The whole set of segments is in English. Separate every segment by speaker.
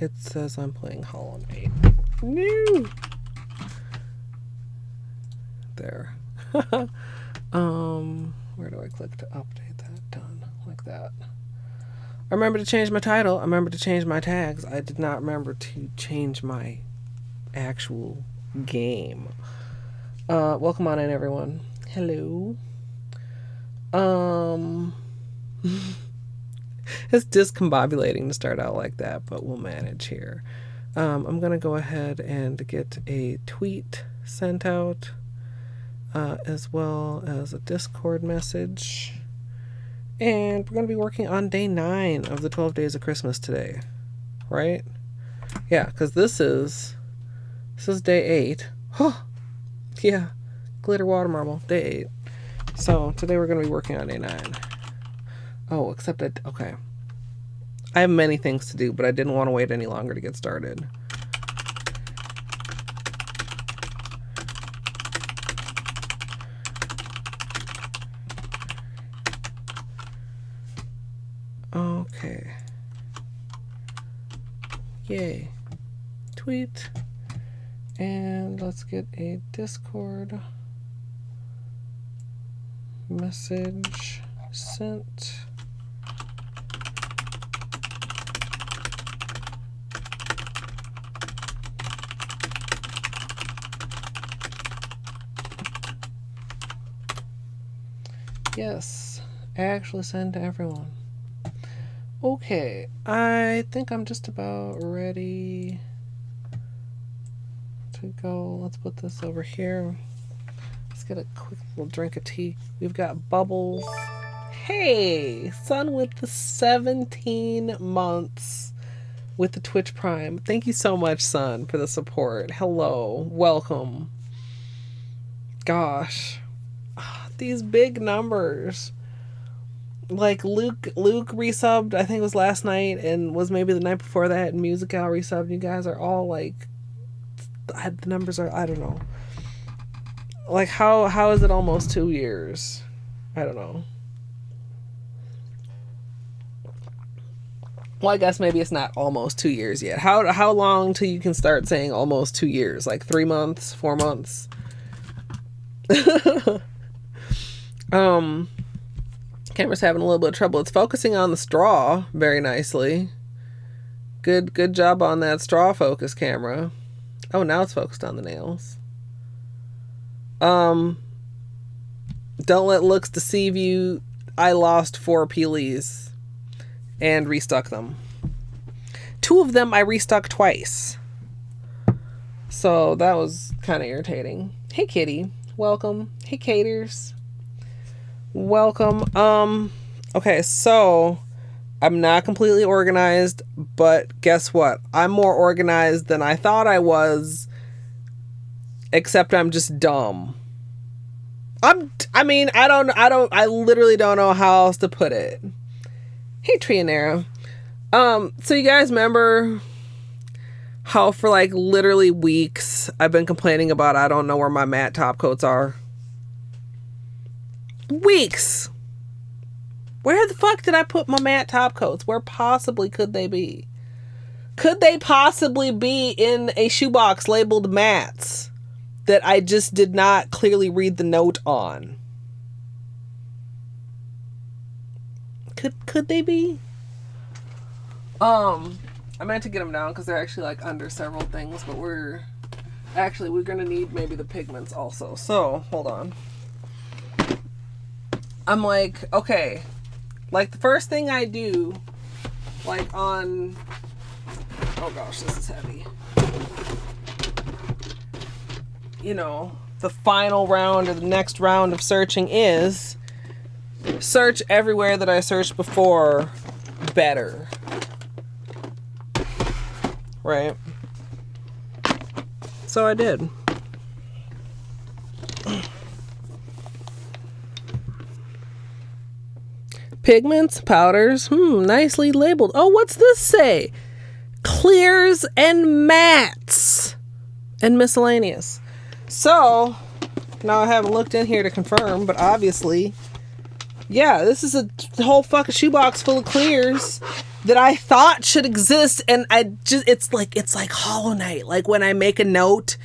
Speaker 1: It says I'm playing Hollow Knight. No. There. Where do I click to update that? Done. Like that. I remember to change my title. I remember to change my tags. I did not remember to change my actual game. Welcome on in, everyone. Hello. It's discombobulating to start out like that, but we'll manage here. I'm gonna go ahead and get a tweet sent out, as well as a Discord message. And we're gonna be working on day 9 of the 12 days of Christmas today, right? Yeah, because this is day 8. Huh. Yeah, glitter water marble, day 8. So today we're gonna be working on day 9. Oh, except that, okay. I have many things to do, but I didn't want to wait any longer to get started. Okay. Yay. Tweet. And let's get a Discord message sent. Yes, actually send to everyone. Okay, I think I'm just about ready to go. Let's put this over here. Let's get a quick little drink of tea. We've got Bubbles. Hey, son with the 17 months with the Twitch Prime. Thank you so much, son, for the support. Hello, welcome. Gosh. These big numbers. Like Luke resubbed, I think it was last night, and was maybe the night before that, and Musical resubbed. You guys are all like, the numbers are, I don't know. Like, how is it almost 2 years? I don't know. Well, I guess maybe it's not almost 2 years yet. How long till you can start saying almost 2 years? Like 3 months, 4 months? Camera's having a little bit of trouble. It's focusing on the straw very nicely. Good job on that straw focus, camera. Oh, now it's focused on the nails. Don't let looks deceive you. I lost 4 peelies and restuck them. 2 of them I restuck twice. So that was kind of irritating. Hey, kitty. Welcome. Hey, caters. Welcome. Okay, so I'm not completely organized, but guess what? I'm more organized than I thought I was, except I'm just dumb. I literally don't know how else to put it. Hey, Trianera. So you guys remember how for like literally weeks I've been complaining about I don't know where my matte top coats are? Weeks. Where the fuck did I put my matte top coats? Where possibly could they be? Could they possibly be in a shoebox labeled mattes that I just did not clearly read the note on? Could they be? I meant to get them down because they're actually like under several things, but we're gonna need maybe the pigments also. So hold on. I'm like, okay, like the first thing I do, like on, oh gosh, this is heavy. You know, the final round or the next round of searching is search everywhere that I searched before better. Right? So I did. Pigments, powders, nicely labeled. Oh, what's this say? Clears and mattes and miscellaneous. So, now I haven't looked in here to confirm, but obviously, yeah, this is a whole fucking shoebox full of clears that I thought should exist, and it's like Hollow Knight. Like when I make a note,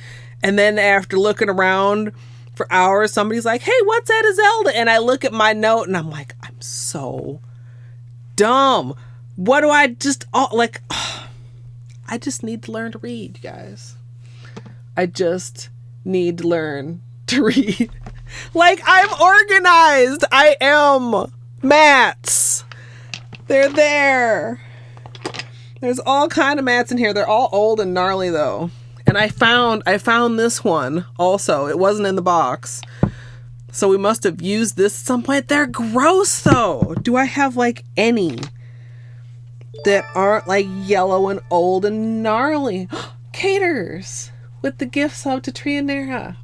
Speaker 1: and then after looking around for hours, somebody's like, "Hey, what's that, Zelda?" And I look at my note, and I'm like, I'm so dumb. What do I just like? I just need to learn to read, you guys. I just need to learn to read. Like, I'm organized. I am. Mats. They're there. There's all kind of mats in here. They're all old and gnarly though. And I found this one also. It wasn't in the box. So we must have used this at some point. They're gross though. Do I have like any that aren't like yellow and old and gnarly? Caters with the gift sub to Trianera.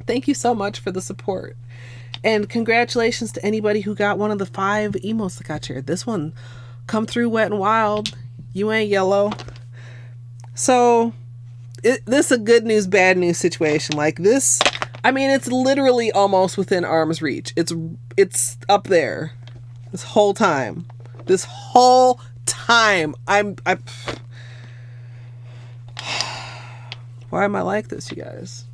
Speaker 1: Thank you so much for the support. And congratulations to anybody who got one of the 5 emotes that got shared. This one, come through wet and wild. You ain't yellow. So, this is a good news, bad news situation. Like this, I mean, it's literally almost within arm's reach. It's up there. This whole time. Why am I like this, you guys?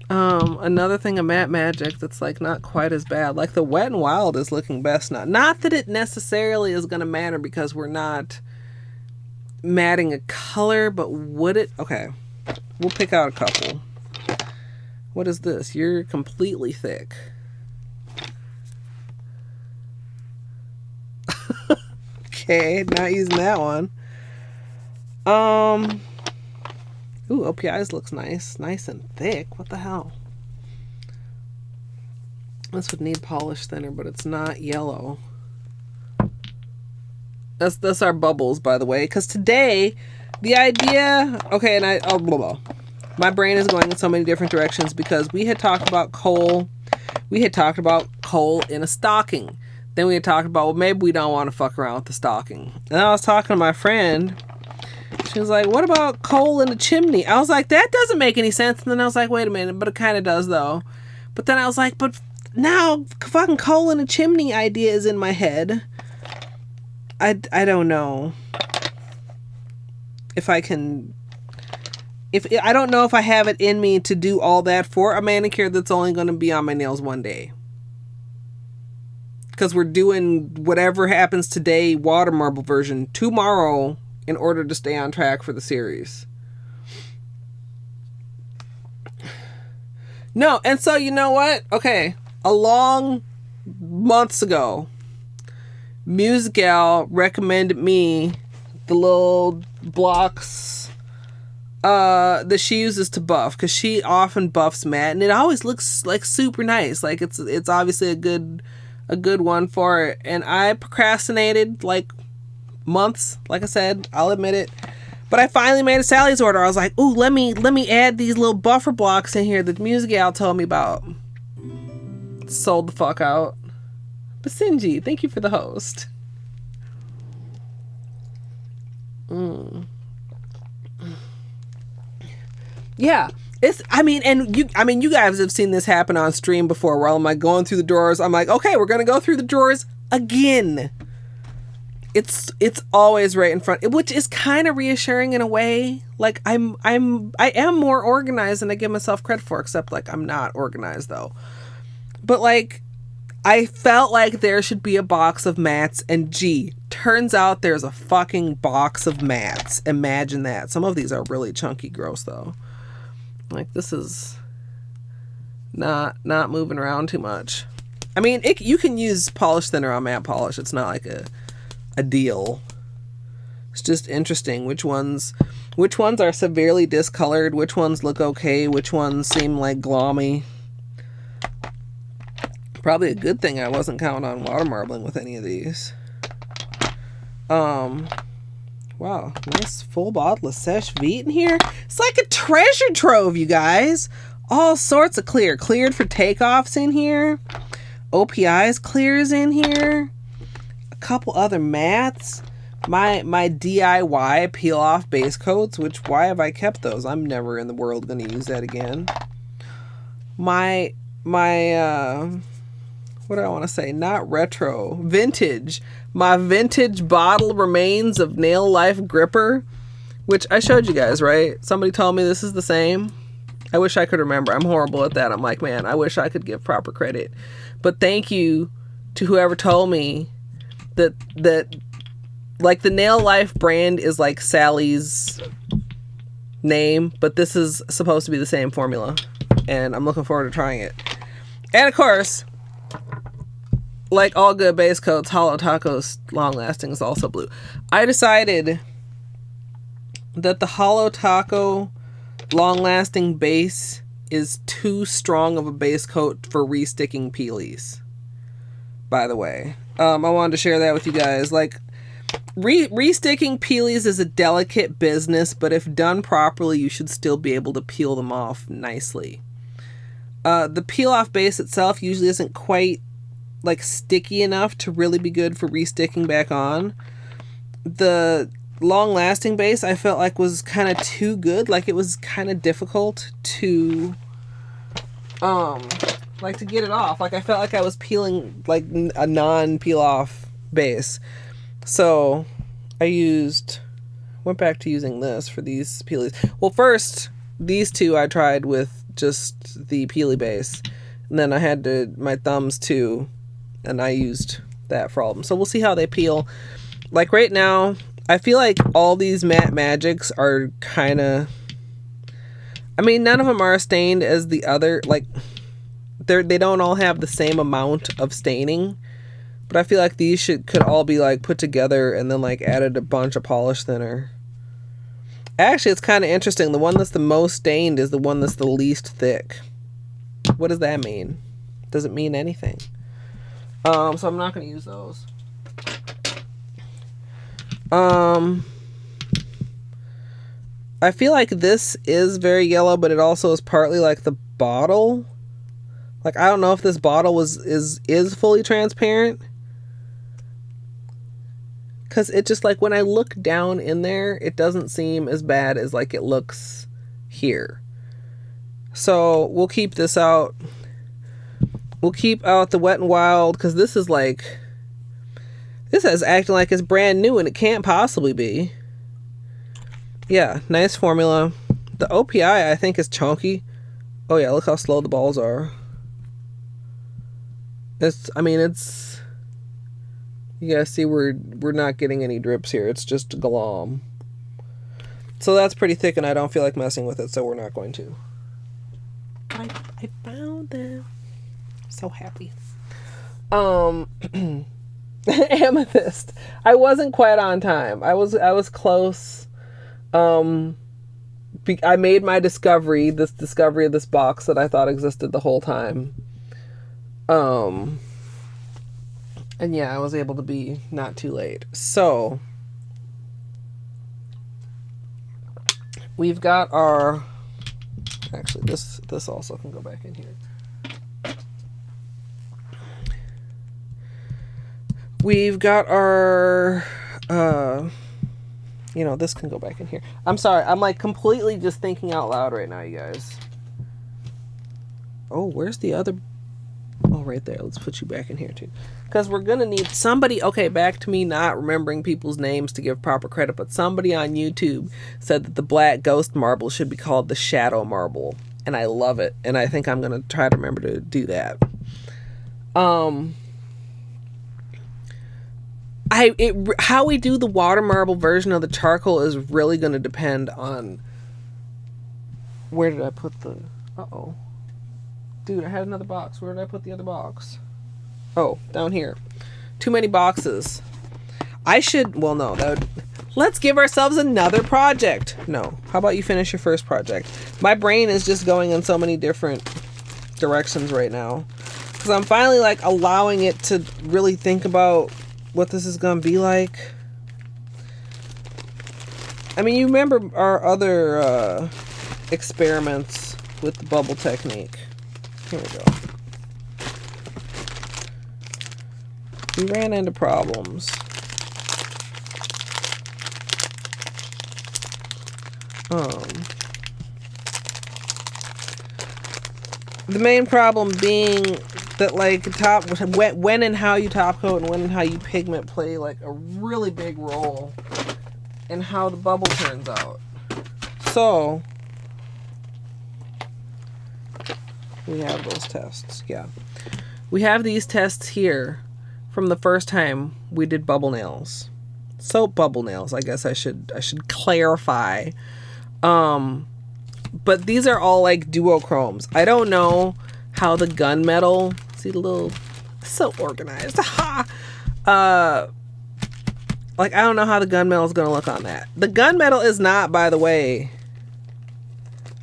Speaker 1: Another thing of matte magic that's like not quite as bad. Like the Wet and Wild is looking best now. Not that it necessarily is going to matter because we're not matting a color, but would it? Okay, we'll pick out a couple. What is this? You're completely thick. Okay, not using that one. Ooh, OPI's looks nice. Nice and thick. What the hell? This would need polish thinner, but it's not yellow. That's our bubbles, by the way. Because today, the idea... Okay, and blah, blah. My brain is going in so many different directions because we had talked about coal. We had talked about coal in a stocking. Then we had talked about, well, maybe we don't want to fuck around with the stocking. And I was talking to my friend... She was like, what about coal in the chimney? I was like, that doesn't make any sense. And then I was like, wait a minute, but it kind of does though. But then I was like, but now fucking coal in a chimney idea is in my head. I don't know if I can, I don't know if I have it in me to do all that for a manicure that's only going to be on my nails one day. Because we're doing whatever happens today, water marble version tomorrow, in order to stay on track for the series. No, and so you know what? Okay, a long months ago, Musical recommended me the little blocks that she uses to buff, because she often buffs matte, and it always looks like super nice. Like it's obviously a good one for it. And I procrastinated like months, like I said, I'll admit it, but I finally made a Sally's order. I was like, ooh, let me add these little buffer blocks in here that Music Gal told me about. Sold the fuck out. Basinji, thank you for the host. Yeah, you guys have seen this happen on stream before, where I'm like going through the drawers. I'm like, okay, we're gonna go through the drawers again. It's always right in front, which is kind of reassuring in a way. Like I am more organized than I give myself credit for, except like I'm not organized though. But like I felt like there should be a box of mats, and gee, turns out there's a fucking box of mats. Imagine that. Some of these are really chunky gross though. Like this is not moving around too much. I mean, you can use polish thinner on matte polish. It's not like a deal. It's just interesting which ones are severely discolored, which ones look okay, which ones seem like glommy. Probably a good thing I wasn't counting on water marbling with any of these. Wow, nice full bottle of Sesh Vite in here. It's like a treasure trove, you guys. All sorts of cleared for takeoffs in here. OPI's clears in here. A couple other mats, my DIY peel off base coats, which why have I kept those? I'm never in the world going to use that again. My what do I want to say? Not retro, vintage. My vintage bottle remains of Nail Life Gripper, which I showed you guys, right? Somebody told me this is the same. I wish I could remember. I'm horrible at that. I'm like, man, I wish I could give proper credit. But thank you to whoever told me that like the Nail Life brand is like Sally's name, but this is supposed to be the same formula, and I'm looking forward to trying it. And of course, like all good base coats, Holo Taco's long lasting is also blue. I decided that the Holo Taco long lasting base is too strong of a base coat for resticking peelies, by the way. I wanted to share that with you guys. Like, resticking peelies is a delicate business, but if done properly, you should still be able to peel them off nicely. The peel off base itself usually isn't quite like sticky enough to really be good for resticking back on. The long lasting base I felt like was kind of too good. Like, it was kind of difficult to like to get it off. Like, I felt like I was peeling like a non peel off base. So I went back to using this for these peelies. Well, first, these two I tried with just the peely base. And then I had my thumbs too, and I used that for all of them. So we'll see how they peel. Like right now, I feel like all these matte magics are kind of, I mean, none of them are stained as the other. Like, they don't all have the same amount of staining. But I feel like these could all be like put together and then like added a bunch of polish thinner. Actually, it's kind of interesting. The one that's the most stained is the one that's the least thick. What does that mean? Doesn't mean anything. So I'm not going to use those. I feel like this is very yellow, but it also is partly like the bottle. Like, I don't know if this bottle is fully transparent. Because it just, like, when I look down in there, it doesn't seem as bad as, like, it looks here. So, we'll keep this out. We'll keep out the Wet n Wild, because this is, like, this is acting like it's brand new, and it can't possibly be. Yeah, nice formula. The OPI, I think, is chunky. Oh, yeah, look how slow the balls are. It's... You guys see we're not getting any drips here. It's just glom. So that's pretty thick, and I don't feel like messing with it, so we're not going to. I found them. So happy. Amethyst. I wasn't quite on time. I was close. I made my discovery of this box that I thought existed the whole time. And yeah, I was able to be not too late. So, we've got our... Actually, this also can go back in here. We've got our... this can go back in here. I'm sorry, I'm like completely just thinking out loud right now, you guys. Oh, where's the other... Oh, right there. Let's put you back in here, too. Because we're going to need somebody... Okay, back to me not remembering people's names to give proper credit, but somebody on YouTube said that the black ghost marble should be called the shadow marble. And I love it. And I think I'm going to try to remember to do that. How we do the water marble version of the charcoal is really going to depend on... Where did I put the... Uh-oh. Dude, I had another box. Where did I put the other box? Oh, down here. Too many boxes. I should... Well, no. Let's give ourselves another project. No. How about you finish your first project? My brain is just going in so many different directions right now. Because I'm finally, like, allowing it to really think about what this is going to be like. I mean, you remember our other experiments with the bubble technique. Here we go. We ran into problems. The main problem being that like when and how you top coat and when and how you pigment play like a really big role in how the bubble turns out. So we have those tests. Yeah, we have these tests here from the first time we did bubble nails, soap bubble nails. I guess I should clarify. But these are all like duochromes. I don't know how the gunmetal, see the little, so organized. Like I don't know how the gunmetal is gonna look on that. The gunmetal is not, by the way,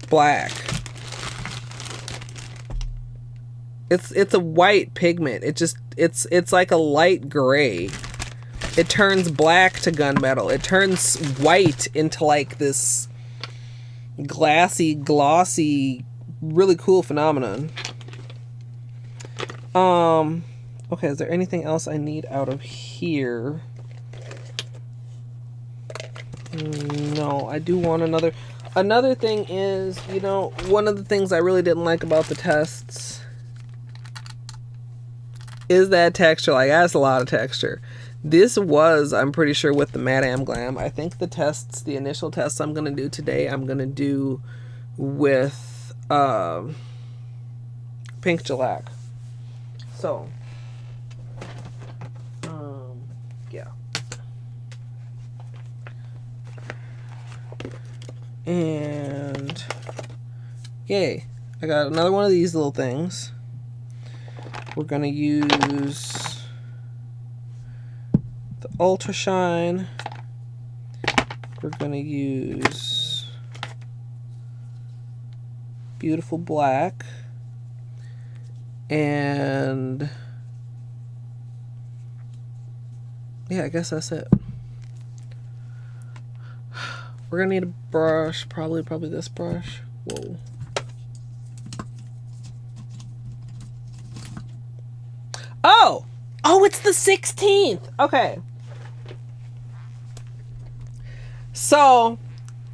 Speaker 1: black. It's a white pigment. It's like a light gray. It turns black to gunmetal. It turns white into like this glassy, glossy, really cool phenomenon. Okay, is there anything else I need out of here? No, I do want another thing is, you know, one of the things I really didn't like about the tests is that texture. Like, that's a lot of texture. This was, I'm pretty sure, with the Madame Glam. I think the initial tests I'm going to do today, I'm going to do with pink shellac. So, yeah. And, yay. I got another one of these little things. We're going to use the Ultra Shine. We're going to use Beautiful Black. And yeah, I guess that's it. We're going to need a brush, probably this brush. Whoa. Oh, it's the 16th. Okay. So,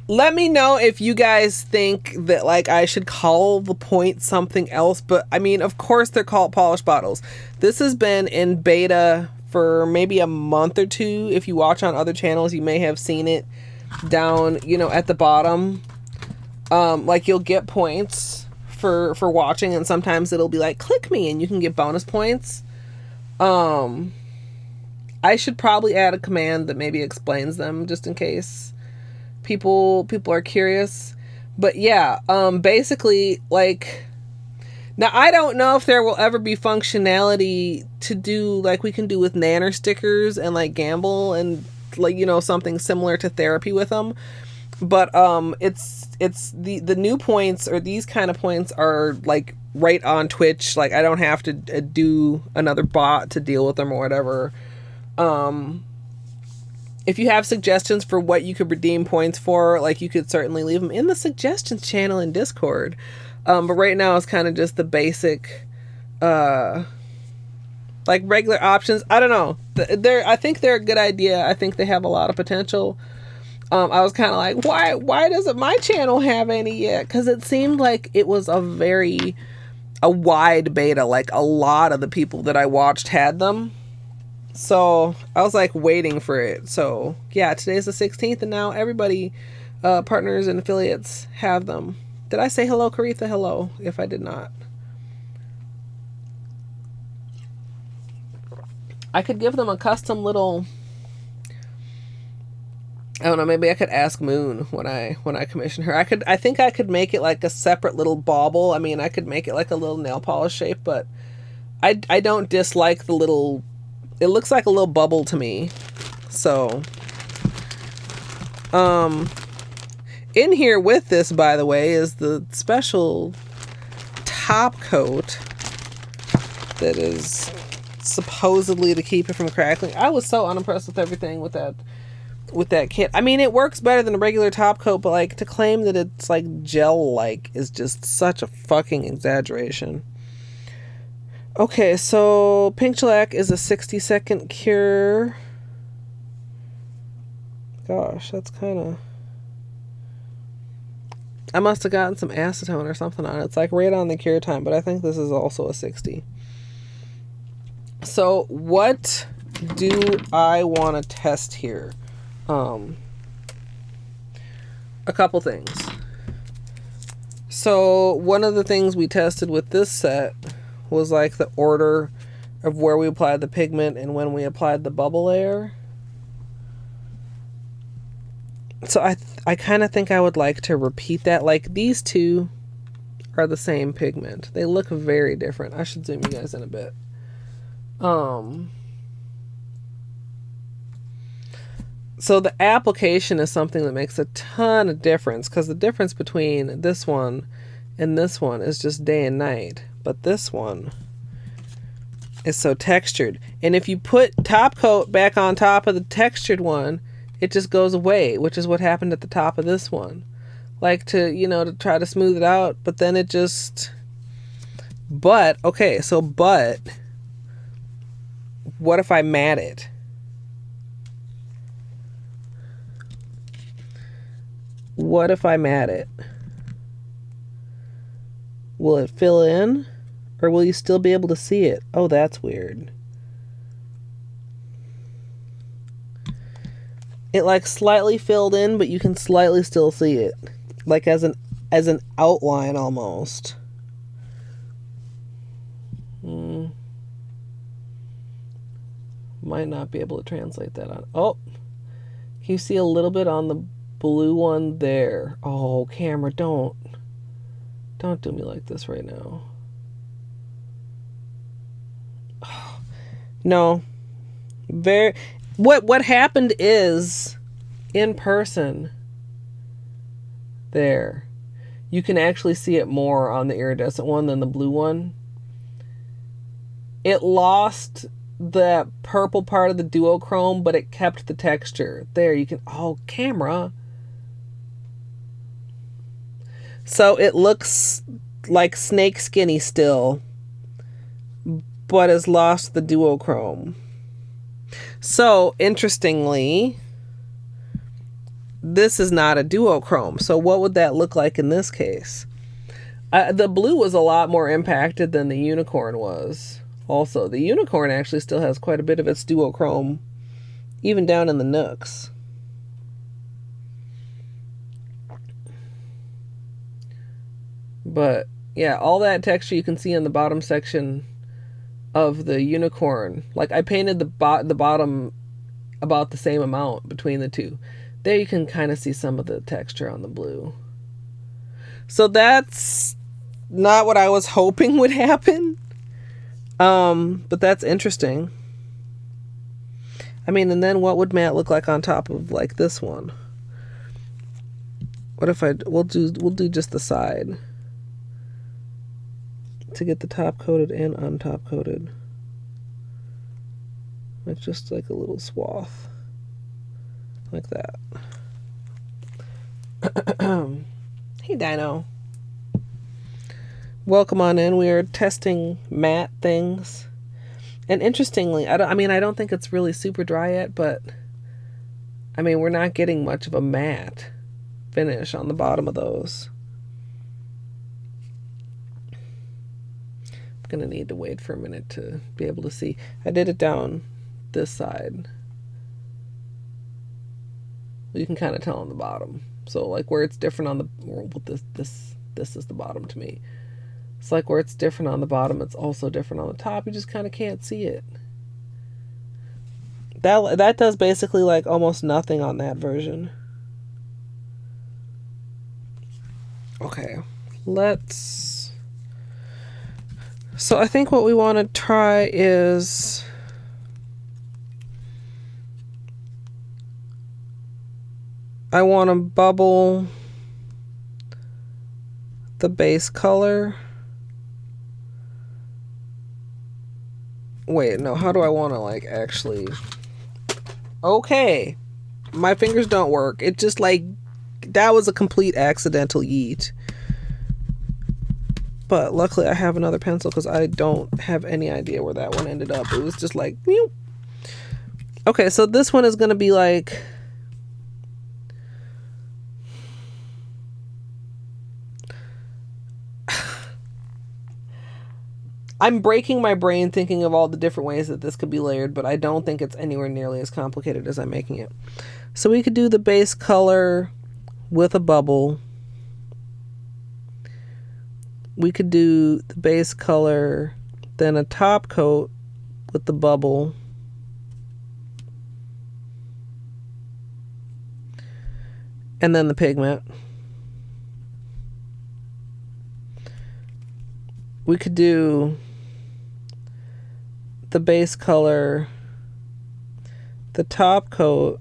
Speaker 1: let me know if you guys think that, like, I should call the point something else. But, I mean, of course they're called polished bottles. This has been in beta for maybe a month or two. If you watch on other channels, you may have seen it down, you know, at the bottom. Like, you'll get points for watching. And sometimes it'll be like, click me, and you can get bonus points. I should probably add a command that maybe explains them just in case people are curious. But yeah, basically, like, now I don't know if there will ever be functionality to do like we can do with nanner stickers and like Gamble and like, you know, something similar to therapy with them. But it's the new points, or these kind of points, are like right on Twitch. Like, I don't have to do another bot to deal with them or whatever. If you have suggestions for what you could redeem points for, like, you could certainly leave them in the suggestions channel in Discord. But right now it's kind of just the basic, like, regular options. I don't know. I think they're a good idea. I think they have a lot of potential. I was kind of like, why doesn't my channel have any yet? Because it seemed like it was a wide beta. Like, a lot of the people that I watched had them. So I was like waiting for it. So yeah, today's the 16th, and now everybody, partners and affiliates, have them. Did I say hello, Caritha? Hello, if I did not. I could give them a custom little, I don't know, maybe I could ask Moon when I commission her. I think I could make it like a separate little bauble. I mean, I could make it like a little nail polish shape, but I don't dislike the little, it looks like a little bubble to me. So, in here with this, by the way, is the special top coat that is supposedly to keep it from crackling. I was so unimpressed with everything with that kit. I mean, it works better than a regular top coat, but like, to claim that it's like gel-like is just such a fucking exaggeration. Okay, so pink shellac is a 60-second cure. Gosh, that's kind of, I must have gotten some acetone or something on it. It's like right on the cure time, but I think this is also a 60. So what do I want to test here? A couple things. So one of the things we tested with this set was like the order of where we applied the pigment and when we applied the bubble layer. So I kind of think I would like to repeat that. Like these two are the same pigment. They look very different. I should zoom you guys in a bit. So the application is something that makes a ton of difference, because the difference between this one and this one is just day and night. But this one is so textured. And if you put top coat back on top of the textured one, it just goes away, which is what happened at the top of this one. Like to try to smooth it out, but then it just... But what if I matte it? What if I matte it? Will it fill in? Or will you still be able to see it? Oh, that's weird. It like slightly filled in, but you can slightly still see it. Like as an outline almost. Might not be able to translate that on. Oh, can you see a little bit on the blue one there? Oh, camera, don't do me like this right now. Oh, no. What happened is, in person, there, you can actually see it more on the iridescent one than the blue one. It lost the purple part of the duochrome, but it kept the texture. There, you can... Oh, camera. So it looks like snake skinny still, but has lost the duochrome. So, interestingly, this is not a duochrome. So what would that look like in this case? The blue was a lot more impacted than the unicorn was. Also, the unicorn actually still has quite a bit of its duochrome, even down in the nooks. But yeah, all that texture you can see in the bottom section of the unicorn. Like I painted the bottom about the same amount between the two. There you can kind of see some of the texture on the blue. So that's not what I was hoping would happen. But that's interesting. I mean, and then what would matte look like on top of like this one? What if we'll do just the side to get the top coated and on top coated. It's just like a little swath like that. Hey Dino, welcome on in. We are testing matte things, and interestingly, I don't think it's really super dry yet, but I mean, we're not getting much of a matte finish on the bottom of those. I'm gonna need to wait for a minute to be able to see. I did it down this side. You can kind of tell on the bottom. So like where it's different on the, well, this is the bottom to me. It's like where it's different on the bottom, it's also different on the top. You just kind of can't see it. That does basically like almost nothing on that version. Okay, so I think what we want to try is I want to bubble the base color. Wait, no, how do I want to like actually... Okay, my fingers don't work. It just like, that was a complete accidental yeet. But luckily I have another pencil because I don't have any idea where that one ended up. It was just like, meow. Okay, so this one is going to be like... I'm breaking my brain thinking of all the different ways that this could be layered, but I don't think it's anywhere nearly as complicated as I'm making it. So we could do the base color with a bubble. We could do the base color, then a top coat with the bubble. And then the pigment. We could do the base color, the top coat,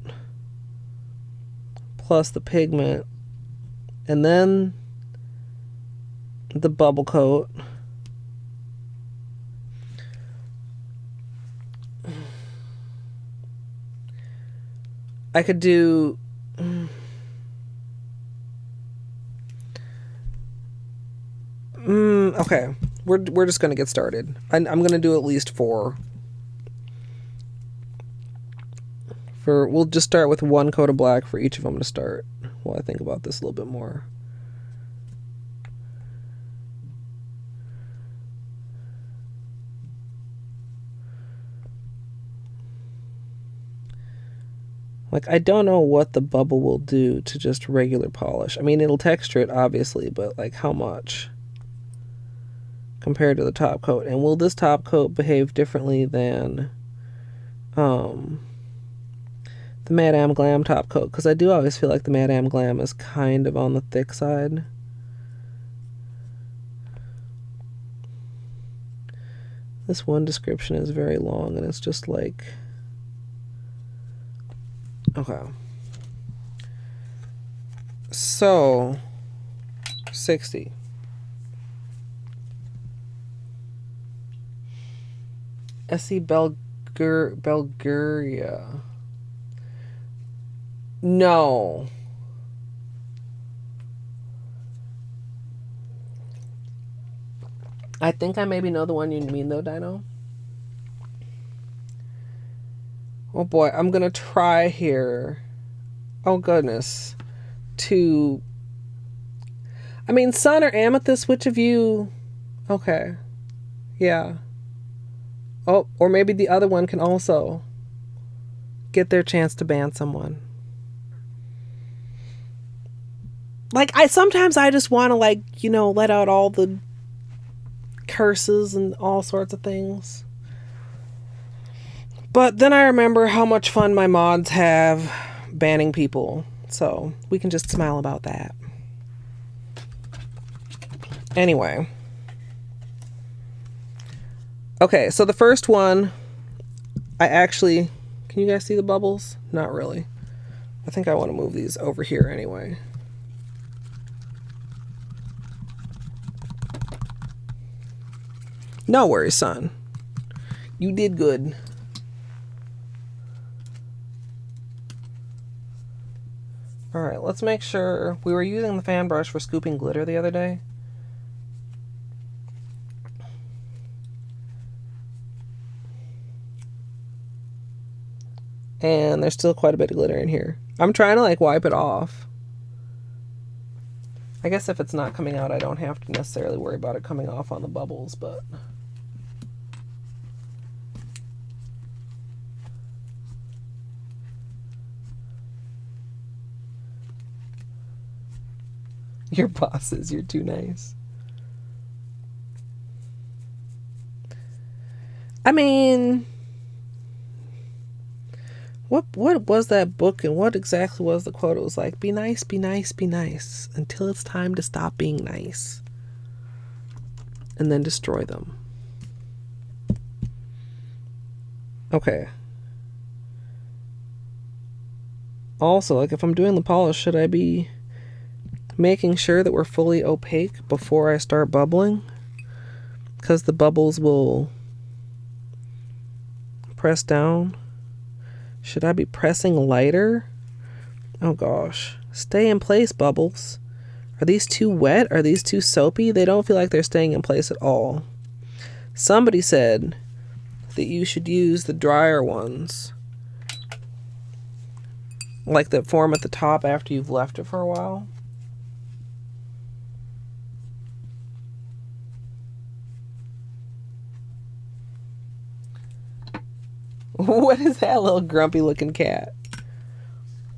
Speaker 1: plus the pigment, and then the bubble coat. I could do okay, we're just gonna get started. I'm gonna do at least 4. We'll just start with 1 coat of black for each of them to start while I think about this a little bit more. Like, I don't know what the bubble will do to just regular polish. I mean, it'll texture it, obviously, but, like, how much compared to the top coat? And will this top coat behave differently than the Madame Glam top coat? Because I do always feel like the Madame Glam is kind of on the thick side. This one description is very long, and it's just like... Okay. So, 60. Essie Bulgaria. No. I think I maybe know the one you mean though, Dino. Oh boy, I'm gonna try here. Oh goodness. I mean, Sun or Amethyst, which of you? Okay. Yeah. Oh, or maybe the other one can also get their chance to ban someone. Like, sometimes I just want to, like, you know, let out all the curses and all sorts of things. But then I remember how much fun my mods have banning people. So we can just smile about that. Anyway. Okay, so the first one, can you guys see the bubbles? Not really. I think I want to move these over here anyway. No worries, son. You did good. Alright, let's make sure. We were using the fan brush for scooping glitter the other day. And there's still quite a bit of glitter in here. I'm trying to, like, wipe it off. I guess if it's not coming out, I don't have to necessarily worry about it coming off on the bubbles, but... Your bosses, you're too nice. I mean... What was that book, and what exactly was the quote? It was like, be nice, be nice, be nice, until it's time to stop being nice. And then destroy them. Okay. Also, like, if I'm doing the polish, should I be making sure that we're fully opaque before I start bubbling? Because the bubbles will press down. Should I be pressing lighter? Oh gosh. Stay in place, bubbles. Are these too wet? Are these too soapy? They don't feel like they're staying in place at all. Somebody said that you should use the drier ones. Like that form at the top after you've left it for a while. What is that little grumpy looking cat?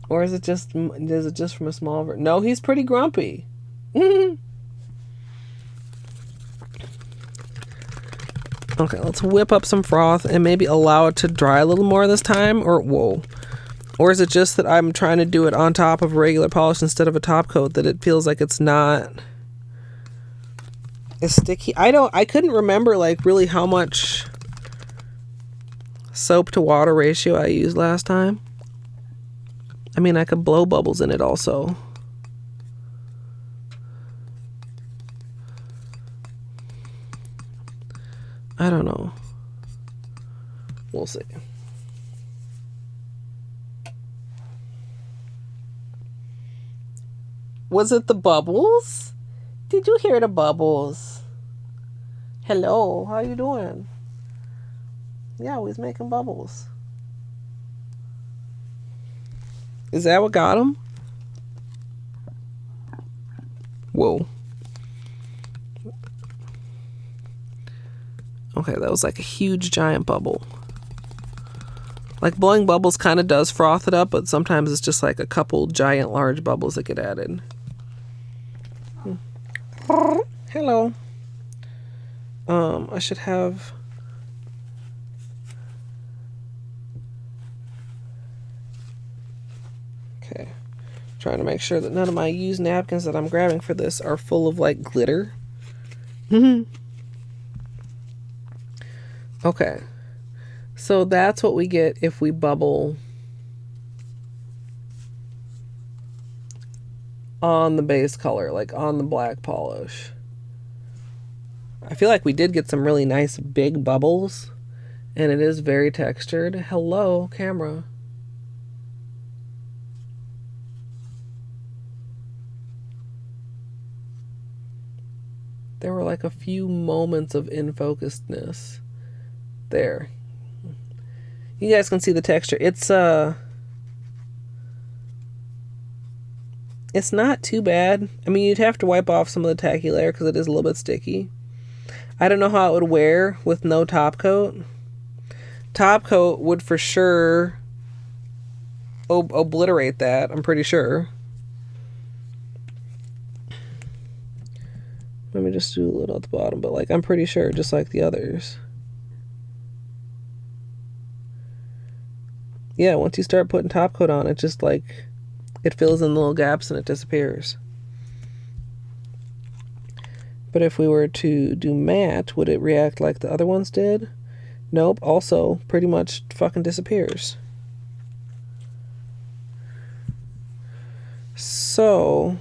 Speaker 1: Or is it just from a small version? No, he's pretty grumpy. Okay, let's whip up some froth and maybe allow it to dry a little more this time. Or whoa. Or is it just that I'm trying to do it on top of regular polish instead of a top coat, that it feels like it's not as sticky? I couldn't remember like really how much soap to water ratio I used last time. I mean, I could blow bubbles in it also. I don't know. We'll see. Was it the bubbles? Did you hear the bubbles? Hello, how you doing? Yeah, we was making bubbles. Is that what got him? Whoa. Okay, that was like a huge giant bubble. Like blowing bubbles kind of does froth it up, but sometimes it's just like a couple giant large bubbles that get added. Hello. I should have... Okay. Trying to make sure that none of my used napkins that I'm grabbing for this are full of like glitter. Okay. So that's what we get if we bubble on the base color, like on the black polish. I feel like we did get some really nice big bubbles, and it is very textured. Hello, camera. There were like a few moments of in-focusedness there. You guys can see the texture. It's not too bad. I mean, you'd have to wipe off some of the tacky layer because it is a little bit sticky. I don't know how it would wear with no top coat. Top coat would for sure obliterate that, I'm pretty sure. Let me just do a little at the bottom, but like I'm pretty sure, just like the others. Yeah, once you start putting top coat on, it just like, it fills in the little gaps and it disappears. But if we were to do matte, would it react like the other ones did? Nope, also pretty much fucking disappears. So...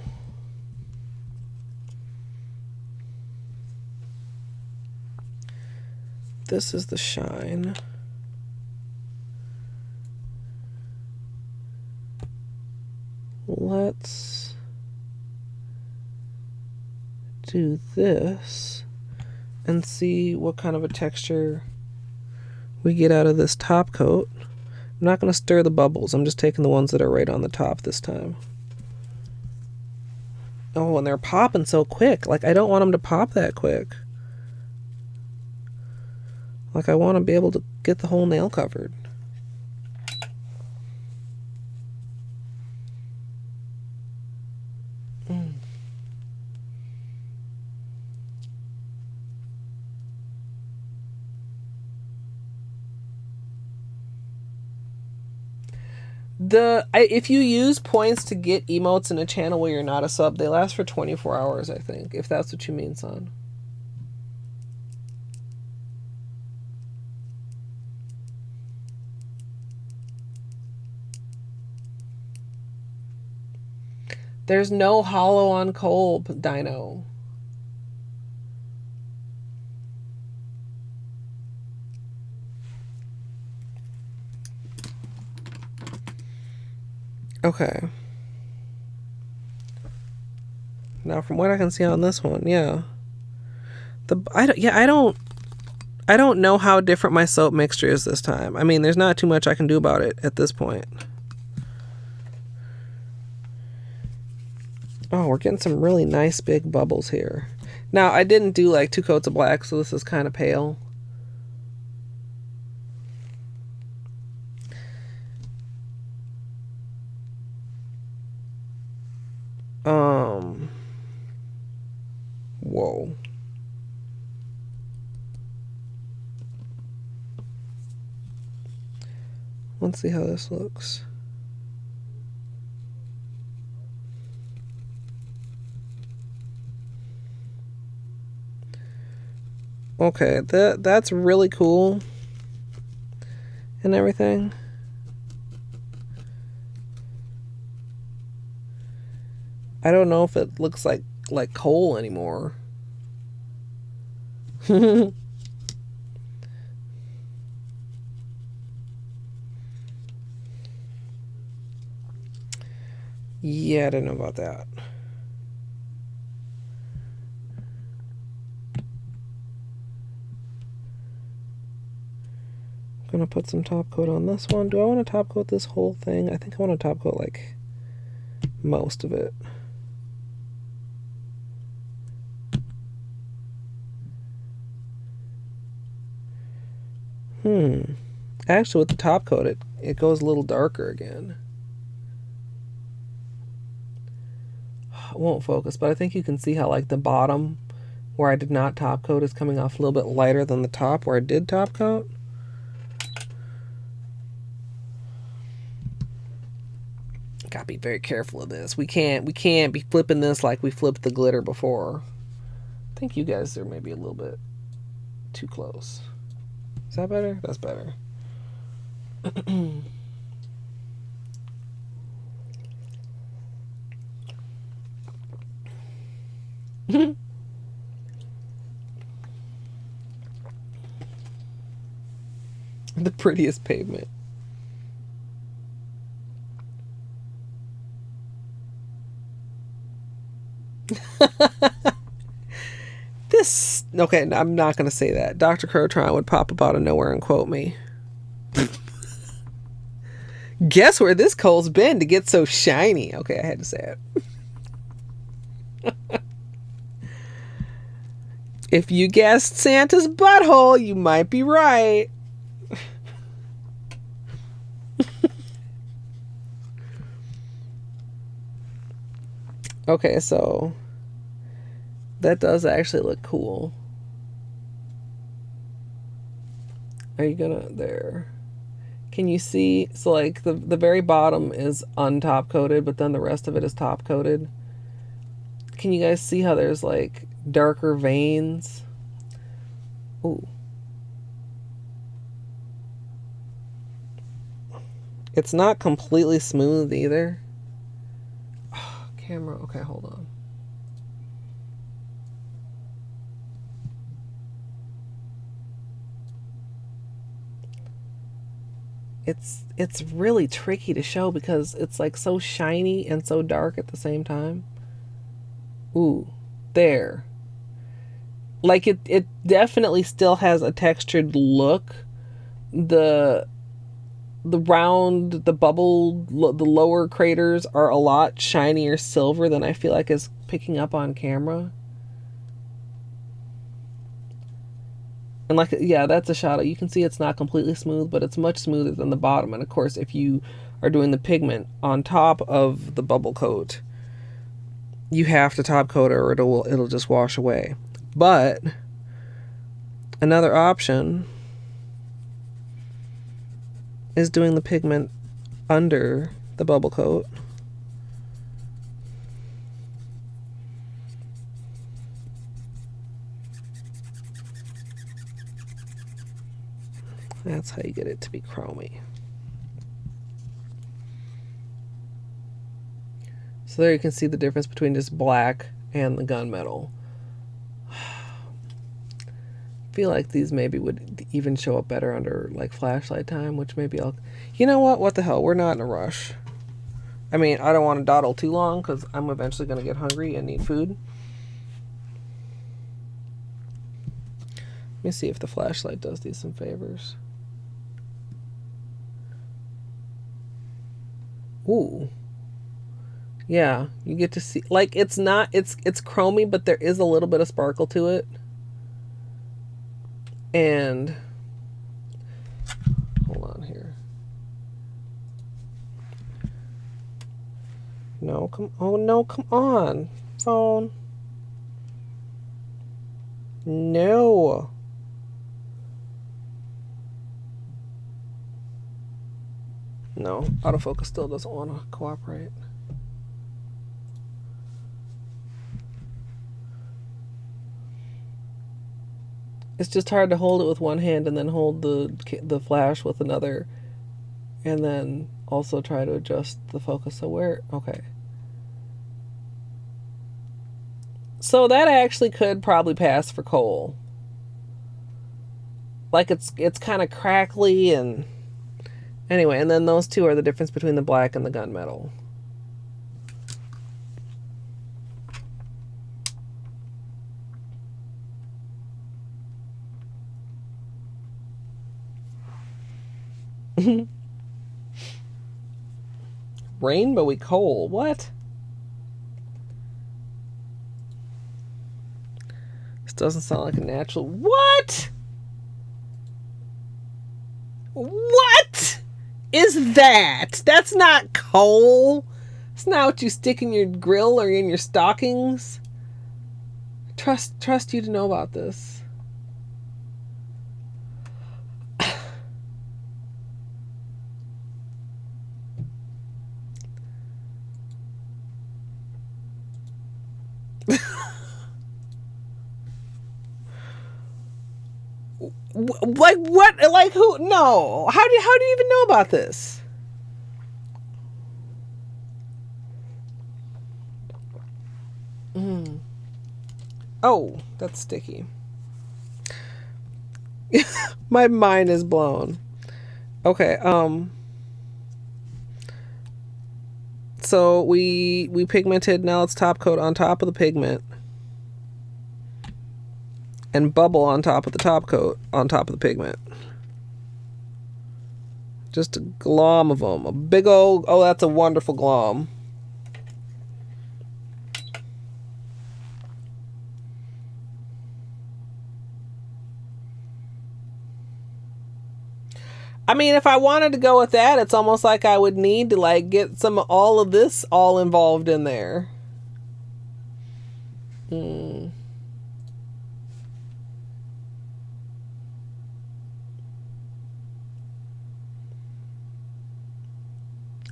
Speaker 1: this is the shine. Let's do this and see what kind of a texture we get out of this top coat. I'm not going to stir the bubbles. I'm just taking the ones that are right on the top this time. Oh, and they're popping so quick. Like, I don't want them to pop that quick. Like, I want to be able to get the whole nail covered. If you use points to get emotes in a channel where you're not a sub, they last for 24 hours, I think, if that's what you mean, son. There's no Holo on Kolb, Dino. Okay. Now, from what I can see on this one, yeah. I don't know how different my soap mixture is this time. I mean, there's not too much I can do about it at this point. Oh, we're getting some really nice big bubbles here. Now, I didn't do like 2 coats of black, so this is kind of pale. Whoa. Let's see how this looks. Okay, that's really cool and everything. I don't know if it looks like coal anymore. Yeah, I didn't know about that. I'm gonna put some top coat on this one. Do I want to top coat this whole thing? I think I want to top coat like most of it. Actually, with the top coat, it goes a little darker again. It won't focus, but I think you can see how like the bottom where I did not top coat is coming off a little bit lighter than the top where I did top coat. Gotta be very careful of this. We can't be flipping this like we flipped the glitter before. I think you guys are maybe a little bit too close. Is that better? That's better. The prettiest pavement. This, okay, I'm not going to say that. Dr. Crotron would pop up out of nowhere and quote me. Guess where this coal's been to get so shiny? Okay, I had to say it. If you guessed Santa's butthole, you might be right. Okay, so that does actually look cool. Are you gonna, there? Can you see? So like the very bottom is untop coated, but then the rest of it is top coated. Can you guys see how there's like darker veins? Ooh. It's not completely smooth either. Oh, camera, okay, hold on. It's really tricky to show because it's like so shiny and so dark at the same time. Ooh, there. Like it definitely still has a textured look. The round, the bubble, the lower craters are a lot shinier silver than I feel like is picking up on camera. And like, yeah, that's a shadow. You can see it's not completely smooth, but it's much smoother than the bottom. And of course, if you are doing the pigment on top of the bubble coat, you have to top coat it or it'll just wash away. But another option is doing the pigment under the bubble coat. That's how you get it to be chromy. So there you can see the difference between just black and the gunmetal. I feel like these maybe would even show up better under like flashlight time, which maybe I'll... You know what the hell, we're not in a rush. I mean, I don't want to dawdle too long because I'm eventually going to get hungry and need food. Let me see if the flashlight does these some favors. Ooh. Yeah, you get to see, like, it's not, it's chromy, but there is a little bit of sparkle to it. And hold on here. No, come, oh no, come on, phone. No. No, autofocus still doesn't want to cooperate. It's just hard to hold it with one hand and then hold the flash with another, and then also try to adjust the focus. So where, okay. So that actually could probably pass for coal. Like it's kind of crackly and anyway, and then those two are the difference between the black and the gunmetal. Rainbowy coal. What? This doesn't sound like a natural. What? What is that? That's not coal. It's not what you stick in your grill or in your stockings. Trust you to know about this. Like what? Like who? No. How do you even know about this? Oh, that's sticky. My mind is blown. Okay. So we pigmented. Now let's top coat on top of the pigment. And bubble on top of the top coat on top of the pigment. Just a glom of them. A big old, oh, that's a wonderful glom. I mean, if I wanted to go with that, it's almost like I would need to like get some all of this all involved in there.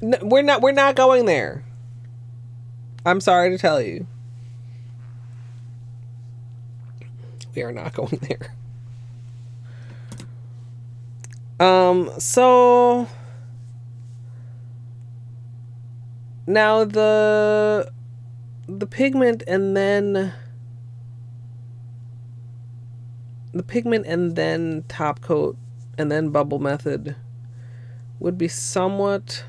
Speaker 1: No, we're not going there. I'm sorry to tell you. We are not going there. So now the pigment and then top coat and then bubble method would be somewhat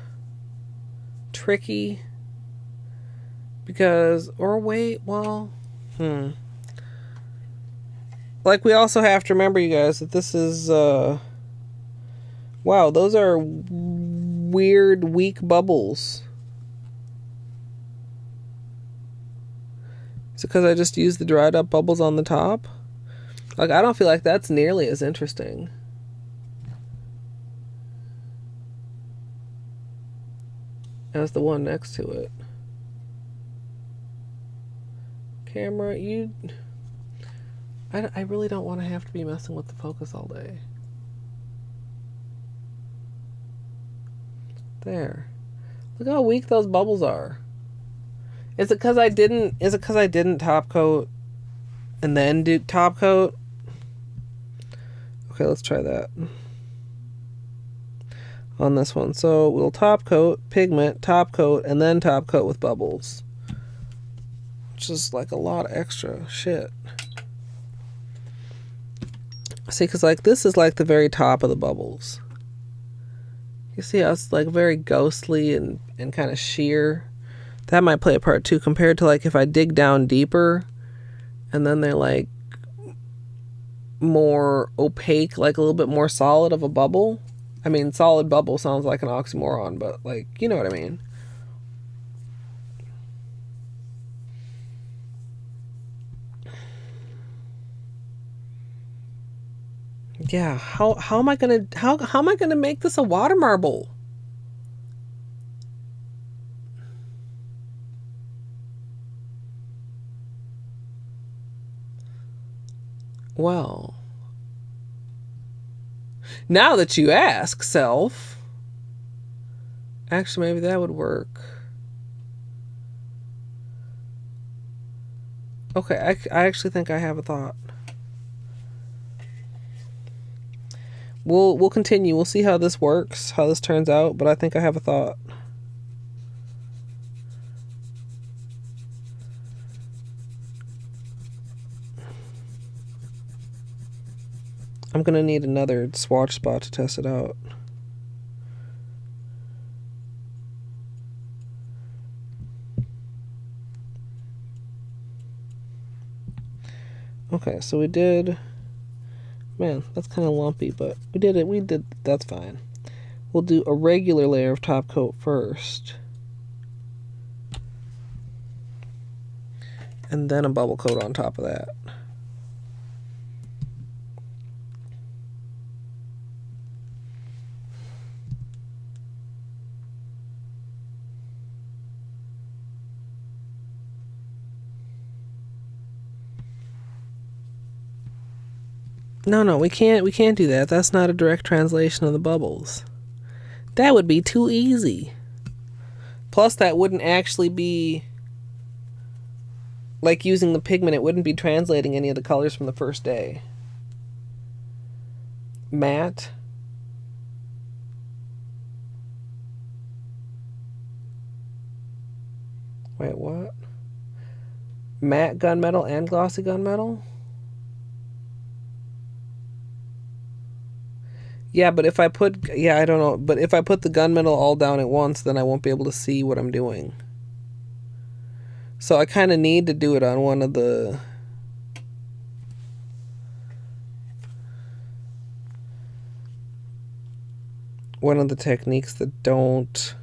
Speaker 1: tricky because, or wait, well, like we also have to remember, you guys, that this is wow, those are weird weak bubbles. Is it because I just used the dried up bubbles on the top? Like, I don't feel like that's nearly as interesting. As the one next to it. Camera, I really don't want to have to be messing with the focus all day. There. Look how weak those bubbles are. Is it because I didn't top coat and then do top coat? Okay, let's try that on this one. So we'll top coat, pigment, top coat, and then top coat with bubbles. Which is like a lot of extra shit. See, because like this is like the very top of the bubbles. You see how it's like very ghostly and kind of sheer. That might play a part too, compared to like if I dig down deeper and then they're like more opaque, like a little bit more solid of a bubble. I mean, solid bubble sounds like an oxymoron, but like, you know what I mean. Yeah, how am I gonna make this a water marble? Well, now that you ask, self. Actually, maybe that would work. Okay, I actually think I have a thought. We'll continue. We'll see how this works, how this turns out, but I think I have a thought. I'm gonna need another swatch spot to test it out. Okay, so we did... Man, that's kind of lumpy, but we did it. That's fine. We'll do a regular layer of top coat first. And then a bubble coat on top of that. No, we can't do that. That's not a direct translation of the bubbles. That would be too easy. Plus, that wouldn't actually be like using the pigment. It wouldn't be translating any of the colors from the first day. Matte. Wait, what? Matte gunmetal and glossy gunmetal? Yeah, but if I put... Yeah, I don't know. But if I put the gunmetal all down at once, then I won't be able to see what I'm doing. So I kind of need to do it on one of the... One of the techniques that don't...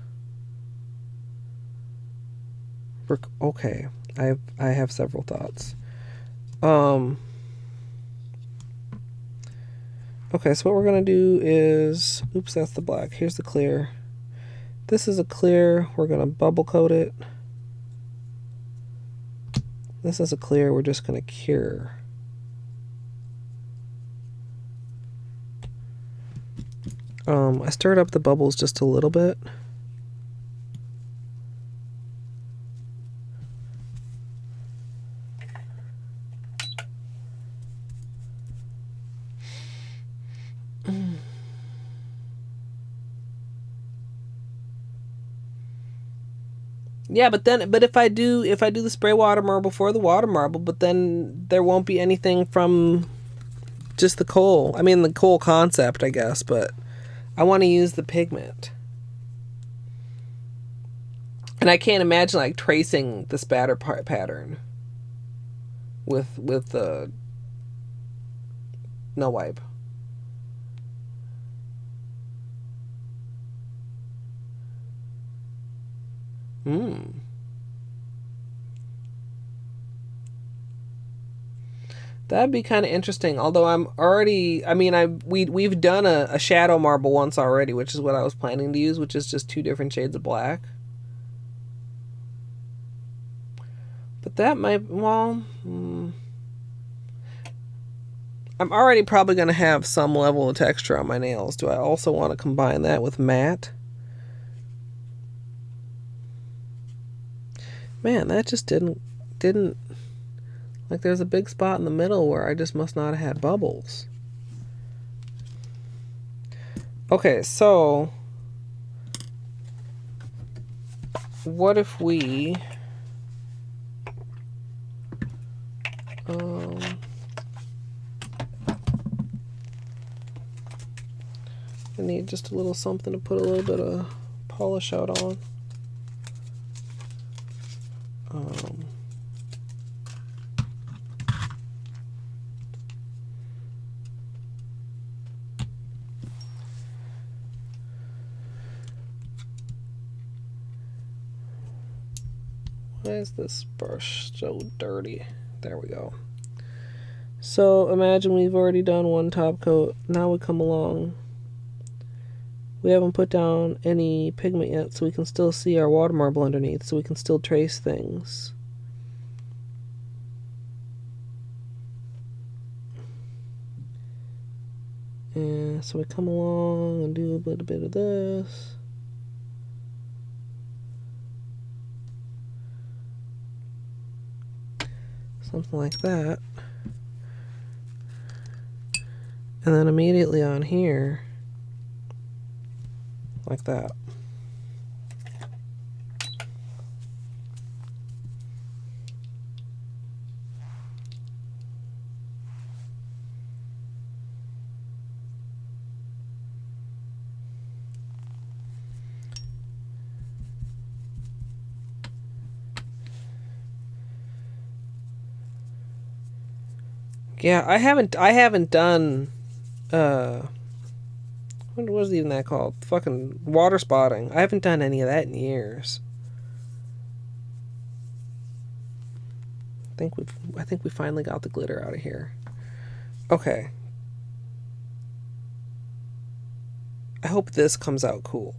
Speaker 1: Okay. I have several thoughts. Okay, so what we're going to do is... Oops, that's the black. Here's the clear. This is a clear. We're going to bubble coat it. This is a clear. We're just going to cure. I stirred up the bubbles just a little bit. Yeah, but if I do the spray water marble for the water marble, but then there won't be anything from just the coal. I mean, the coal concept, I guess, but I want to use the pigment. And I can't imagine like tracing the spatter pattern with the no wipe. That'd be kind of interesting. Although I'm already, I mean, we've done a shadow marble once already, which is what I was planning to use, which is just 2 different shades of black. But that might, well, I'm already probably going to have some level of texture on my nails. Do I also want to combine that with matte? Man, that just didn't like there's a big spot in the middle where I just must not have had bubbles. Okay, so what if we I need just a little something to put a little bit of polish out on. Why is this brush so dirty? There we go. So imagine we've already done one top coat. Now we come along. We haven't put down any pigment yet, so we can still see our water marble underneath, so we can still trace things. And so we come along and do a little bit of this. Something like that. And then immediately on here, like that. Yeah, I haven't done what was even that called? Fucking water spotting. I haven't done any of that in years. I think we finally got the glitter out of here. Okay. I hope this comes out cool.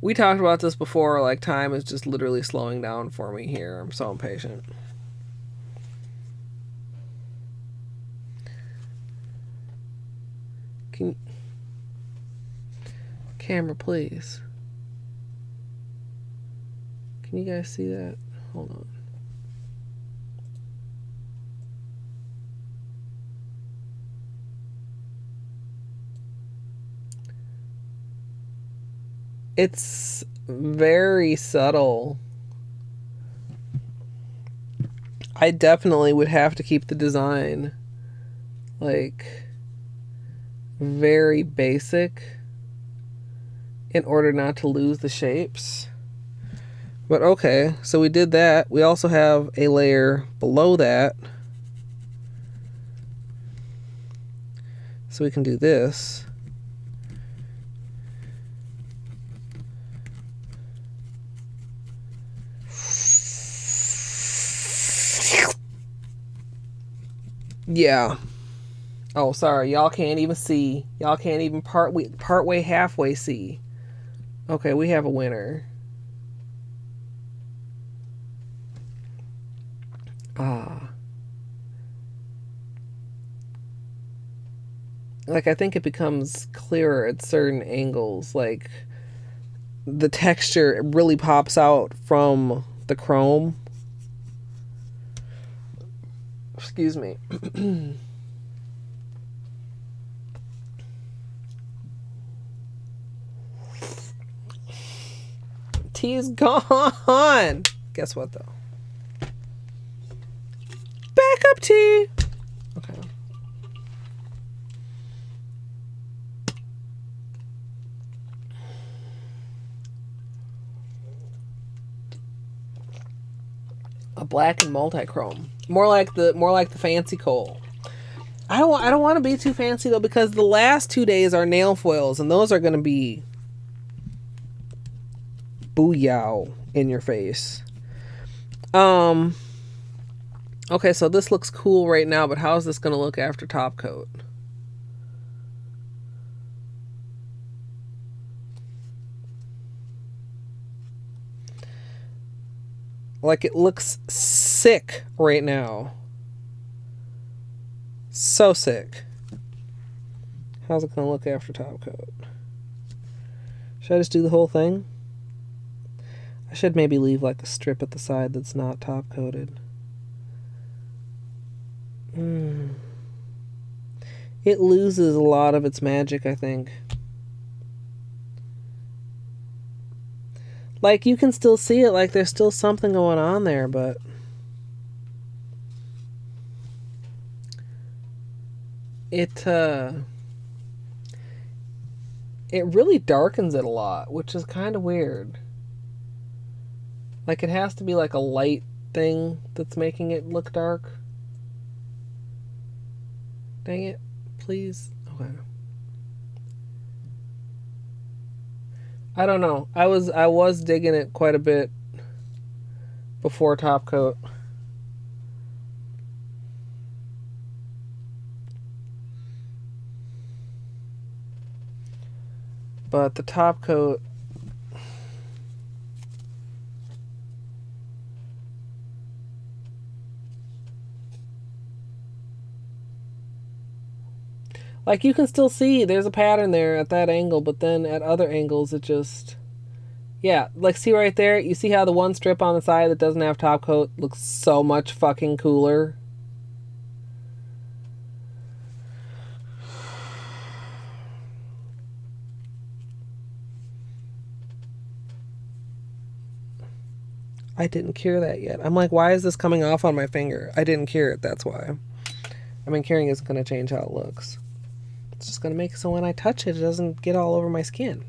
Speaker 1: We talked about this before, like time is just literally slowing down for me here. I'm so impatient. Camera, please. Can you guys see that? Hold on. It's very subtle. I definitely would have to keep the design like very basic in order not to lose the shapes. But okay, so we did that. We also have a layer below that. So we can do this. Yeah. Oh, sorry. Y'all can't even see. Y'all can't even partway halfway see. Okay, we have a winner. Like, I think it becomes clearer at certain angles. Like, the texture really pops out from the chrome. Excuse me. Tea is gone. Guess what, though? Back up, tea. Okay. A black and multi-chrome. More like the fancy coal. I don't want to be too fancy though, because the last 2 days are nail foils, and those are going to be booyah in your face. Okay, so this looks cool right now, but how is this going to look after top coat? Like, it looks sick right now. So sick. How's it gonna look after top coat? Should I just do the whole thing? I should maybe leave like a strip at the side that's not top coated. It loses a lot of its magic, I think. Like, you can still see it, like there's still something going on there, but it really darkens it a lot, which is kind of weird. Like, it has to be like a light thing that's making it look dark. Dang it, please. Okay. I don't know. I was digging it quite a bit before top coat. But the top coat, like you can still see there's a pattern there at that angle, but then at other angles it just, yeah, like see right there, you see how the one strip on the side that doesn't have top coat looks so much fucking cooler. I didn't cure that yet. I'm like, why is this coming off on my finger? I didn't cure it, that's why. I mean, curing isn't going to change how it looks. It's just going to make it so when I touch it, it doesn't get all over my skin.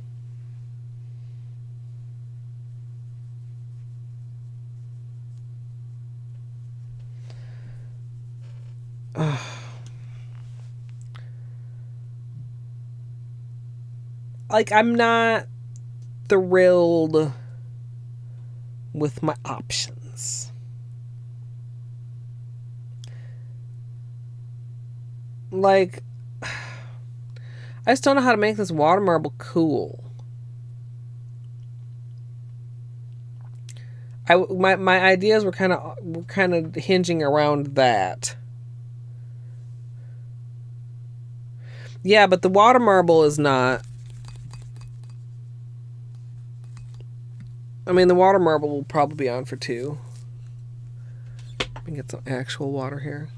Speaker 1: Like, I'm not thrilled with my options. Like, I just don't know how to make this water marble cool. My ideas were kind of hinging around that. Yeah, but the water marble is not. I mean, the water marble will probably be on for 2. Let me get some actual water here.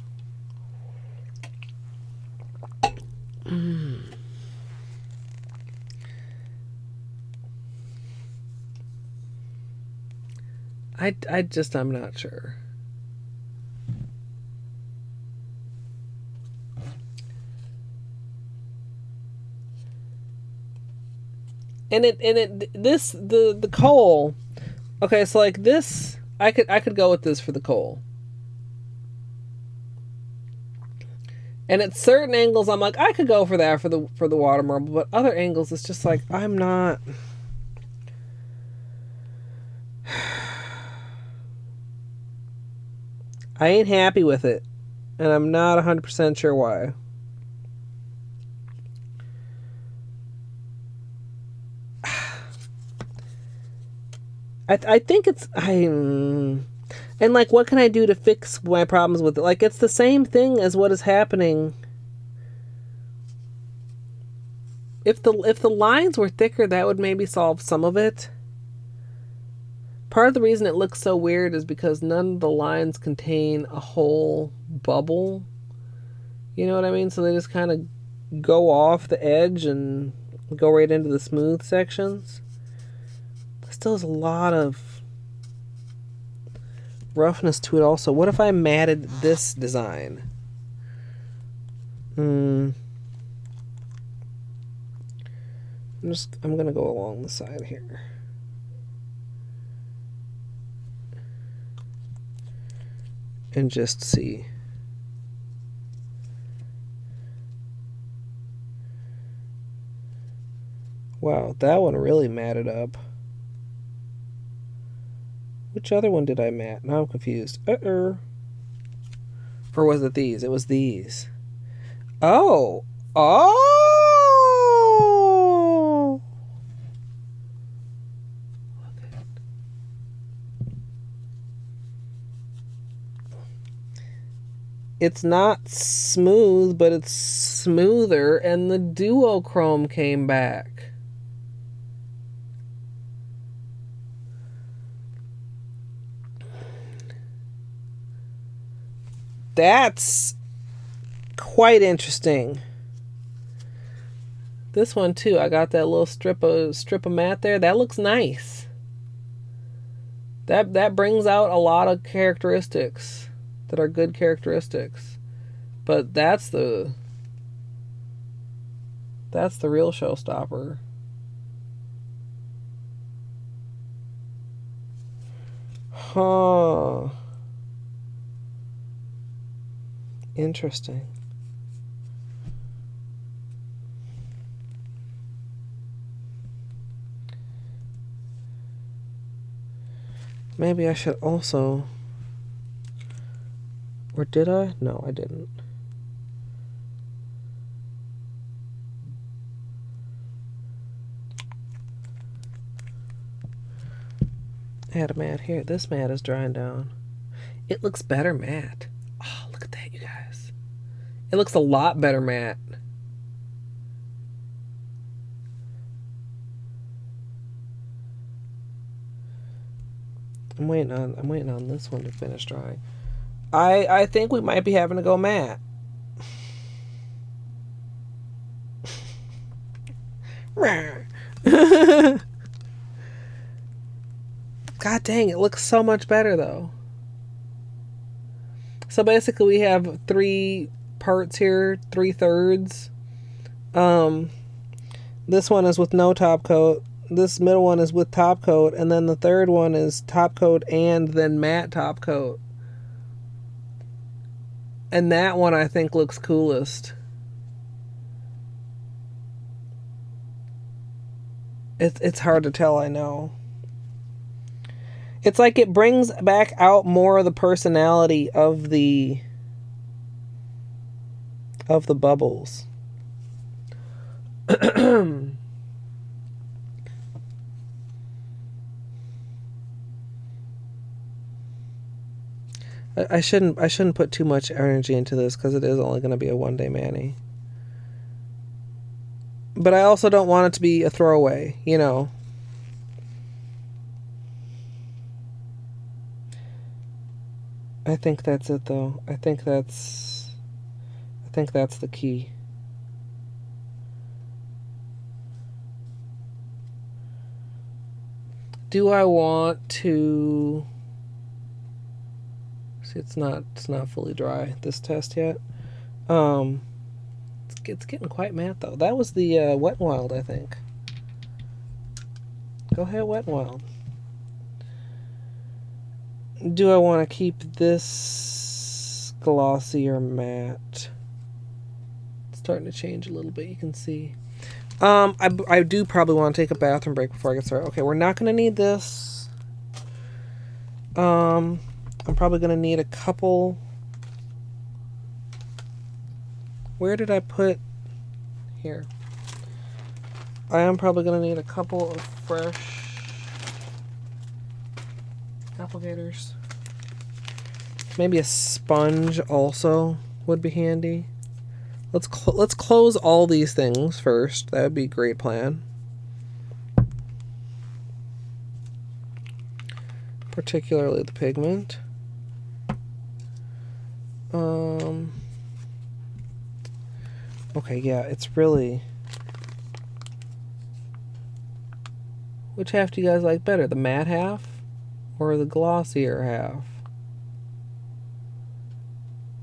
Speaker 1: I'm not sure. And the coal. Okay, so like this, I could go with this for the coal. And at certain angles, I'm like, I could go for that for the water marble, but other angles, it's just like I'm not. I ain't happy with it, and I'm not 100% sure why. I think it's and like, what can I do to fix my problems with it? Like, it's the same thing as what is happening. If the lines were thicker, that would maybe solve some of it. Part of the reason it looks so weird is because none of the lines contain a whole bubble. You know what I mean? So they just kind of go off the edge and go right into the smooth sections. Still has a lot of roughness to it also. What if I matted this design? I'm gonna go along the side here. And just see. Wow, that one really matted up. Which other one did I matte? Now I'm confused. Or was it these? It was these. Oh! Oh! It's not smooth, but it's smoother, and the duochrome came back. That's quite interesting. This one too, I got that little strip of matte there. That looks nice. That brings out a lot of characteristics that are good characteristics. But that's the real showstopper. Huh. Interesting. Maybe I should also... Or did I? No, I didn't. Add a matte here. This matte is drying down. It looks better matte. Oh, look at that, you guys. It looks a lot better matte. I'm waiting on this one to finish drying. I think we might be having to go matte. God dang, it looks so much better though. So basically we have 3 parts here, 3/3. This one is with no top coat. This middle one is with top coat, and then the third one is top coat and then matte top coat. And that one I think looks coolest. It's hard to tell, I know. It's like it brings back out more of the personality of the bubbles. I shouldn't put too much energy into this because it is only going to be a 1-day mani. But I also don't want it to be a throwaway, you know. I think that's it though. I think that's the key. Do I want to see? It's not fully dry, this test yet. It's getting quite matte though. That was the Wet n Wild, I think. Go ahead, Wet n Wild. Do I want to keep this glossy or matte? It's starting to change a little bit, you can see. I do probably want to take a bathroom break before I get started. Okay, we're not going to need this. I'm probably going to need a couple. Where did I put? Here. I am probably going to need a couple of fresh applicators. Maybe a sponge also would be handy. Let's close all these things first. That would be a great plan. Particularly the pigment. Okay, yeah, it's really... Which half do you guys like better? The matte half or the glossier half?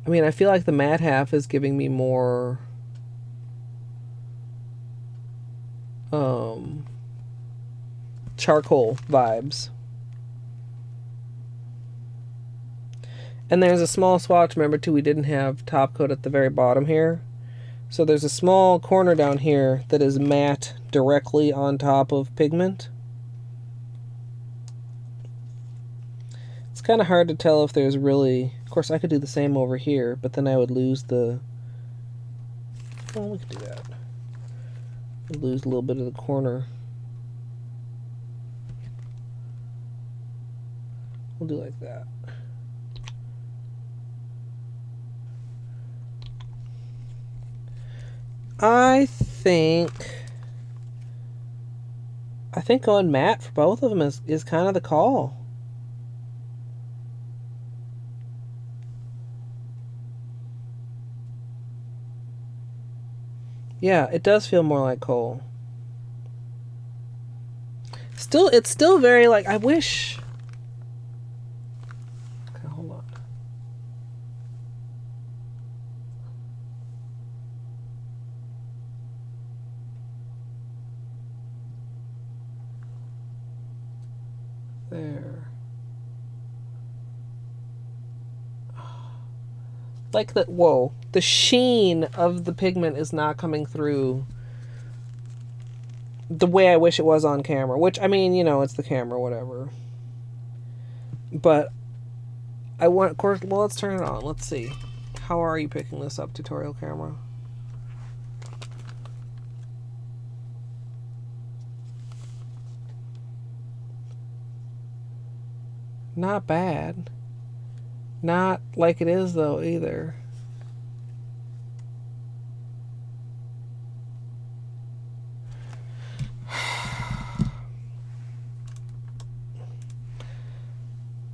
Speaker 1: I mean, I feel like the matte half is giving me more charcoal vibes. And there's a small swatch. Remember too, we didn't have top coat at the very bottom here. So there's a small corner down here that is matte directly on top of pigment. It's kind of hard to tell if there's really... Of course, I could do the same over here, but then I would lose the... Well, we could do that. I'd lose a little bit of the corner. We'll do like that. I think going matte for both of them is kind of the call. Yeah, it does feel more like coal. It's still very like, I wish... Okay, hold on. There. Like the... Whoa. The sheen of the pigment is not coming through the way I wish it was on camera. Which, I mean, you know, it's the camera, whatever. But I want... Of course, well, let's turn it on. Let's see. How are you picking this up, tutorial camera? Not bad. Not like it is, though, either.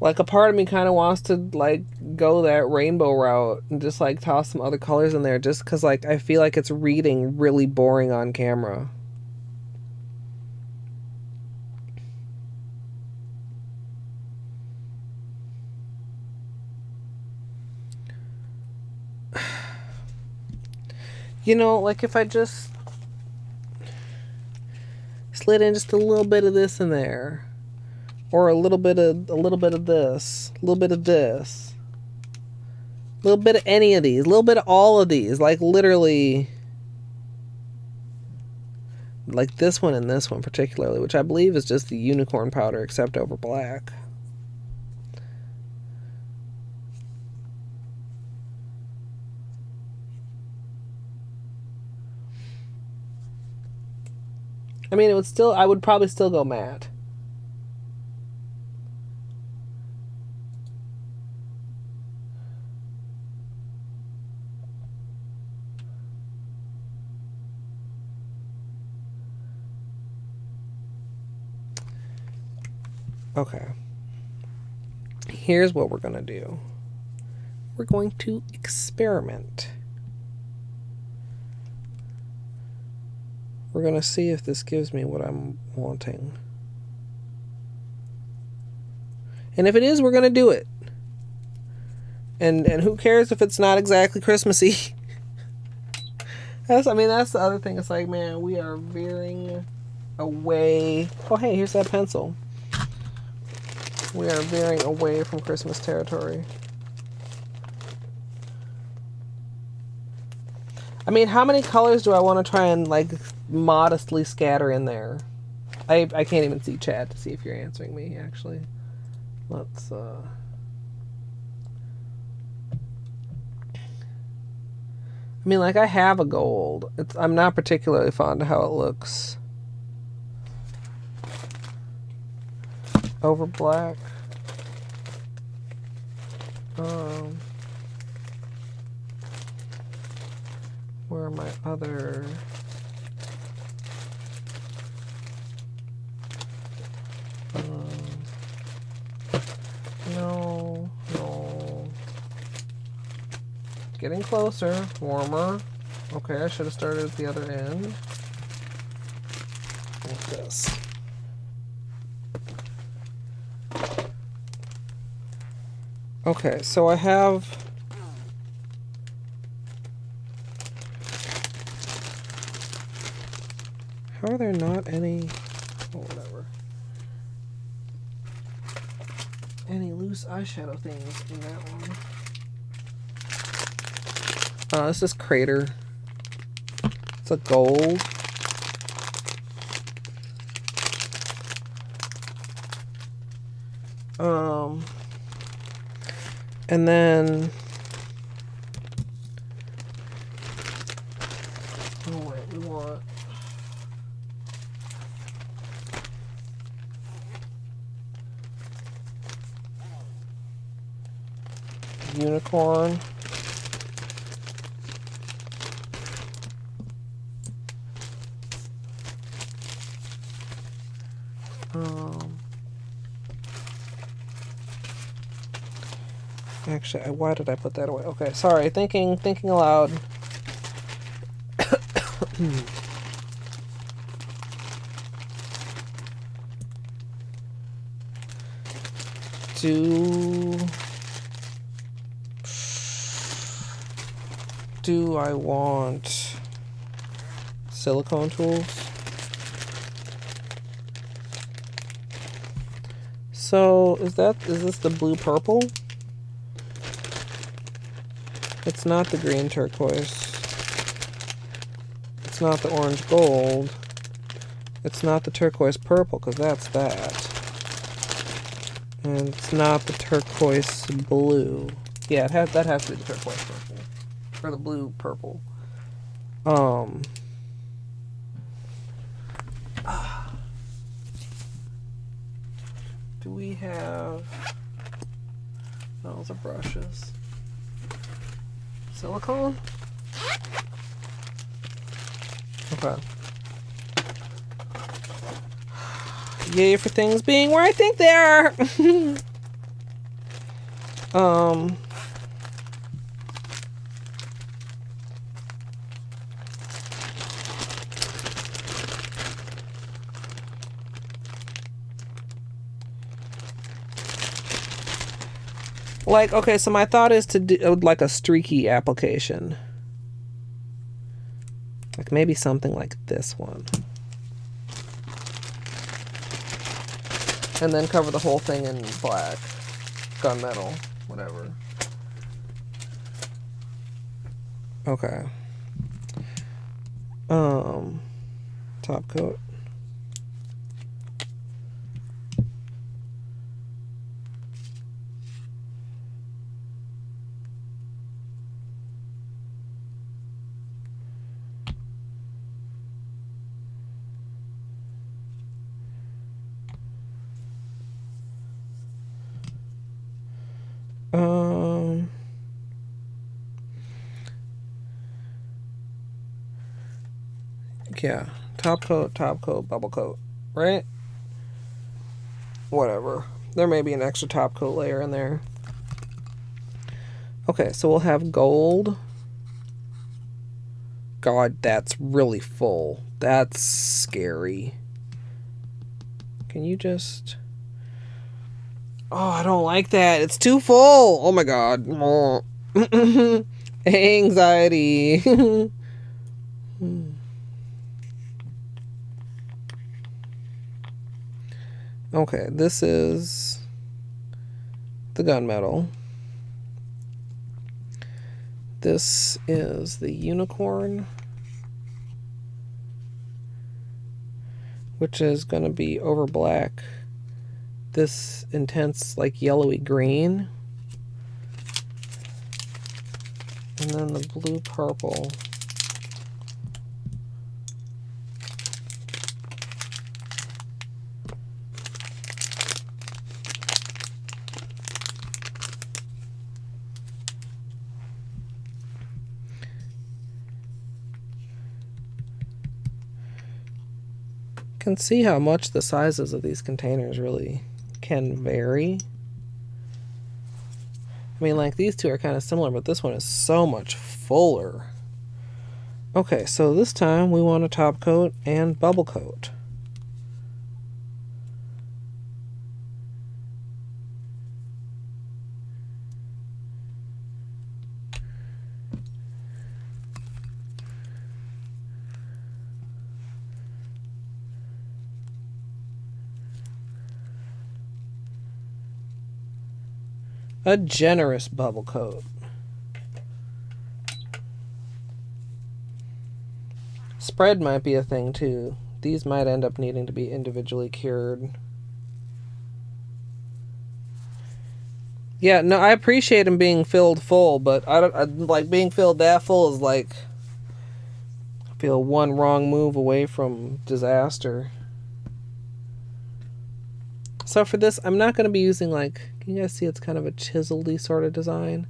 Speaker 1: Like, a part of me kind of wants to, like, go that rainbow route and just, like, toss some other colors in there just because, like, I feel like it's reading really boring on camera. You know, like, if I just slid in just a little bit of this in there, or a little bit of this, a little bit of this, a little bit of any of these, a little bit of all of these, like literally, like this one and this one particularly, which I believe is just the unicorn powder except over black. I mean, I would probably still go matte. Okay. Here's what we're going to do. We're going to experiment. We're going to see if this gives me what I'm wanting. And if it is, we're going to do it. And who cares if it's not exactly Christmassy? That's the other thing. It's like, man, we are veering away. Oh, hey, here's that pencil. We are veering away from Christmas territory. I mean, how many colors do I want to try and, like, modestly scatter in there? I can't even see chat to see if you're answering me, actually. Let's, I mean, like, I have a gold. I'm not particularly fond of how it looks. Over black. Where are my other... No. Getting closer. Warmer. Okay, I should have started at the other end. Like this. Okay, so I have... How are there not any... Oh, whatever. Any loose eyeshadow things in that one? This is Crater. It's a gold. And then... Oh, wait, we want... Unicorn. Actually, why did I put that away? Okay, sorry. Thinking aloud. Do I want silicone tools? So, is this the blue purple? It's not the green turquoise. It's not the orange gold. It's not the turquoise purple, because that's that. And it's not the turquoise blue. Yeah, that has to be the turquoise purple. Or the blue purple. Do we have... Those are brushes. Silicone? Okay. Yay for things being where I think they are. Like, okay, so my thought is to do like a streaky application. Like maybe something like this one. And then cover the whole thing in black. Gunmetal. Whatever. Okay. Top coat. Yeah, top coat, bubble coat, right? Whatever. There may be an extra top coat layer in there. Okay, so we'll have gold. God, that's really full. That's scary. Can you just... Oh, I don't like that. It's too full. Oh my God. Anxiety. Okay, this is the gunmetal. This is the unicorn, which is going to be over black. This intense, like yellowy green. And then the blue purple. Can see how much the sizes of these containers really can vary. I mean, like these two are kind of similar, but this one is so much fuller. Okay, so this time we want a top coat and bubble coat. A generous bubble coat. Spread might be a thing too. These might end up needing to be individually cured. Yeah, no, I appreciate them being filled full, but I like being filled that full is like, I feel one wrong move away from disaster. So for this, I'm not going to be using like, can you guys see it's kind of a chiseledy sort of design?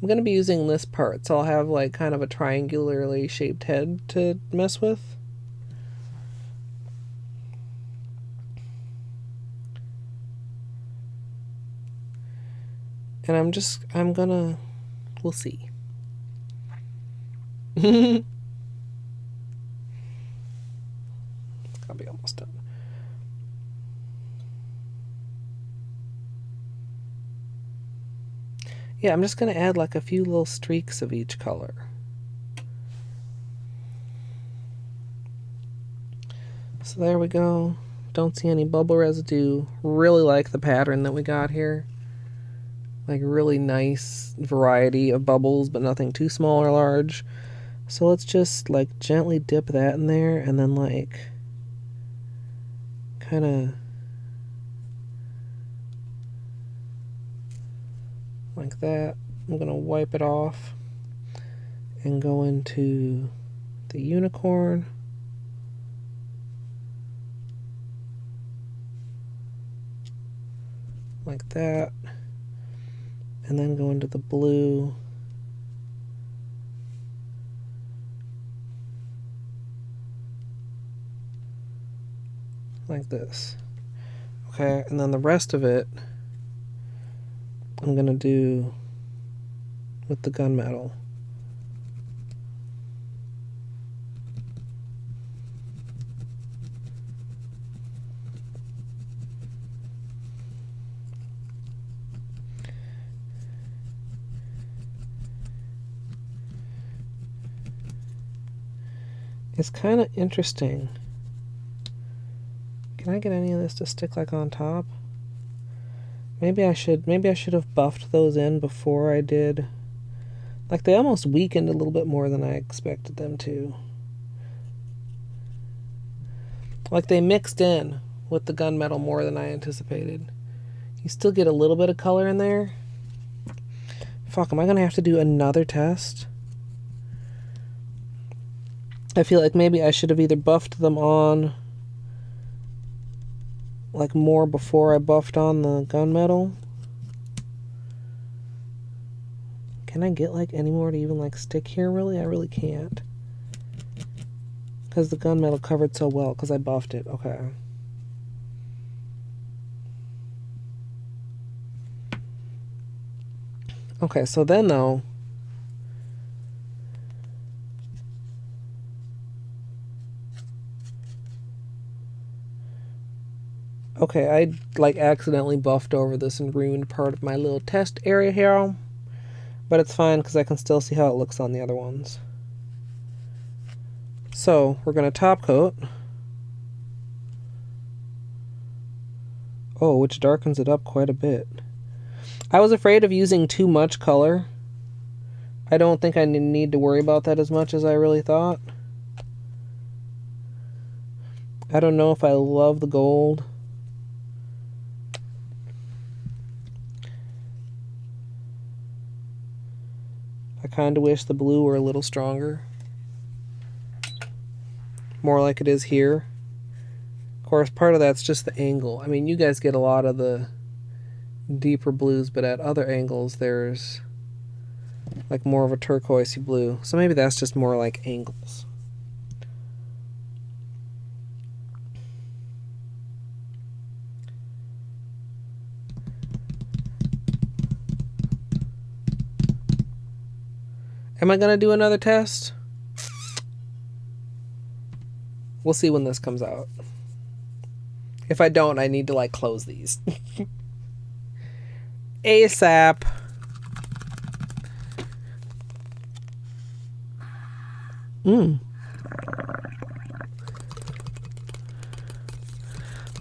Speaker 1: I'm going to be using this part, so I'll have like kind of a triangularly shaped head to mess with. And we'll see. It's gonna be almost done. Yeah, I'm just gonna add like a few little streaks of each color. So there we go. Don't see any bubble residue. Really like the pattern that we got here. Like really nice variety of bubbles, but nothing too small or large. So let's just like gently dip that in there and then like kind of like that. I'm gonna wipe it off and go into the unicorn. Like that. and then go into the blue. Like this. Okay, and then the rest of it I'm gonna do with the gunmetal. It's kind of interesting. Can I get any of this to stick like on top? Maybe I should have buffed those in before I did. Like they almost weakened a little bit more than I expected them to. Like they mixed in with the gunmetal more than I anticipated. You still get a little bit of color in there. Fuck, am I gonna have to do another test? I feel like maybe I should have either buffed them on like more before I buffed on the gunmetal. Can I get like any more to even like stick here really? I really can't. Because the gunmetal covered so well because I buffed it. Okay. Okay, so then though, okay, I like accidentally buffed over this and ruined part of my little test area here. But it's fine because I can still see how it looks on the other ones. So we're going to top coat. Oh, which darkens it up quite a bit. I was afraid of using too much color. I don't think I need to worry about that as much as I really thought. I don't know if I love the gold. I kind of wish the blue were a little stronger. More like it is here. Of course, part of that's just the angle. I mean, you guys get a lot of the deeper blues, but at other angles there's like more of a turquoisey blue. So maybe that's just more like angles. Am I gonna do another test? We'll see when this comes out. If I don't, I need to like close these. ASAP.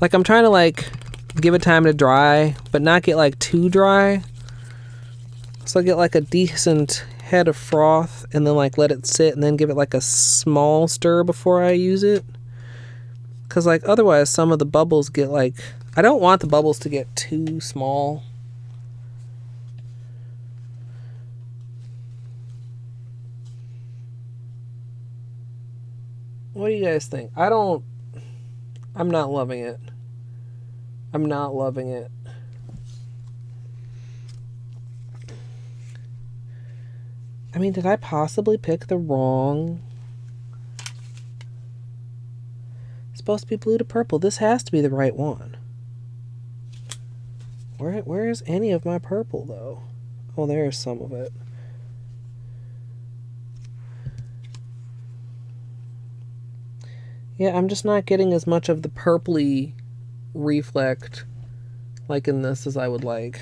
Speaker 1: Like I'm trying to like give it time to dry, but not get like too dry. So I get like a decent head of froth and then like let it sit and then give it like a small stir before I use it. Because like otherwise some of the bubbles get like, I don't want the bubbles to get too small. What do you guys think? I'm not loving it. I'm not loving it. I mean, did I possibly pick the wrong? It's supposed to be blue to purple. This has to be the right one. Where is any of my purple though? Oh, there's some of it. Yeah, I'm just not getting as much of the purpley reflect like in this as I would like.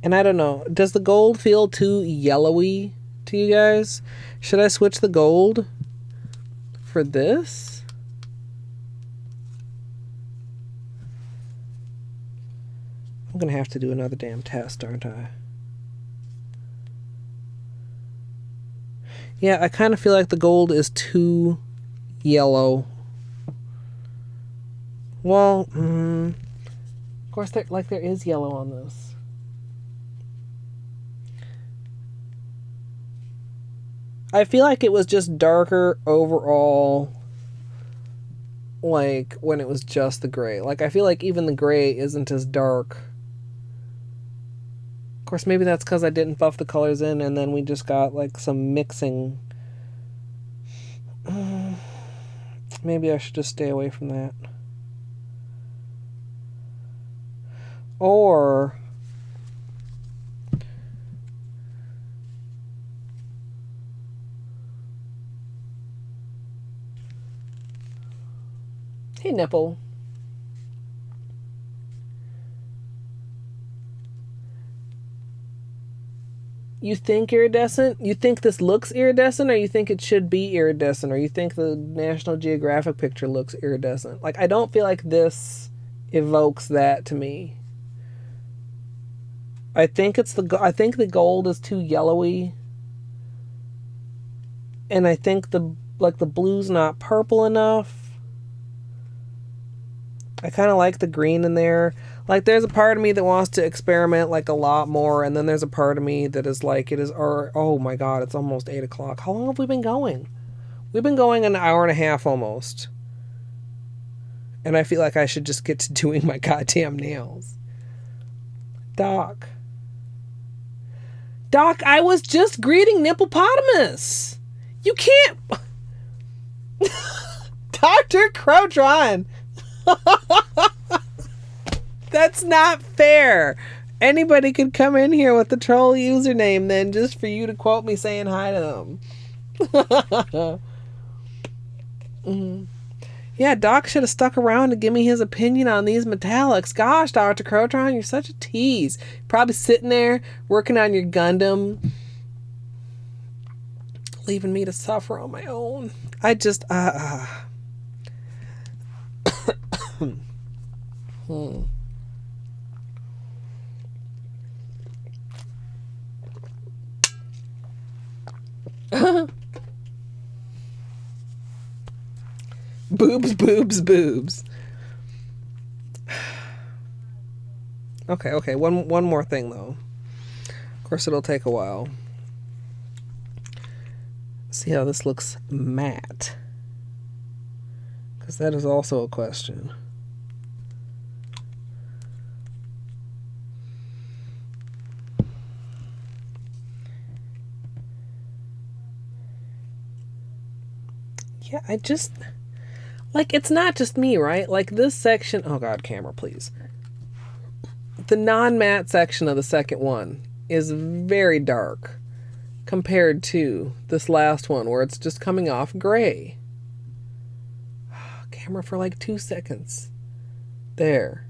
Speaker 1: And I don't know, does the gold feel too yellowy to you guys? Should I switch the gold for this? I'm gonna have to do another damn test, aren't I? Yeah, I kind of feel like the gold is too yellow. Well, of course, there is yellow on this. I feel like it was just darker overall like when it was just the gray. Like I feel like even the gray isn't as dark. Of course, maybe that's because I didn't buff the colors in and then we just got like some mixing. Maybe I should just stay away from that. Or hey, nipple. You think iridescent? You think this looks iridescent, or you think it should be iridescent, or you think the National Geographic picture looks iridescent? Like, I don't feel like this evokes that to me. I think the gold is too yellowy, and I think the blue's not purple enough. I kind of like the green in there. Like, there's a part of me that wants to experiment, like, a lot more, and then there's a part of me that is like, oh my god, it's almost 8 o'clock. How long have we been going? We've been going an hour and a half almost. And I feel like I should just get to doing my goddamn nails. Doc, I was just greeting Nipplepotamus. You can't... Dr. Crotron. That's not fair. Anybody could come in here with the troll username then just for you to quote me saying hi to them. Mm-hmm. Yeah, Doc should have stuck around to give me his opinion on these metallics. Gosh, Dr. Crotron, you're such a tease. Probably sitting there working on your Gundam, leaving me to suffer on my own. I just boobs. Okay. One more thing though. Of course, it'll take a while. See how this looks matte, because that is also a question. Yeah, I just... Like, it's not just me, right? Like, this section... Oh, God, camera, please. The non-matte section of the second one is very dark compared to this last one where it's just coming off gray. Camera for like 2 seconds. There.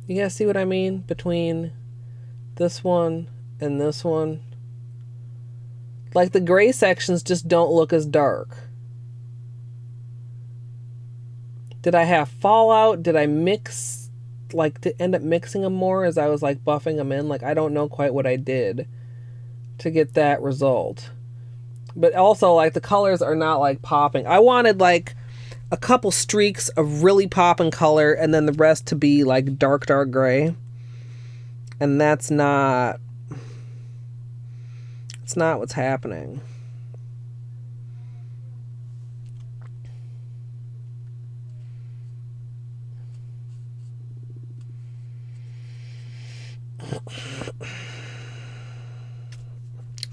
Speaker 1: You guys see what I mean? Between this one and this one. Like, the gray sections just don't look as dark. Did I have fallout? Did I mix, like, to end up mixing them more as I was, like, buffing them in? Like, I don't know quite what I did to get that result. But also, like, the colors are not, like, popping. I wanted, like, a couple streaks of really popping color and then the rest to be, like, dark gray. And that's not... It's not what's happening.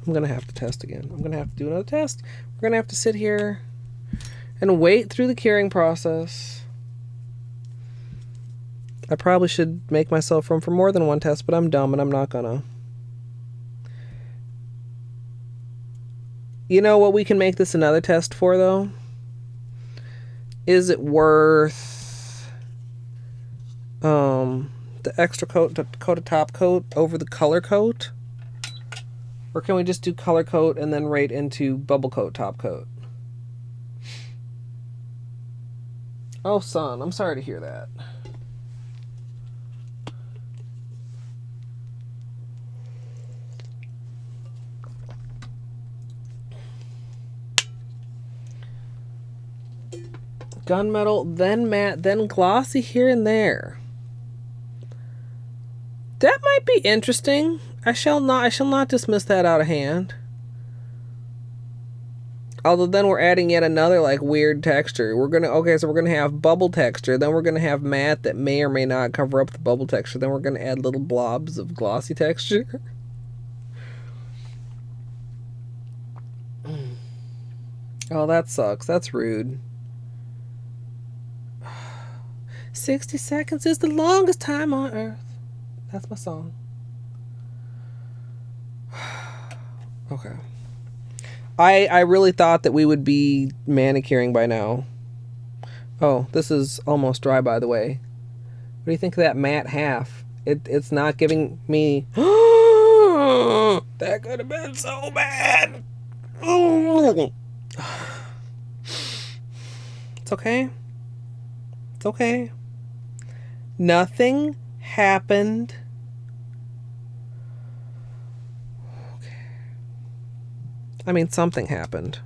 Speaker 1: I'm gonna have to test again. I'm gonna have to do another test. We're gonna have to sit here and wait through the curing process. I probably should make myself room for more than one test, but I'm dumb and I'm not gonna. You know what we can make this another test for, though? Is it worth the extra coat to coat a top coat over the color coat? Or can we just do color coat and then right into bubble coat top coat? Oh, son, I'm sorry to hear that. Gunmetal, then matte, then glossy here and there. That might be interesting. I shall not dismiss that out of hand. Although then we're adding yet another like weird texture. We're gonna have bubble texture. Then we're gonna have matte that may or may not cover up the bubble texture. Then we're gonna add little blobs of glossy texture. Oh, that sucks. That's rude. 60 seconds is the longest time on earth. That's my song. Okay. I really thought that we would be manicuring by now. Oh, this is almost dry, by the way. What do you think of that matte half? It's not giving me... That could have been so bad. It's okay. It's okay. Nothing happened. Okay. I mean, something happened,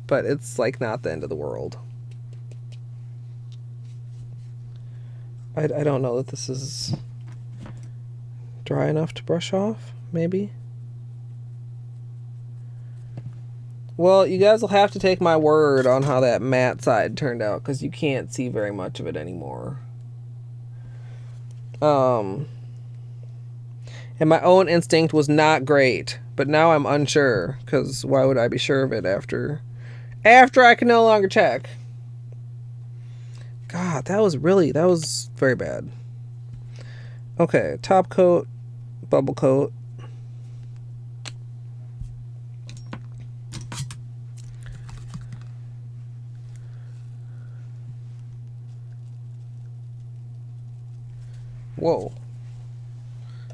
Speaker 1: but it's like not the end of the world. I don't know that this is dry enough to brush off, maybe. Well, you guys will have to take my word on how that matte side turned out, because you can't see very much of it anymore. And my own instinct was not great, but now I'm unsure, because why would I be sure of it after I can no longer check? God, that was very bad. Okay, top coat, bubble coat. Whoa.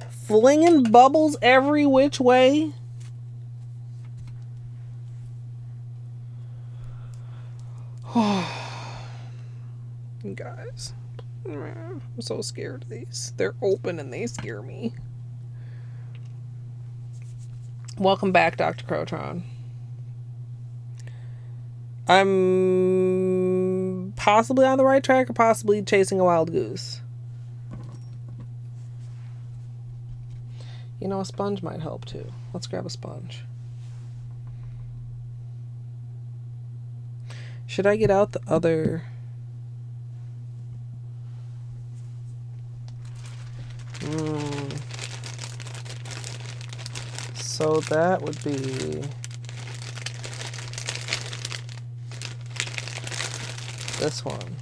Speaker 1: Flinging bubbles every which way? Guys, I'm so scared of these. They're open and they scare me. Welcome back, Dr. Crotron. I'm possibly on the right track or possibly chasing a wild goose. You know, a sponge might help too. Let's grab a sponge. Should I get out the other... So that would be... this one.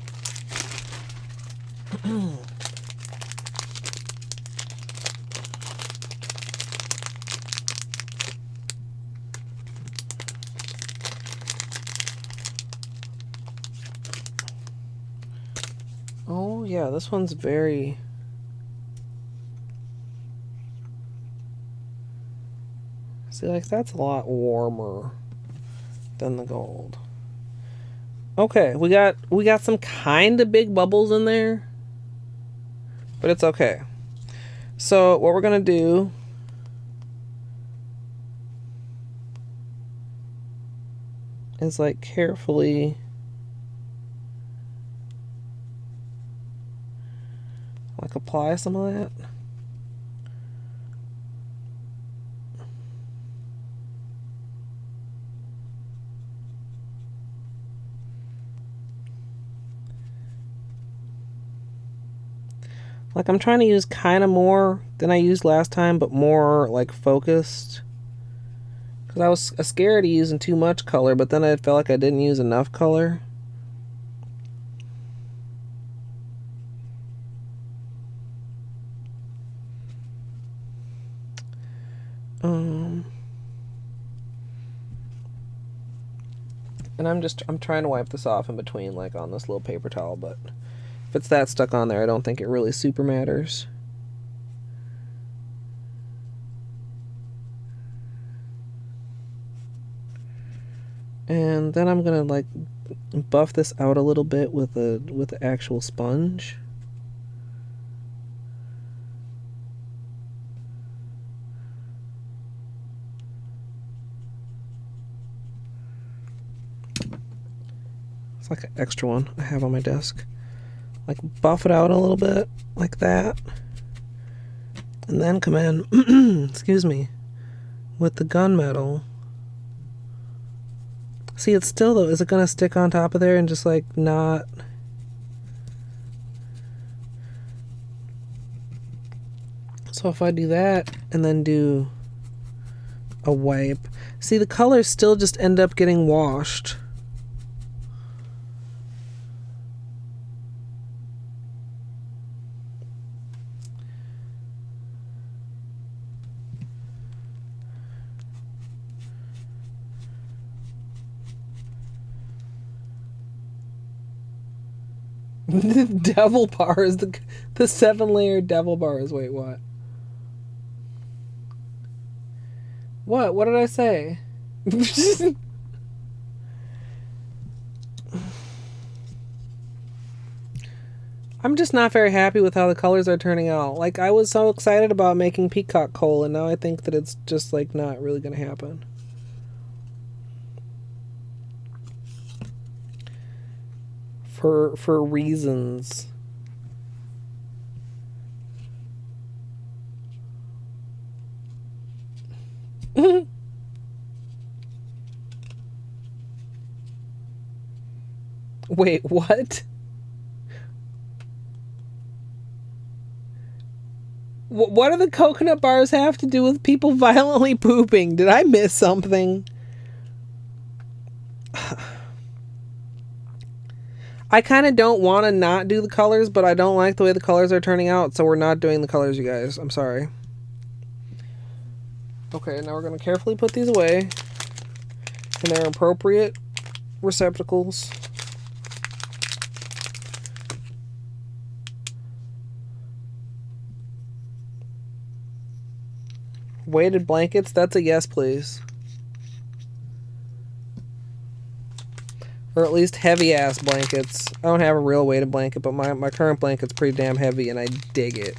Speaker 1: Oh yeah, this one's very... See, like, that's a lot warmer than the gold. Okay, we got some kind of big bubbles in there, but it's okay. So what we're gonna do is like carefully like apply some of that. Like, I'm trying to use kind of more than I used last time, but more, like, focused. Because I was scared of using too much color, but then I felt like I didn't use enough color. And I'm trying to wipe this off in between, like, on this little paper towel, but... if it's that stuck on there, I don't think it really super matters. And then I'm gonna like buff this out a little bit with the actual sponge. It's like an extra one I have on my desk. Like, buff it out a little bit, like that. And then come in, excuse me, with the gunmetal See, it's still though, is it gonna stick on top of there and just like not? So if I do that and then do a wipe, see, the colors still just end up getting washed. The devil bars, the 7-layer devil bars. Wait, what? What did I say? I'm just not very happy with how the colors are turning out. Like, I was so excited about making peacock coal, and now I think that it's just like not really gonna happen. For reasons. Wait, what? What do the coconut bars have to do with people violently pooping? Did I miss something? I kind of don't want to not do the colors, but I don't like the way the colors are turning out, so we're not doing the colors, you guys. I'm sorry. Okay, now we're going to carefully put these away in their appropriate receptacles. Weighted blankets, that's a yes, please. Or at least heavy-ass blankets. I don't have a real weighted blanket, but my current blanket's pretty damn heavy, and I dig it.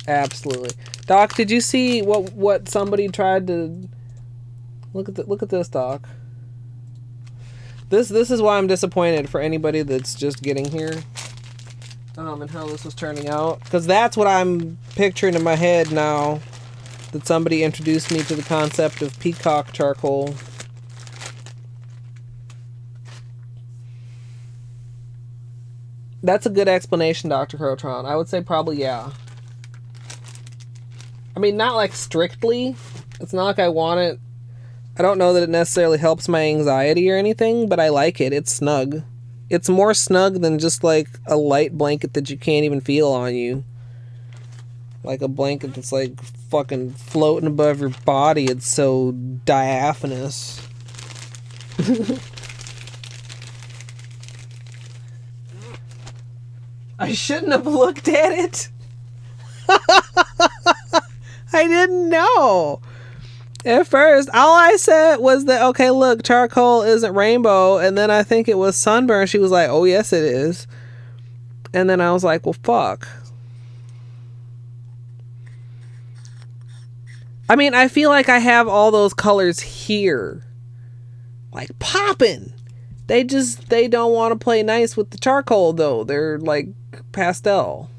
Speaker 1: Absolutely. Doc, did you see what somebody tried to... Look at this, Doc. This is why I'm disappointed for anybody that's just getting here. And how this was turning out. Because that's what I'm picturing in my head now. That somebody introduced me to the concept of peacock charcoal. That's a good explanation, Dr. Crotron. I would say probably yeah. I mean, not like strictly. It's not like I want it. I don't know that it necessarily helps my anxiety or anything, but I like it. It's snug. It's more snug than just like a light blanket that you can't even feel on you. Like a blanket that's like fucking floating above your body. It's so diaphanous. I shouldn't have looked at it. I didn't know. At first, all I said was that, okay, look, charcoal isn't rainbow. And then I think it was sunburn. She was like, oh, yes, it is. And then I was like, well, fuck. I mean, I feel like I have all those colors here. Like, popping. They don't want to play nice with the charcoal, though. They're, like, pastel.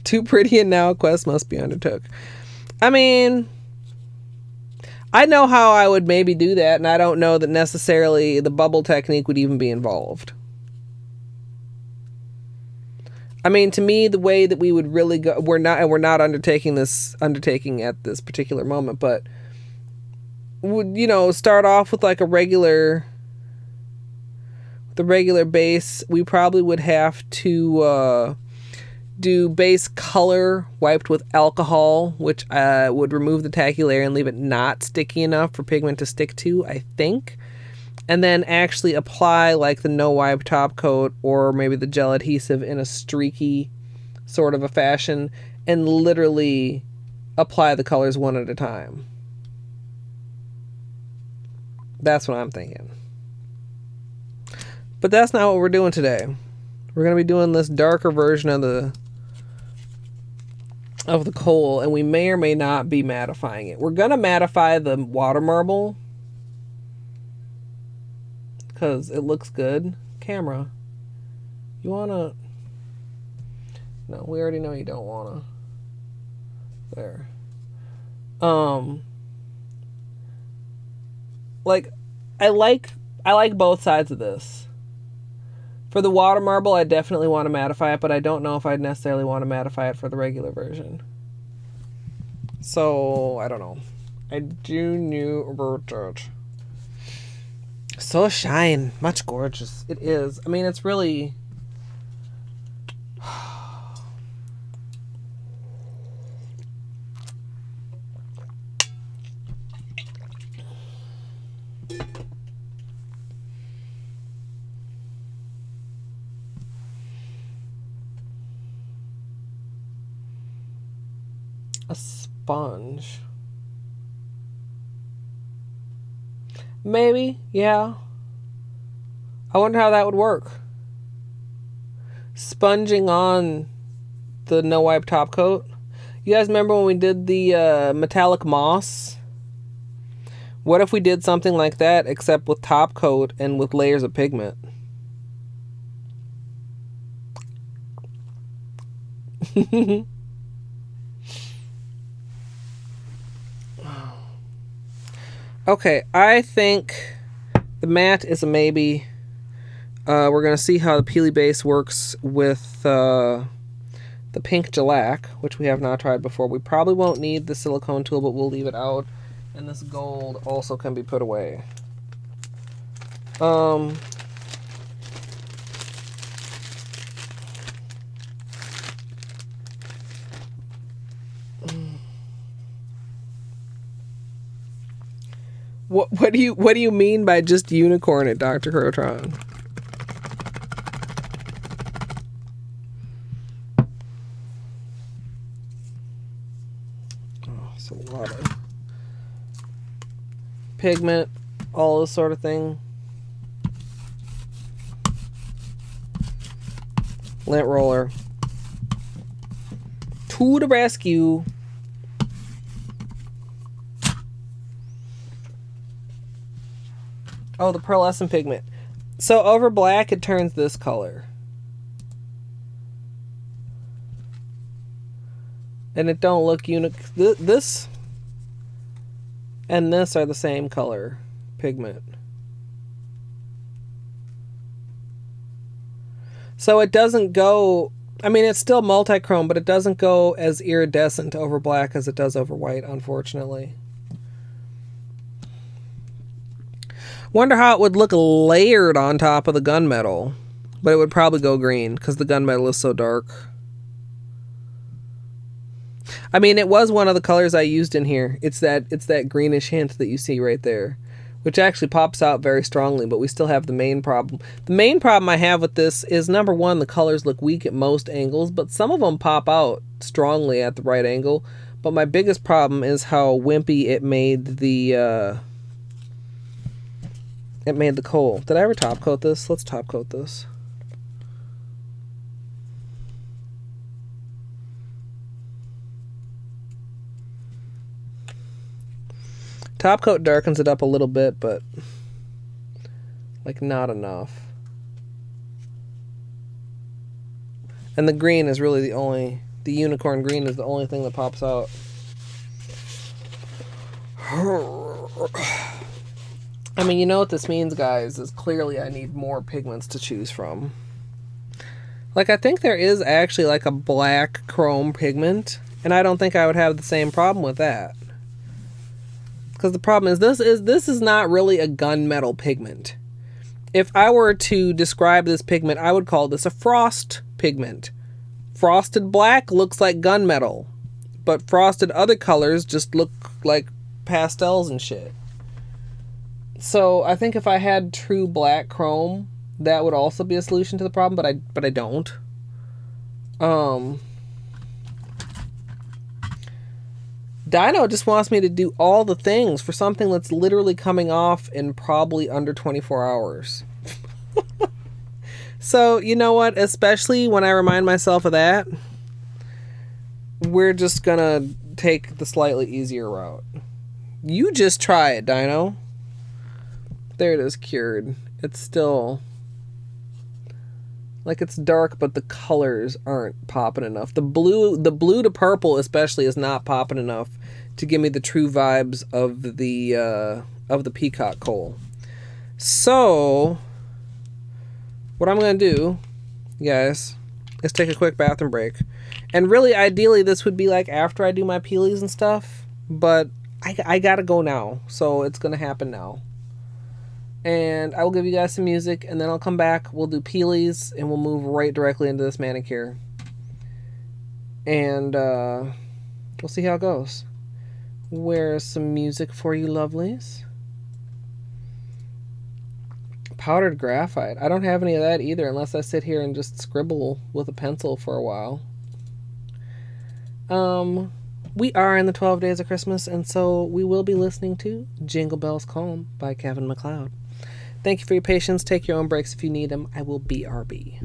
Speaker 1: Too pretty and now a quest must be undertook. I mean, I know how I would maybe do that, and I don't know that necessarily the bubble technique would even be involved. I mean, to me, the way that we would really go, we're not undertaking at this particular moment, but would, start off with like the regular base. We probably would have to do base color wiped with alcohol, which would remove the tacky layer and leave it not sticky enough for pigment to stick to, I think. And then actually apply like the no wipe top coat or maybe the gel adhesive in a streaky sort of a fashion and literally apply the colors one at a time. That's what I'm thinking. But that's not what we're doing today. We're going to be doing this darker version of the coal, and we may or may not be mattifying it. We're going to mattify the water marble because it looks good. Camera, you want to... No, we already know you don't want to. There. Like, I like both sides of this. For the water marble, I definitely want to mattify it, but I don't know if I'd necessarily want to mattify it for the regular version. So, I don't know. I do new about it. So shine. Much gorgeous. It is. I mean, it's really... a sponge. Maybe, yeah. I wonder how that would work. Sponging on the no wipe top coat. You guys remember when we did the metallic moss? What if we did something like that, except with top coat and with layers of pigment? Okay, I think the matte is a maybe. We're going to see how the Peely base works with the pink shellac, which we have not tried before. We probably won't need the silicone tool, but we'll leave it out. And this gold also can be put away. What do you mean by just unicorn it, Dr. Crotron? Oh, it's a lot of pigment, all this sort of thing. Lint roller. To the rescue. Oh, the pearlescent pigment. So over black, it turns this color. And it don't look unique. This and this are the same color pigment. So it doesn't go... I mean, it's still multichrome, but it doesn't go as iridescent over black as it does over white, unfortunately. Wonder how it would look layered on top of the gunmetal. But it would probably go green, because the gunmetal is so dark. I mean, it was one of the colors I used in here. It's that greenish hint that you see right there, which actually pops out very strongly, but we still have the main problem. The main problem I have with this is, number one, the colors look weak at most angles, but some of them pop out strongly at the right angle. But my biggest problem is how wimpy it made the coal. Did I ever top coat this? Let's top coat this. Top coat darkens it up a little bit, but like not enough. And the green is really the unicorn green is the only thing that pops out. I mean, you know what this means, guys, is clearly I need more pigments to choose from. Like, I think there is actually like a black chrome pigment, and I don't think I would have the same problem with that. Because the problem is this is not really a gunmetal pigment. If I were to describe this pigment, I would call this a frost pigment. Frosted black looks like gunmetal, but frosted other colors just look like pastels and shit. So I think if I had true black chrome, that would also be a solution to the problem, but I don't. Dino just wants me to do all the things for something that's literally coming off in probably under 24 hours. So, you know what? Especially when I remind myself of that, we're just gonna take the slightly easier route. You just try it, Dino. There it is, cured. It's still... Like it's dark, but the colors aren't popping enough. The blue to purple especially is not popping enough to give me the true vibes of the peacock coal. So what I'm gonna do, guys, is take a quick bathroom break. And really, ideally, this would be like after I do my peelies and stuff. But I gotta go now, so it's gonna happen now. And I will give you guys some music, and then I'll come back. We'll do peelies, and we'll move right directly into this manicure. And we'll see how it goes. Where's some music for you lovelies? Powdered graphite. I don't have any of that either, unless I sit here and just scribble with a pencil for a while. We are in the 12 Days of Christmas, and so we will be listening to Jingle Bells Calm by Kevin MacLeod. Thank you for your patience. Take your own breaks if you need them. I will BRB.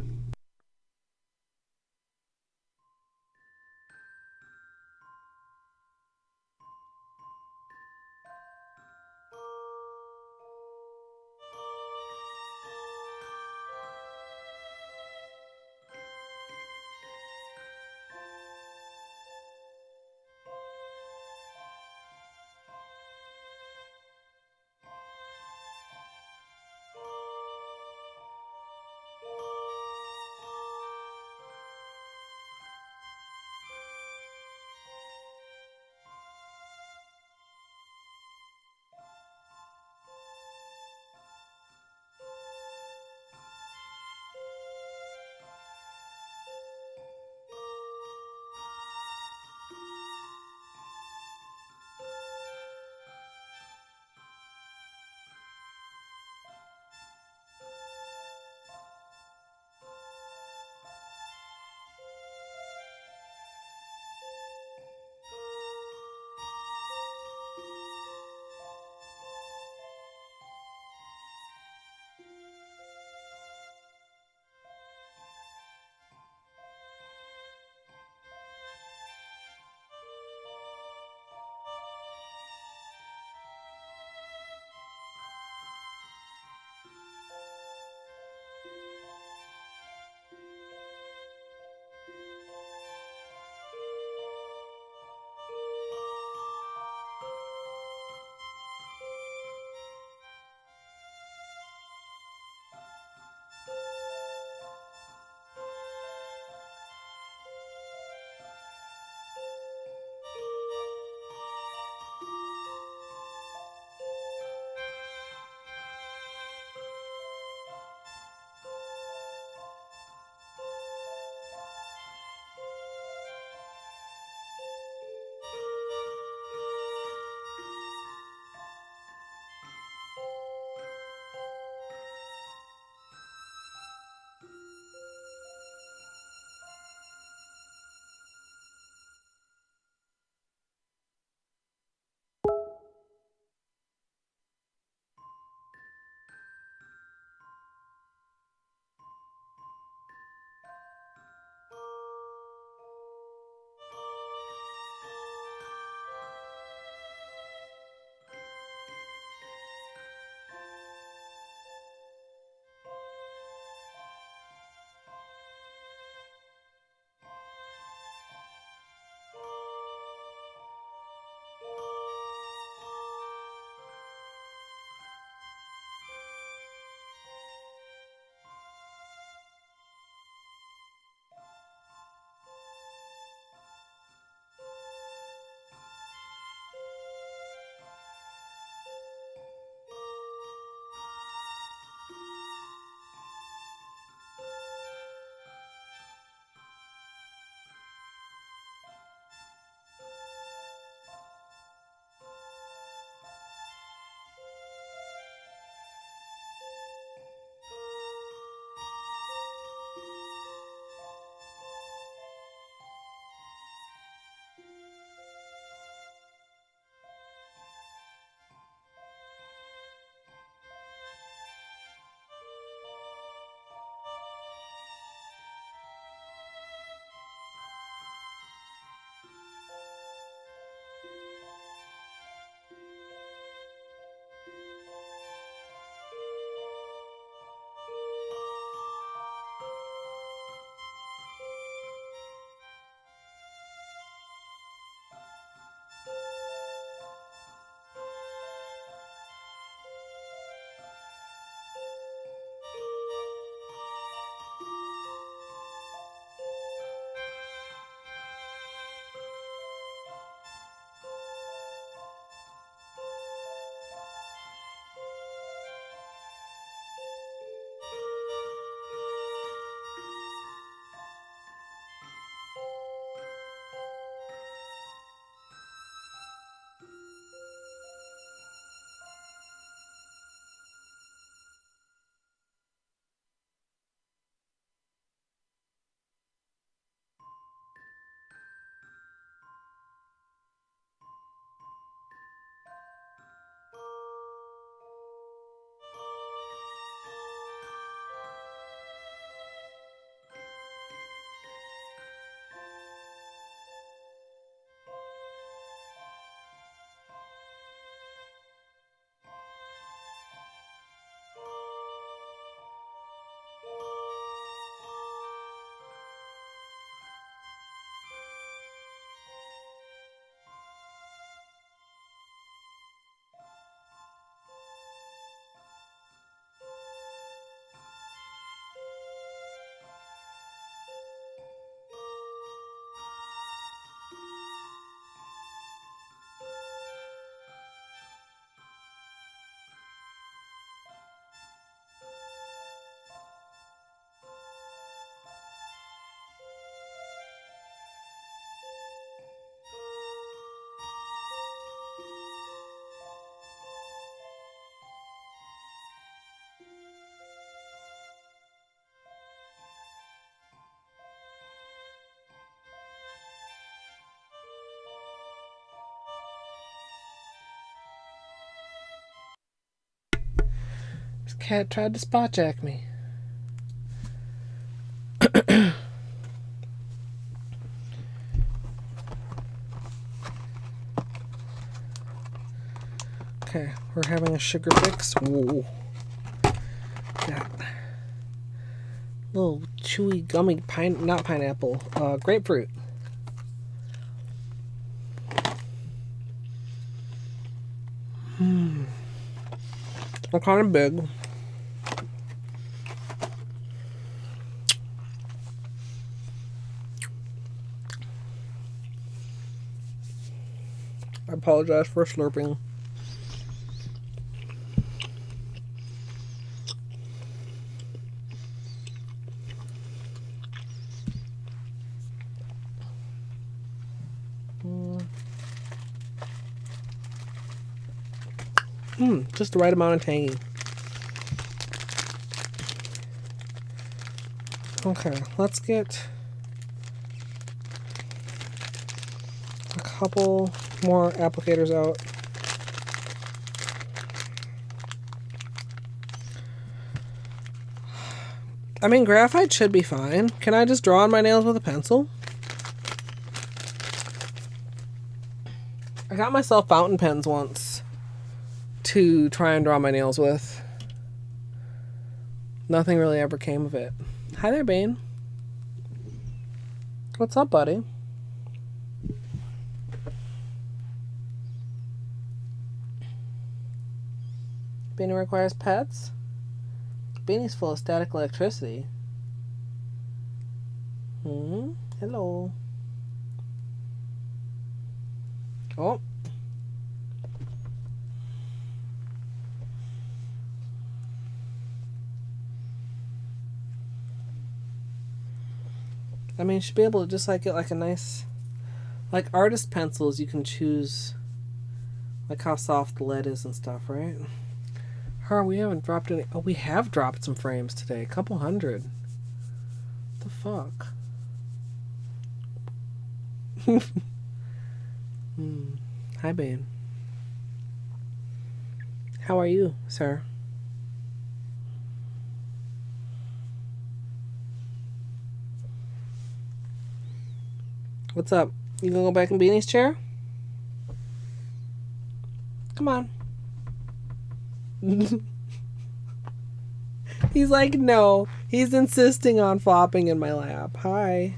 Speaker 1: Cat tried to spot jack me. Okay, we're having a sugar fix. Whoa. Got little chewy, gummy not pineapple, grapefruit. They're kind of big. I apologize for slurping. Just the right amount of tangy. Okay, let's get a couple more applicators out. I mean, graphite should be fine. Can I just draw on my nails with a pencil? I got myself fountain pens once to try and draw my nails with. Nothing really ever came of it. Hi there, Bane. What's up, buddy? Beanie requires pets? Beanie's full of static electricity. Hello. Oh. I mean, you should be able to just like get like a nice, like artist pencils. You can choose like how soft the lead is and stuff, right? We haven't dropped any. Oh, we have dropped some frames today. A couple hundred. What the fuck? Hi, Bane. How are you, sir? What's up? You gonna go back in Beanie's chair? Come on. He's like, no. He's insisting on flopping in my lap. Hi.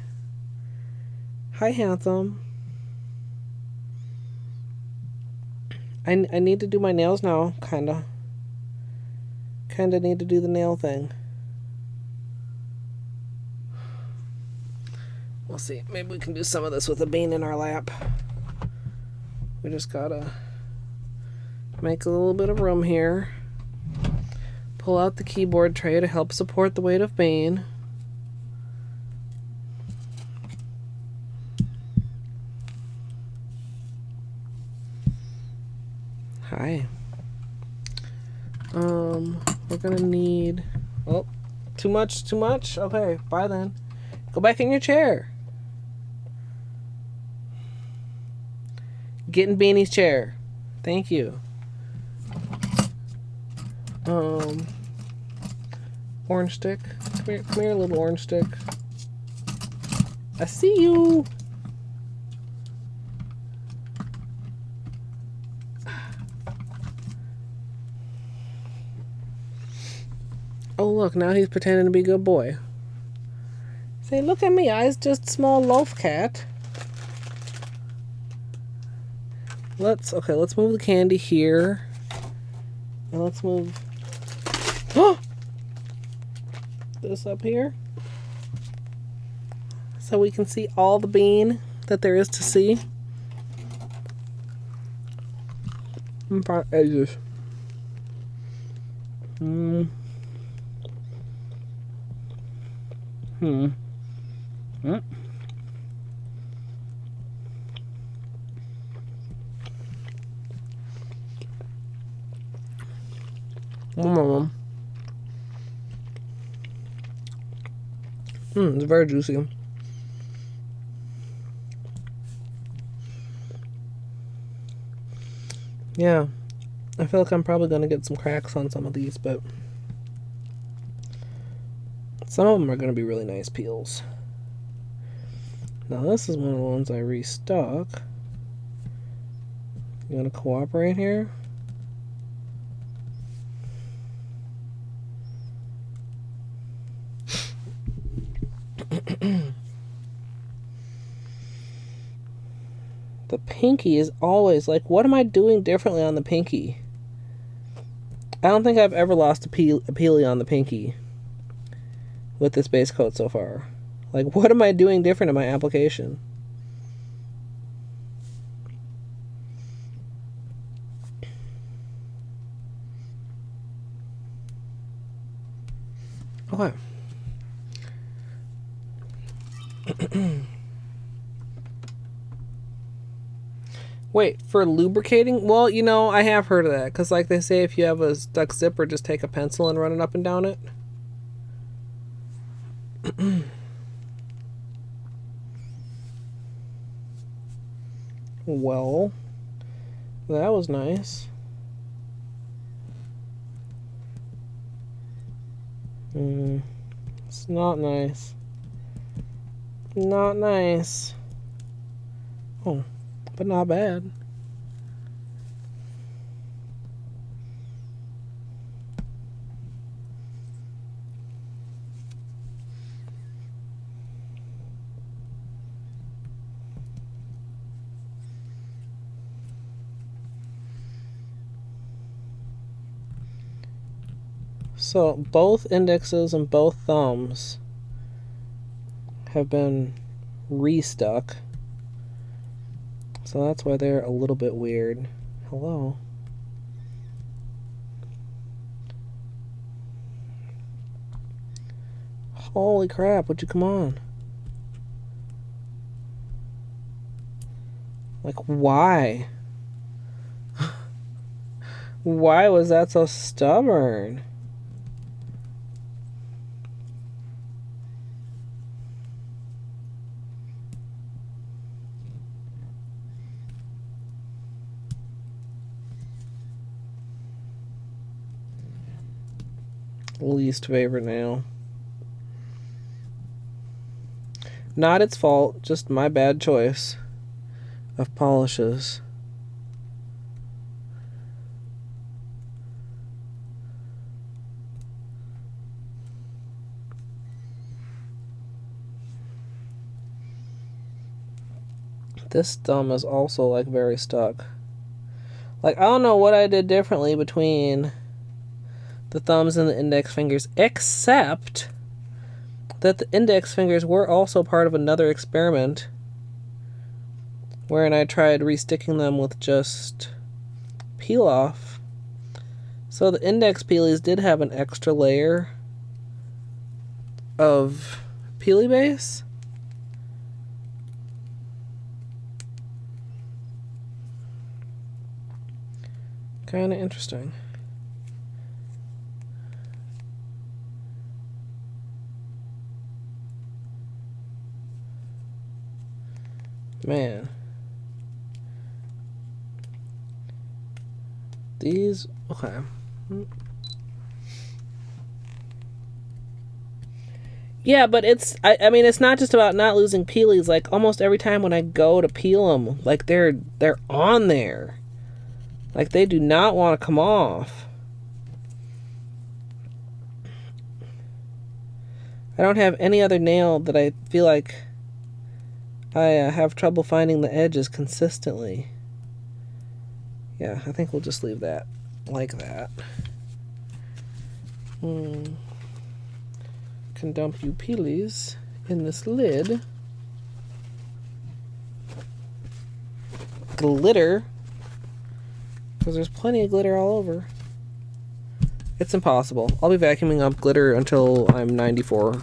Speaker 1: Hi, handsome. I need to do my nails now, kinda. Kinda need to do the nail thing. We'll see. Maybe we can do some of this with a bean in our lap. We just gotta make a little bit of room here. Pull out the keyboard tray to help support the weight of Bane. Hi. We're gonna need... Oh, too much? Okay, bye then. Go back in your chair. Get in Beanie's chair. Thank you. Orange stick. Come here, little orange stick. I see you. Oh, look, now he's pretending to be a good boy. Say, look at me, I's just small loaf cat. Let's move the candy here. And let's move this up here. So we can see all the bean that there is to see. Edges. It's very juicy. Yeah, I feel like I'm probably gonna get some cracks on some of these, but Some of them are going to be really nice peels. Now this is one of the ones I restock. You want to cooperate here? The pinky is always like, what am I doing differently on the pinky? I don't think I've ever lost a peelie on the pinky with this base coat so far. Like, what am I doing different in my application? Okay. Wait, for lubricating? Well, you know, I have heard of that. Because, like they say, if you have a stuck zipper, just take a pencil and run it up and down it. Well, that was nice. It's not nice. Not nice. Oh, but not bad. So both indexes and both thumbs have been restuck. So that's why they're a little bit weird. Hello. Holy crap, would you come on? Like, why? Why was that so stubborn? Least favorite nail. Not its fault, just my bad choice of polishes. This thumb is also like very stuck. Like, I don't know what I did differently between the thumbs and the index fingers, except that the index fingers were also part of another experiment wherein I tried resticking them with just peel off. So the index peelies did have an extra layer of peely base. Kind of interesting. Man. These, okay. Yeah, but it's, I mean, it's not just about not losing peelies. Like, almost every time when I go to peel them, like, they're on there. Like, they do not want to come off. I don't have any other nail that I feel like I have trouble finding the edges consistently. Yeah, I think we'll just leave that like that. Can dump you peelies in this lid. Glitter. Because there's plenty of glitter all over. It's impossible. I'll be vacuuming up glitter until I'm 94.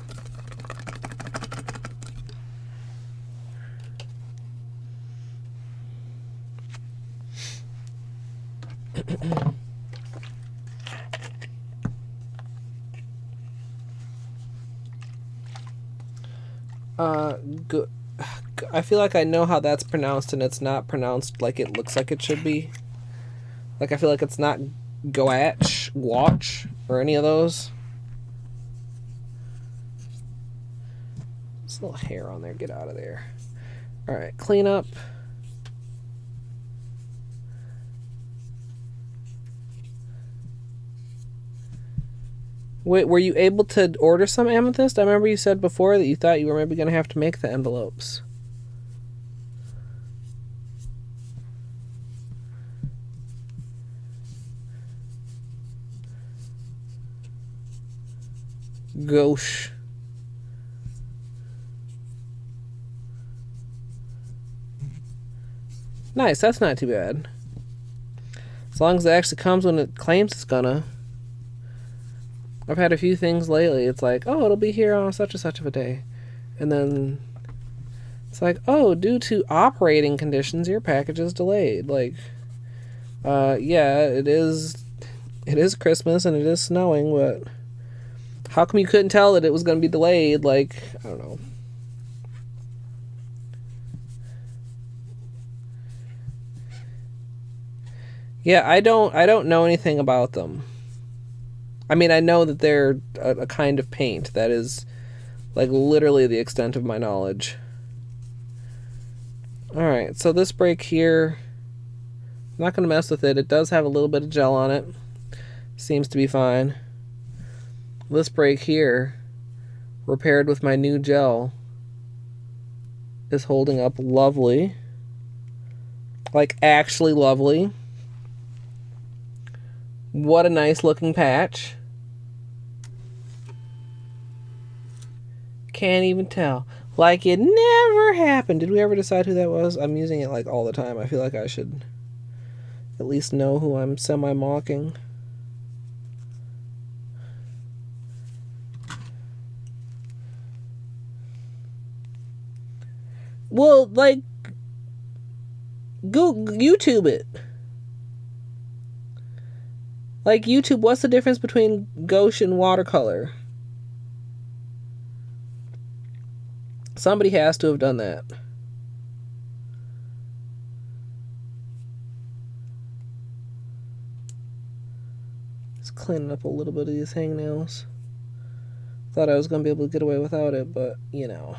Speaker 1: I feel like I know how that's pronounced, and it's not pronounced like it looks like it should be. Like, I feel like it's not gouache, or any of those. little hair on there. Get out of there. All right, clean up. Wait, were you able to order some amethyst? I remember you said before that you thought you were maybe going to have to make the envelopes. Gauche. Nice, that's not too bad. As long as it actually comes when it claims it's gonna. I've had a few things lately. It's like, oh, it'll be here on such and such of a day. And then it's like, oh, due to operating conditions, your package is delayed. Like, yeah, it is Christmas and it is snowing, but how come you couldn't tell that it was going to be delayed? Like, I don't know. Yeah, I don't know anything about them. I mean, I know that they're a kind of paint. That is, like, literally the extent of my knowledge. Alright, so this break here, I'm not going to mess with it. It does have a little bit of gel on it. Seems to be fine. This break here, repaired with my new gel, is holding up lovely. Like, actually lovely. What a nice looking patch. Can't even tell. Like it never happened. Did we ever decide who that was? I'm using it like all the time. I feel like I should at least know who I'm semi-mocking. Well, like, go YouTube it. Like, YouTube, what's the difference between gouache and watercolor? Somebody has to have done that. Just cleaning up a little bit of these hangnails. Thought I was going to be able to get away without it, but, you know.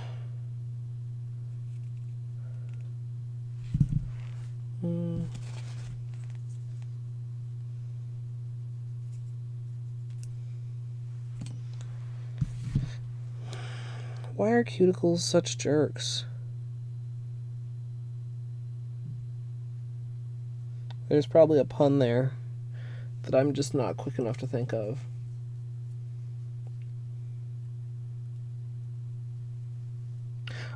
Speaker 1: Why are cuticles such jerks? There's probably a pun there that I'm just not quick enough to think of.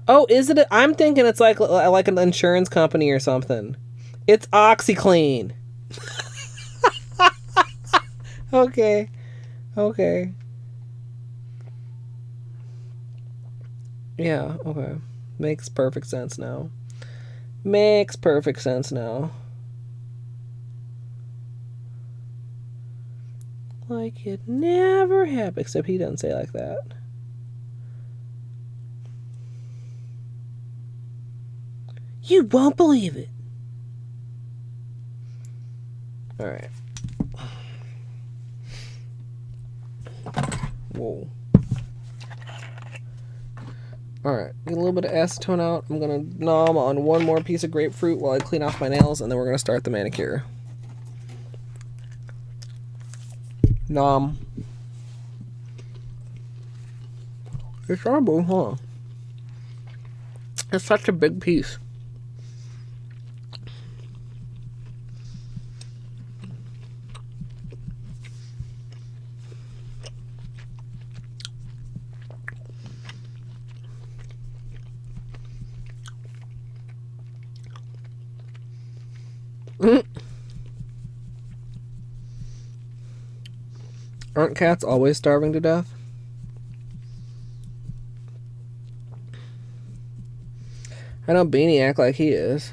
Speaker 1: Oh, is it? I'm thinking it's like an insurance company or something. It's OxyClean. Okay. Okay. Yeah, okay. Makes perfect sense now. Makes perfect sense now. Like it never happened. Except he doesn't say it like that. You won't believe it. Alright. Whoa. Alright, get a little bit of acetone out. I'm going to nom on one more piece of grapefruit while I clean off my nails, and then we're going to start the manicure. Nom. It's horrible, huh? It's such a big piece. Aren't cats always starving to death? I know Beanie act like he is.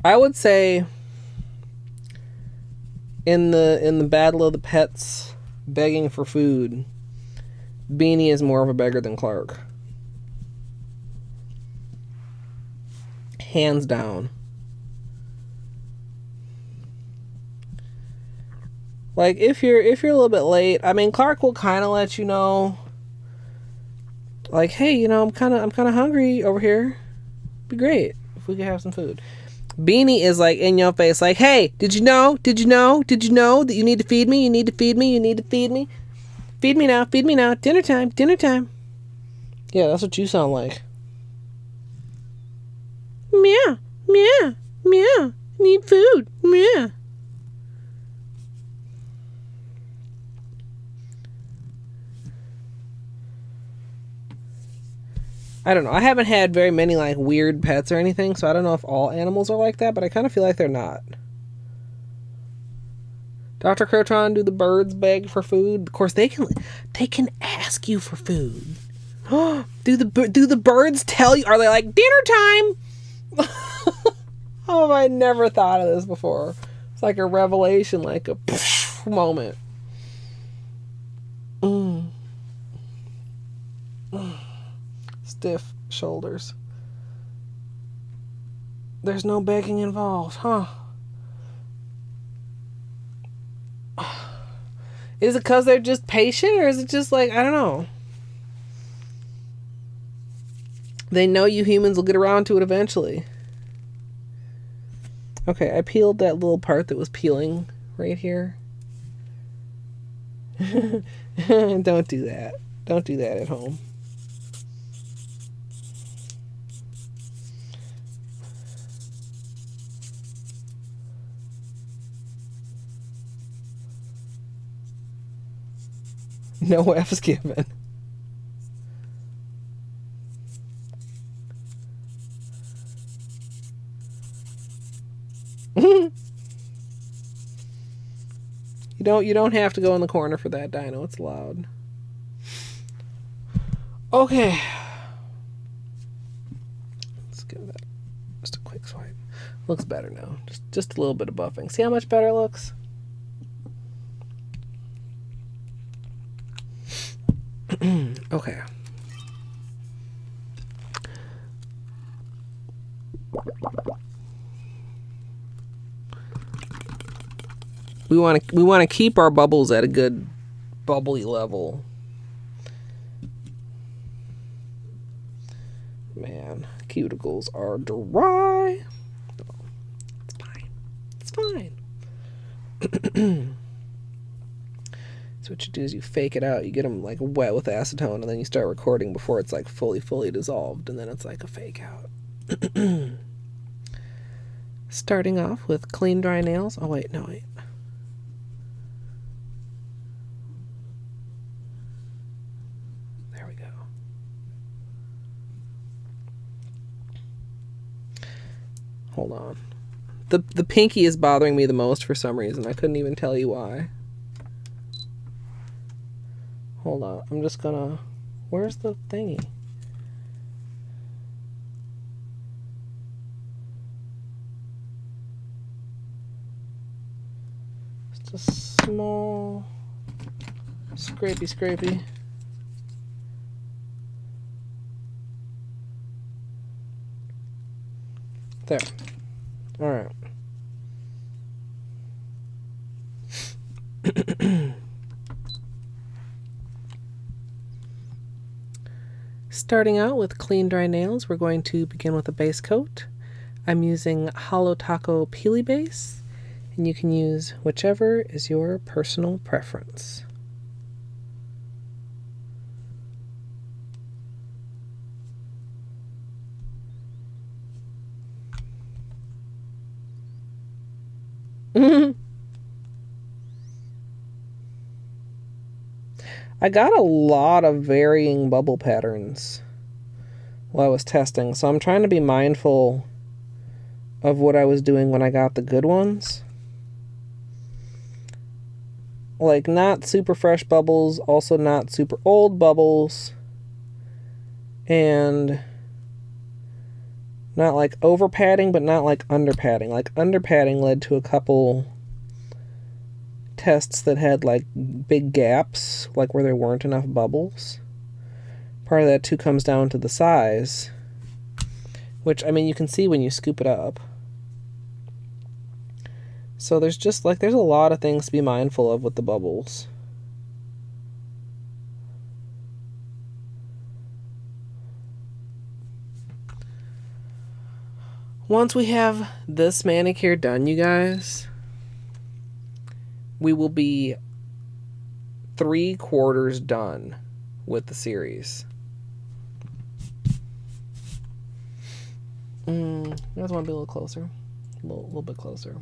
Speaker 1: I would say in the battle of the pets begging for food, Beanie is more of a beggar than Clark. Hands down. Like, if you're a little bit late, I mean, Clark will kind of let you know, like, hey, you know, I'm kind of hungry over here. Be great if we could have some food. Beanie is like in your face, like, hey, did you know that you need to feed me? You need to feed me. Feed me now. Dinner time. Yeah, that's what you sound like. Meow. Need food. Meow. I don't know. I haven't had very many like weird pets or anything, so I don't know if all animals are like that, but I kind of feel like they're not. Dr. Crotron, do the birds beg for food? Of course, they can ask you for food. do the birds tell you? Are they like, dinner time? How have I never thought of this before? It's like a revelation, like a moment. Stiff shoulders. There's no begging involved, huh? Is it because they're just patient, or is it just like, I don't know? They know you humans will get around to it eventually. Okay, I peeled that little part that was peeling right here. Don't do that. Don't do that at home. No F's given. You don't have to go in the corner for that, Dino. It's loud. Okay. Let's give that just a quick swipe. Looks better now. Just a little bit of buffing. See how much better it looks? Okay. We want to keep our bubbles at a good bubbly level. Man, cuticles are dry. It's fine. So what you do is you fake it out. You get them like wet with acetone, and then you start recording before it's like fully dissolved, and then it's like a fake out. Starting off with clean, dry nails. Oh wait, no wait. There we go. Hold on. The pinky is bothering me the most for some reason. I couldn't even tell you why. Hold on. I'm just gonna... Where's the thingy? Just a small... Scrapey. There. Alright. Starting out with clean, dry nails, we're going to begin with a base coat. I'm using Holo Taco Peely Base, and you can use whichever is your personal preference. I got a lot of varying bubble patterns while I was testing, so I'm trying to be mindful of what I was doing when I got the good ones. Like, not super fresh bubbles, also not super old bubbles, and not like over padding, but not like under padding. Like, under padding led to a couple tests that had like big gaps, like where there weren't enough bubbles. Part of that too comes down to the size, which, I mean, you can see when you scoop it up. So there's just like, there's a lot of things to be mindful of with the bubbles. Once we have this manicure done, you guys, we will be 3/4 done with the series. You guys want to be a little closer? A little bit closer.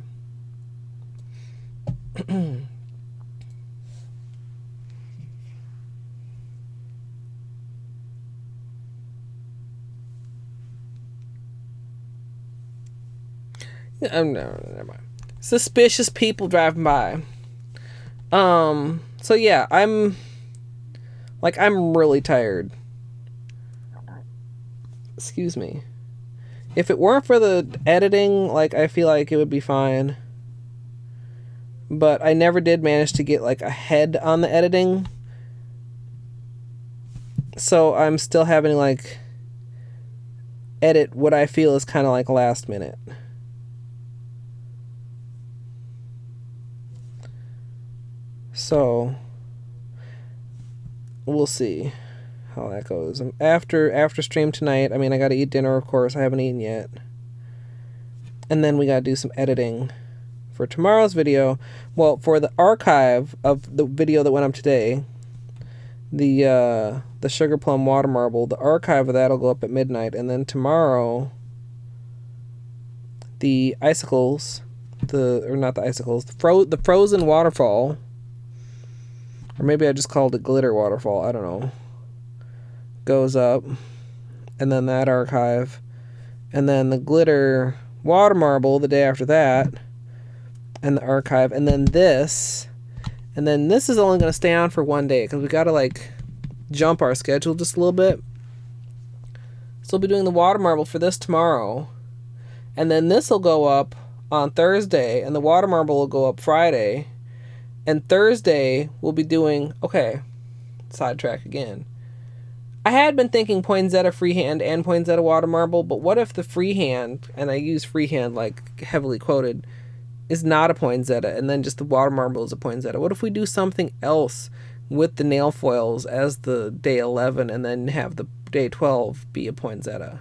Speaker 1: No, never mind. Suspicious people driving by. So yeah, I'm really tired. Excuse me. If it weren't for the editing, like, I feel like it would be fine. But I never did manage to get like ahead on the editing. So I'm still having to like edit what I feel is kind of like last minute. So we'll see how that goes. After stream tonight, I mean, I got to eat dinner, of course. I haven't eaten yet. And then we got to do some editing for tomorrow's video. Well, for the archive of the video that went up today, the Sugar Plum Water Marble, the archive of that will go up at midnight. And then tomorrow, the icicles, the frozen waterfall, or maybe I just called it glitter waterfall, I don't know, goes up. And then that archive. And then the glitter water marble the day after that. And the archive. And then this. And then this is only going to stay on for one day, because we got to like jump our schedule just a little bit. So we'll be doing the water marble for this tomorrow. And then this will go up on Thursday. And the water marble will go up Friday. And Thursday, we'll be doing... Okay, sidetrack again. I had been thinking poinsettia freehand and poinsettia water marble, but what if the freehand, and I use freehand like heavily quoted, is not a poinsettia, and then just the water marble is a poinsettia? What if we do something else with the nail foils as the day 11, and then have the day 12 be a poinsettia?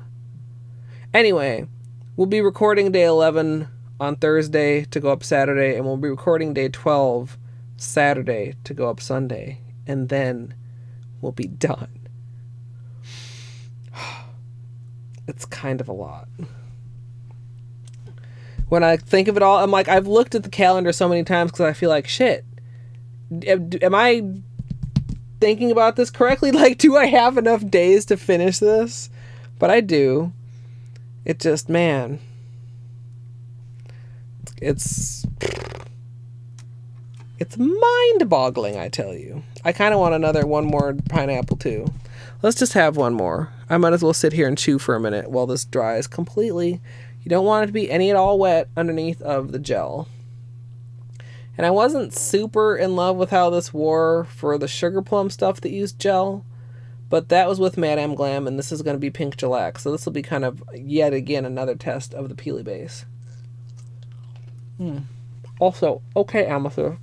Speaker 1: Anyway, we'll be recording day 11 on Thursday to go up Saturday, and we'll be recording day 12 Saturday to go up Sunday, and then we'll be done. It's kind of a lot. When I think of it all, I'm like, I've looked at the calendar so many times because I feel like, shit, am I thinking about this correctly? Like, do I have enough days to finish this? But I do. It just, man, it's mind-boggling, I tell you. I kind of want one more pineapple, too. Let's just have one more. I might as well sit here and chew for a minute while this dries completely. You don't want it to be any at all wet underneath of the gel. And I wasn't super in love with how this wore for the Sugar Plum stuff that used gel, but that was with Madame Glam, and this is going to be Pink Shellac. So this will be kind of, yet again, another test of the Peely base. Also, okay, Amethyst.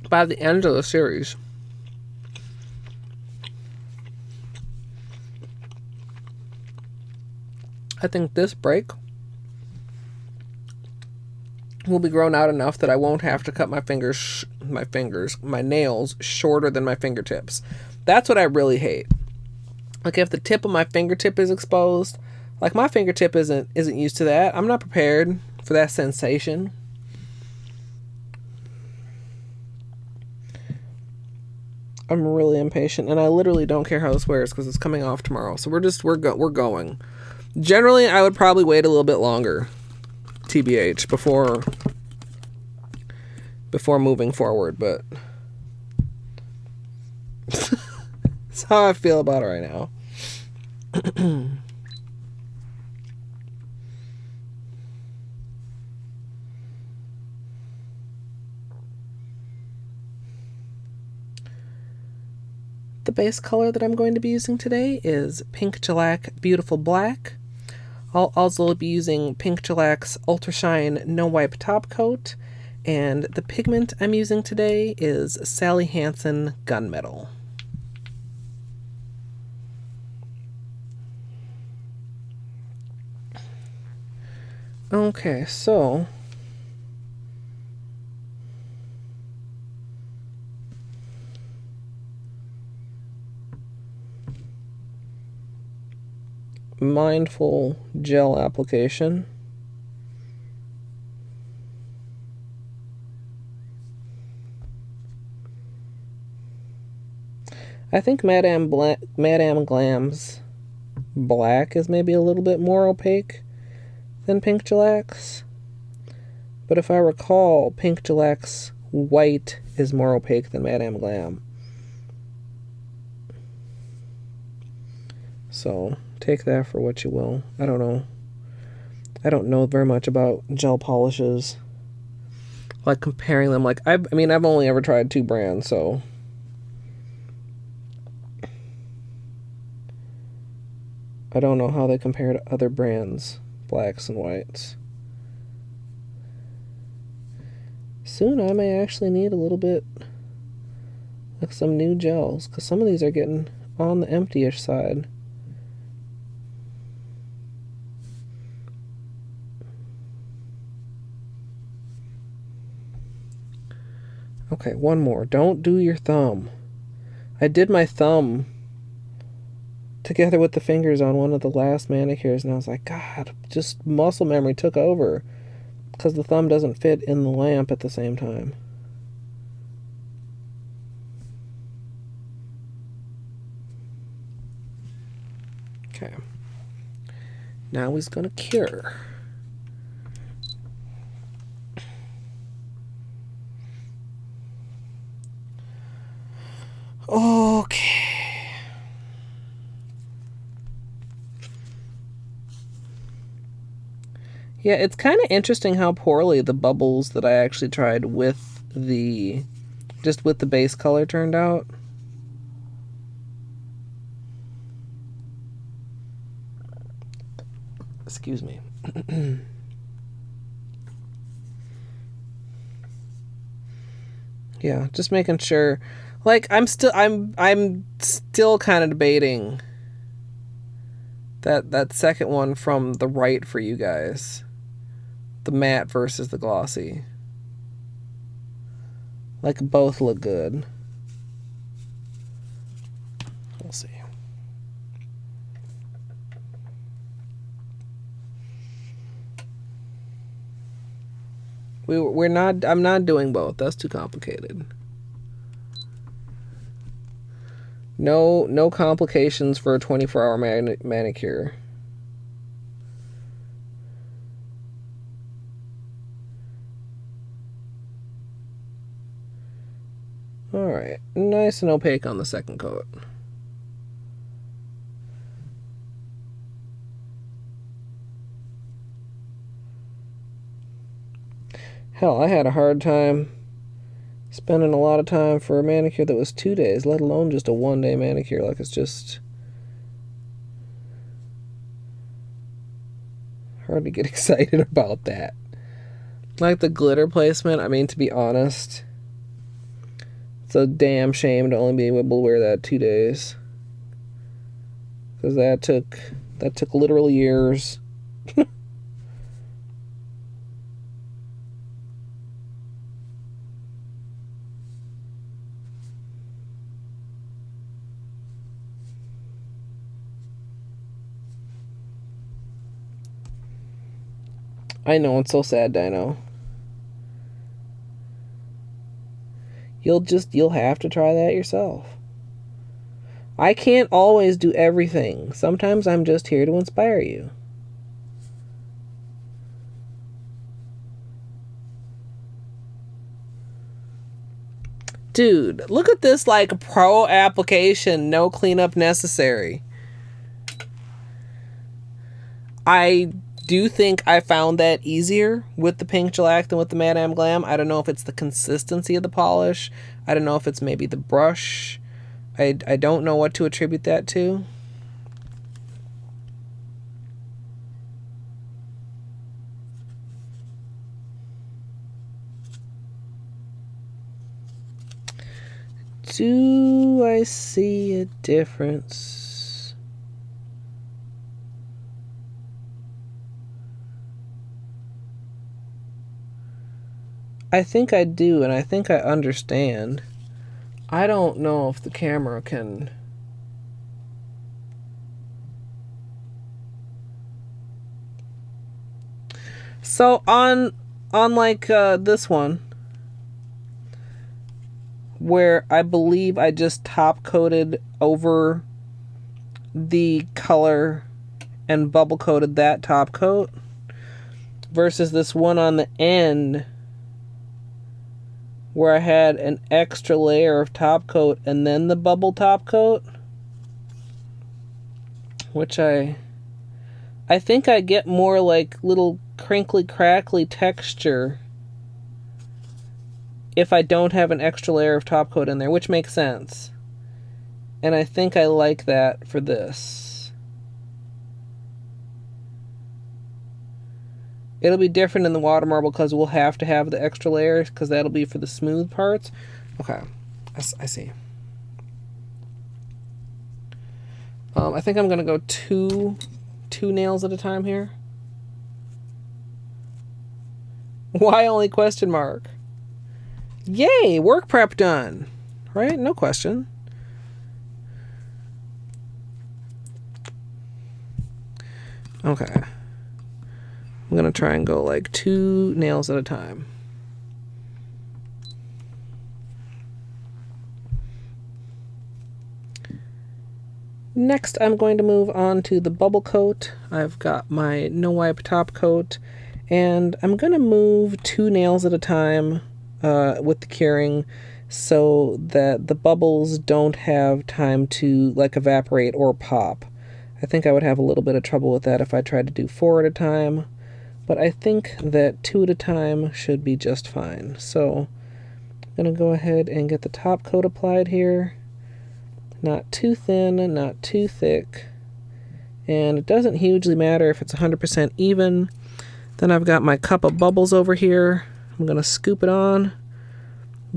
Speaker 1: By the end of the series, I think this break will be grown out enough that I won't have to cut my nails shorter than my fingertips. That's what I really hate. Like, if the tip of my fingertip is exposed, like, my fingertip isn't used to that. I'm not prepared for that sensation. I'm really impatient, and I literally don't care how this wears because it's coming off tomorrow. So we're going. Generally, I would probably wait a little bit longer, TBH, before moving forward, but That's how I feel about it right now. The base color that I'm going to be using today is Pink Shellac Beautiful Black. I'll also be using Pink Shellac's Ultra Shine No Wipe Top Coat, and the pigment I'm using today is Sally Hansen Gunmetal. Okay, so mindful gel application. I think Madame Glam's black is maybe a little bit more opaque than Pink Shellac's. But if I recall, Pink Shellac's white is more opaque than Madame Glam. So take that for what you will. I don't know. I don't know very much about gel polishes. Like comparing them, like I mean, I've only ever tried 2 brands, so I don't know how they compare to other brands, blacks and whites. Soon I may actually need a little bit, like some new gels, because some of these are getting on the empty-ish side. Okay, one more. Don't do your thumb. I did my thumb together with the fingers on one of the last manicures, and I was like, God, just muscle memory took over, because the thumb doesn't fit in the lamp at the same time. Okay. Now he's going to cure. Okay. Yeah, it's kind of interesting how poorly the bubbles that I actually tried with the base color turned out. Excuse me. Yeah, just making sure. Like I'm still kind of debating that second one from the right for you guys. The matte versus the glossy. Like both look good. We'll see. We're not. I'm not doing both. That's too complicated. No complications for a 24-hour manicure. All right, nice and opaque on the second coat. Hell, I had a hard time spending a lot of time for a manicure that was 2 days, let alone just a 1-day manicure. Like, it's just hard to get excited about that. Like the glitter placement, I mean, to be honest, it's a damn shame to only be able to wear that 2 days. Because that took literal years. I know, it's so sad, Dino. You'll have to try that yourself. I can't always do everything. Sometimes I'm just here to inspire you. Dude, look at this, like, pro application, no cleanup necessary. I do think I found that easier with the pink shellac than with the Madame Glam. I don't know if it's the consistency of the polish. I don't know if it's maybe the brush. I don't know what to attribute that to. Do I see a difference? I think I do, and I think I understand. I don't know if the camera can... So on like this one, where I believe I just top coated over the color and bubble coated that top coat, versus this one on the end where I had an extra layer of top coat and then the bubble top coat, which I think I get more like little crinkly crackly texture if I don't have an extra layer of top coat in there, which makes sense. And I think I like that for this. It'll be different in the water marble because we'll have to have the extra layers because that'll be for the smooth parts. Okay, I see. I think I'm gonna go two nails at a time here. Why only question mark? Yay, work prep done. Right? No question. Okay. I'm going to try and go like 2 nails at a time. Next, I'm going to move on to the bubble coat. I've got my no wipe top coat, and I'm going to move 2 nails at a time with the curing so that the bubbles don't have time to like evaporate or pop. I think I would have a little bit of trouble with that if I tried to do 4 at a time, but I think that 2 at a time should be just fine. So I'm going to go ahead and get the top coat applied here. Not too thin, not too thick. And it doesn't hugely matter if it's 100% even. Then I've got my cup of bubbles over here. I'm going to scoop it on,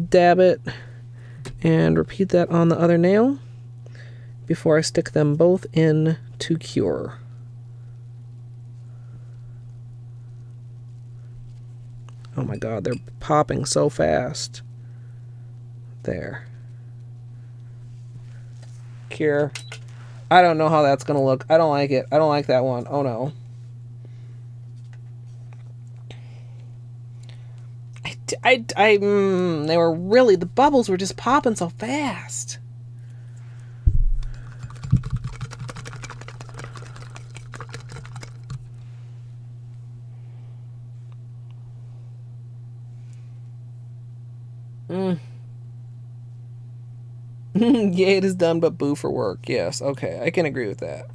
Speaker 1: dab it, and repeat that on the other nail before I stick them both in to cure. Oh my god, they're popping so fast. There. Cure. I don't know how that's gonna look. I don't like it. I don't like that one. Oh no. They were really, the bubbles were just popping so fast. Yeah, it is done, but boo for work. Yes, okay, I can agree with that.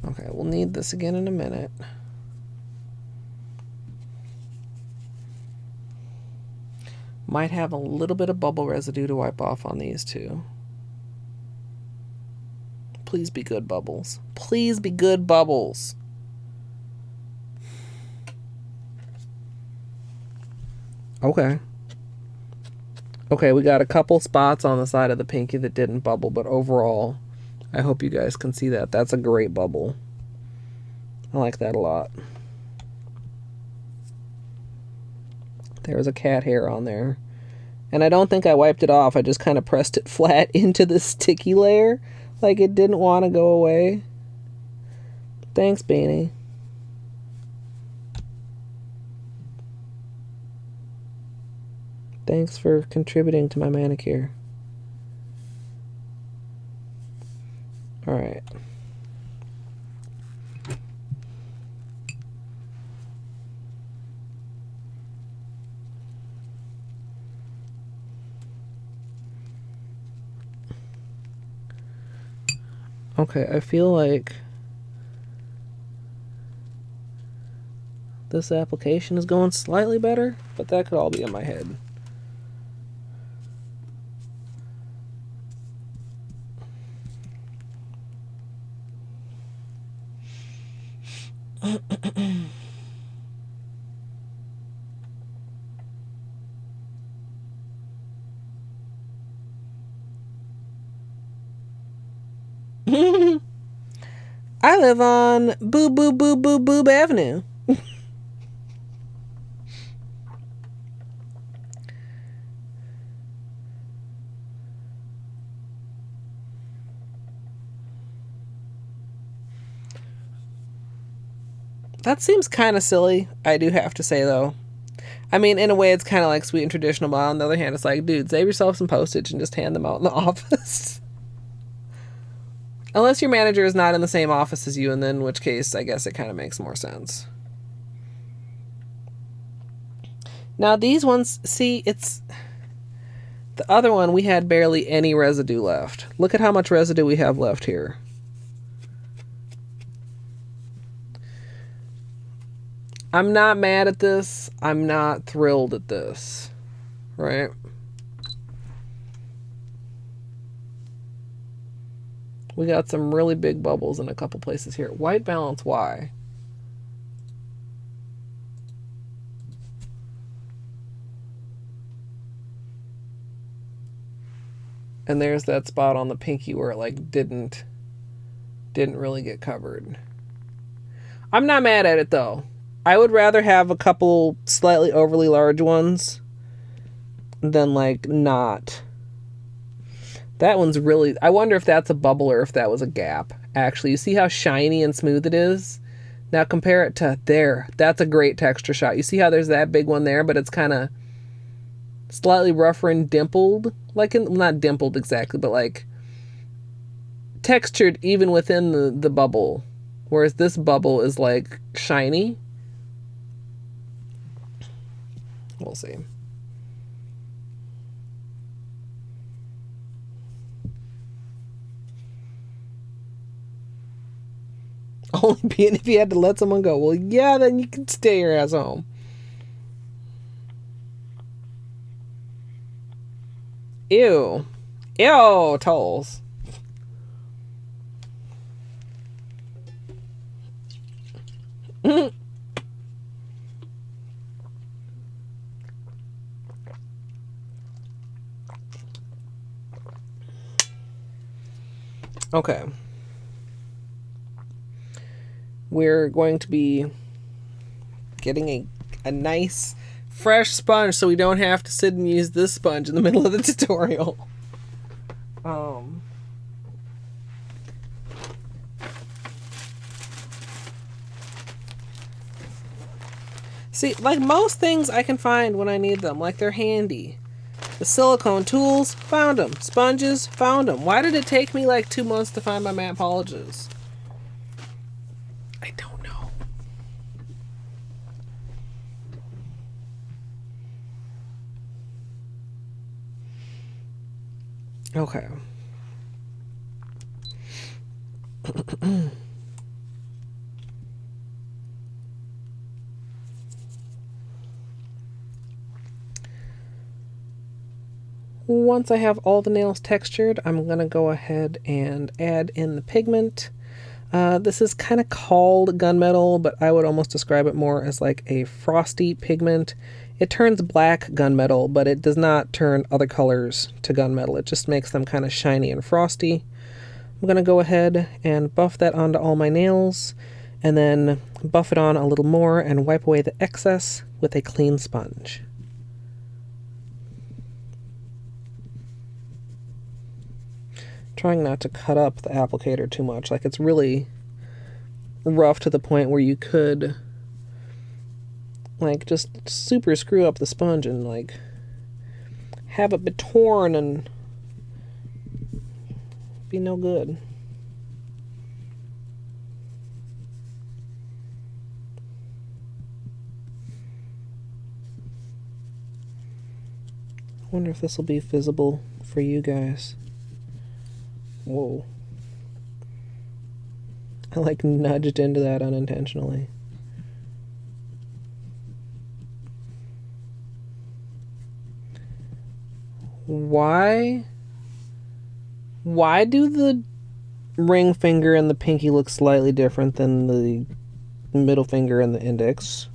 Speaker 1: Okay, we'll need this again in a minute. Might have a little bit of bubble residue to wipe off on these too. Please be good bubbles. Please be good bubbles. Okay. Okay, we got a couple spots on the side of the pinky that didn't bubble, but overall, I hope you guys can see that. That's a great bubble. I like that a lot. There's a cat hair on there. And I don't think I wiped it off. I just kind of pressed it flat into the sticky layer. Like it didn't want to go away. Thanks, Beanie. Thanks for contributing to my manicure. Alright. Okay, I feel like this application is going slightly better, but that could all be in my head. I live on Boob Avenue. That seems kind of silly, I do have to say, though. I mean, in a way, it's kind of like sweet and traditional, but on the other hand, it's like, dude, save yourself some postage and just hand them out in the office. Unless your manager is not in the same office as you, and then in which case, I guess it kind of makes more sense. Now, these ones, see, it's... The other one, we had barely any residue left. Look at how much residue we have left here. I'm not mad at this. I'm not thrilled at this. Right? We got some really big bubbles in a couple places here. White balance, why? And there's that spot on the pinky where it like didn't really get covered. I'm not mad at it though. I would rather have a couple slightly overly large ones than like not. That one's really... I wonder if that's a bubble or if that was a gap. Actually, you see how shiny and smooth it is? Now compare it to there. That's a great texture shot. You see how there's that big one there, but it's kind of slightly rougher and dimpled? Like, not dimpled exactly, but like textured even within the bubble. Whereas this bubble is like shiny. We'll see. Only being if you had to let someone go. Well, yeah, then you can stay your ass home. Ew. Ew, tolls. Okay. We're going to be getting a nice fresh sponge so we don't have to sit and use this sponge in the middle of the tutorial. See, like most things I can find when I need them. Like, they're handy. The silicone tools, found them. Sponges, found them. Why did it take me like 2 months to find my matte polishes? I don't know. Okay. Once I have all the nails textured, I'm going to go ahead and add in the pigment. This is kind of called gunmetal, but I would almost describe it more as like a frosty pigment. It turns black gunmetal, but it does not turn other colors to gunmetal. It just makes them kind of shiny and frosty. I'm going to go ahead and buff that onto all my nails, and then buff it on a little more and wipe away the excess with a clean sponge. Trying not to cut up the applicator too much. Like, it's really rough to the point where you could like just super screw up the sponge and like have it be torn and be no good. I wonder if this will be visible for you guys. Whoa. I like nudged into that unintentionally. Why do the ring finger and the pinky look slightly different than the middle finger and the index?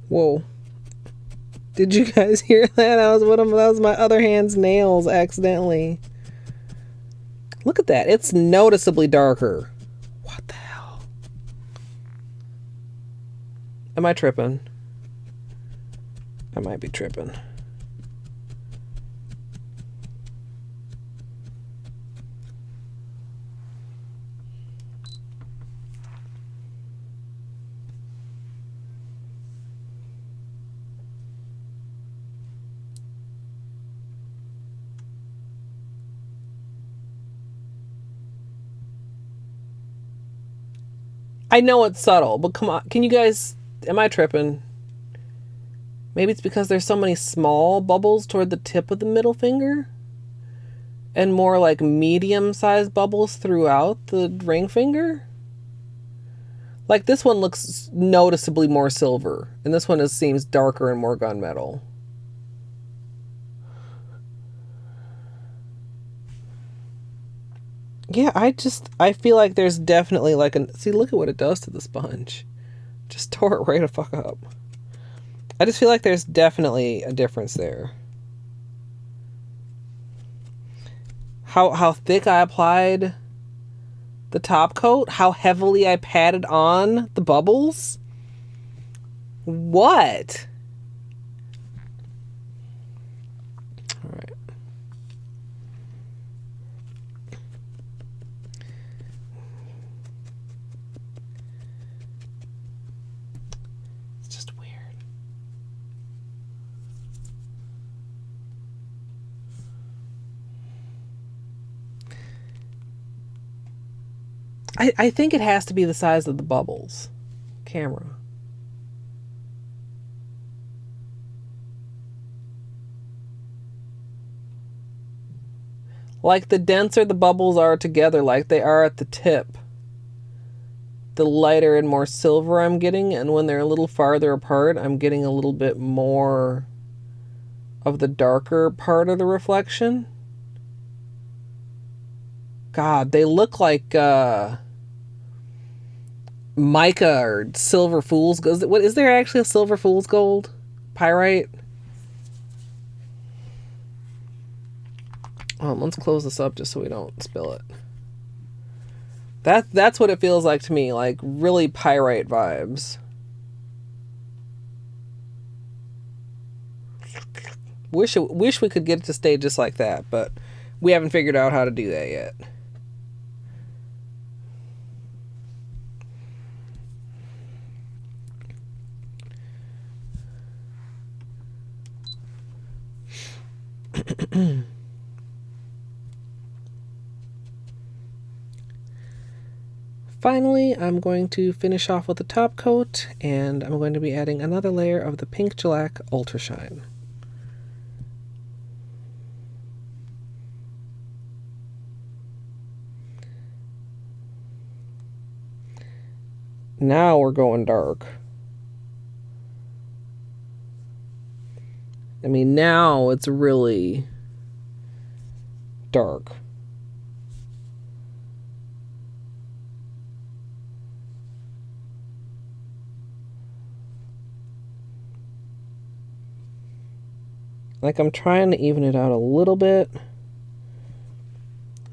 Speaker 1: Whoa. Did you guys hear that? That was my other hand's nails accidentally. Look at that. It's noticeably darker. What the hell? Am I tripping? I might be tripping. I know it's subtle, but come on. Can you guys... Am I tripping? Maybe it's because there's so many small bubbles toward the tip of the middle finger? And more like medium-sized bubbles throughout the ring finger? Like this one looks noticeably more silver. And this one seems darker and more gunmetal. Yeah, I feel like there's definitely like see, look at what it does to the sponge. Just tore it right the fuck up. I just feel like there's definitely a difference there. How thick I applied the top coat, how heavily I patted on the bubbles. What? All right. I think it has to be the size of the bubbles. Camera. Like the denser the bubbles are together, like they are at the tip, the lighter and more silver I'm getting, and when they're a little farther apart, I'm getting a little bit more of the darker part of the reflection. God, they look like mica or silver fool's gold. What is there actually a silver fool's gold? Pyrite? Let's close this up just so we don't spill it. That's what it feels like to me, like really pyrite vibes. Wish we could get it to stay just like that, but we haven't figured out how to do that yet. Finally, I'm going to finish off with the top coat, and I'm going to be adding another layer of the Pink Shellac Ultra Shine. Now we're going dark. I mean, now it's really dark. Like I'm trying to even it out a little bit.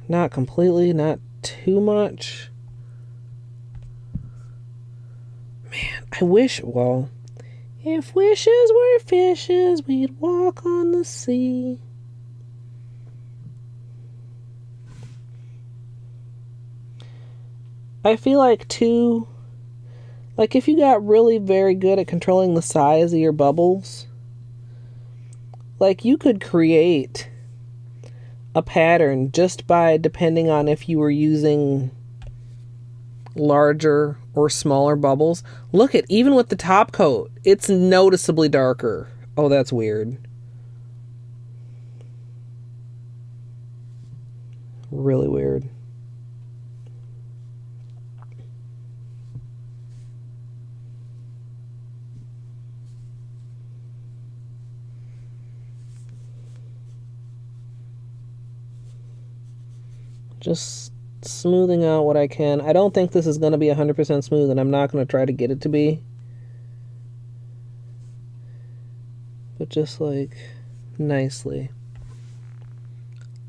Speaker 1: Not completely, not too much. Man, I wish, well, if wishes were fishes, we'd walk on the sea. I feel like too, like if you got really very good at controlling the size of your bubbles, like you could create a pattern just by depending on if you were using larger or smaller bubbles. Look at, even with the top coat, it's noticeably darker. Oh, that's weird. Really weird. Just smoothing out what I can. I don't think this is going to be 100% smooth, and I'm not going to try to get it to be. But just like nicely.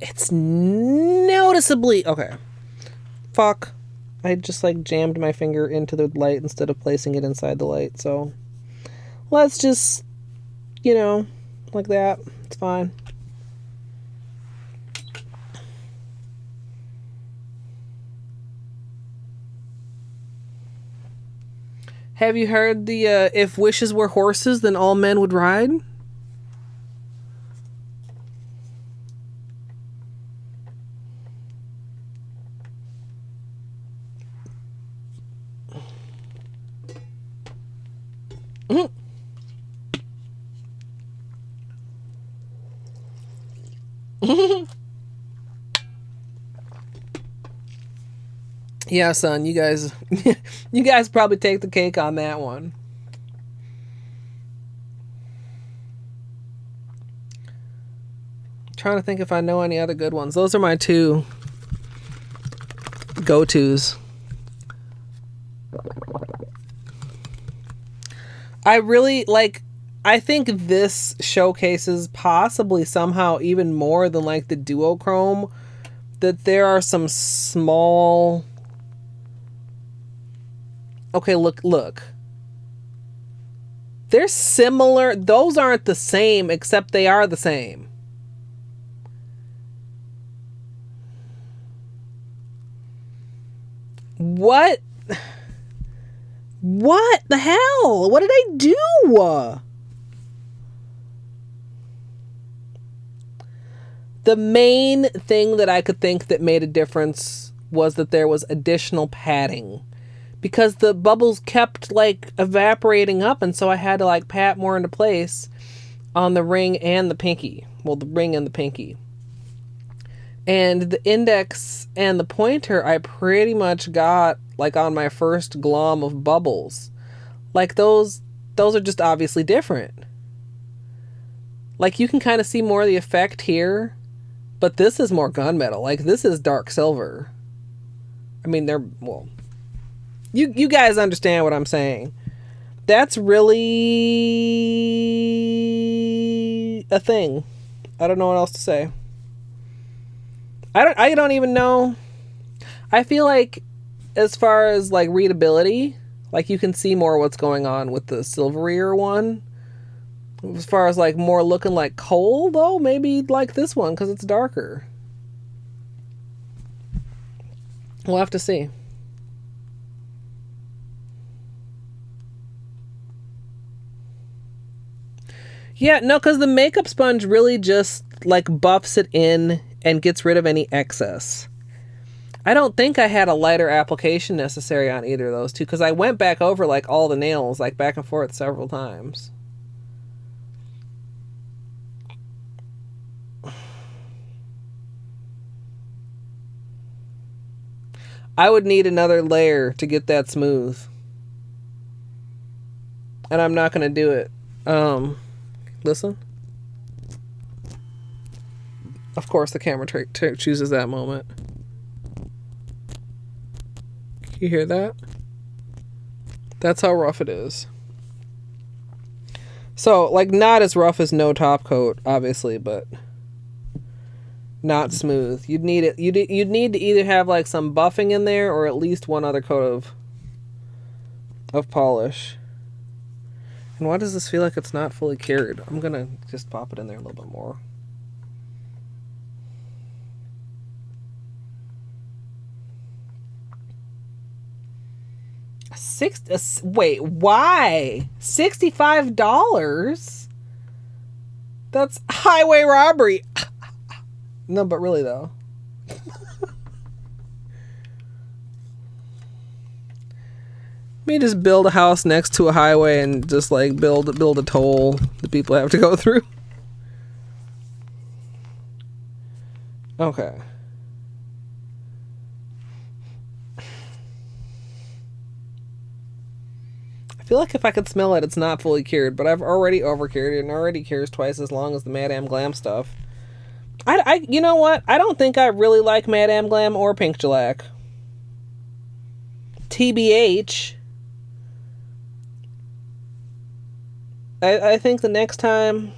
Speaker 1: It's noticeably... Okay. Fuck. I just like jammed my finger into the light instead of placing it inside the light. So let's just, you know, like that. It's fine. Have you heard the if wishes were horses, then all men would ride? Yeah, son, you guys you guys probably take the cake on that one. I'm trying to think if I know any other good ones. Those are my two go-tos. I really like, I think this showcases possibly somehow even more than like the duochrome, that there are some small... Okay, look. They're similar. Those aren't the same, except they are the same. What? What the hell? What did I do? The main thing that I could think that made a difference was that there was additional padding. Because the bubbles kept like evaporating up, and so I had to like pat more into place on the ring and the pinky. Well, the ring and the pinky. And the index and the pointer I pretty much got like on my first glom of bubbles. Like those are just obviously different. Like you can kind of see more of the effect here, but this is more gunmetal. Like this is dark silver. I mean, they're, well, You guys understand what I'm saying. That's really a thing. I don't know what else to say. I don't even know. I feel like as far as like readability, like you can see more what's going on with the silverier one. As far as like more looking like coal though, maybe like this one because it's darker. We'll have to see. Yeah, no, because the makeup sponge really just like buffs it in and gets rid of any excess. I don't think I had a lighter application necessary on either of those two because I went back over like all the nails like back and forth several times. I would need another layer to get that smooth. And I'm not going to do it. Listen. Of course, the camera chooses that moment. Can you hear that? That's how rough it is. So, like, not as rough as no top coat, obviously, but not smooth. You'd need it. You'd need to either have like some buffing in there, or at least one other coat of polish. And why does this feel like it's not fully cured? I'm going to just pop it in there a little bit more. Wait, why? $65? That's highway robbery. No, but really though. me just build a house next to a highway and just like build a toll that people have to go through. Okay. I feel like if I could smell it, it's not fully cured, but I've already overcured it and already cures twice as long as the Madame Glam stuff. You know what? I don't think I really like Madame Glam or Pink Shellac. TBH. I think the next time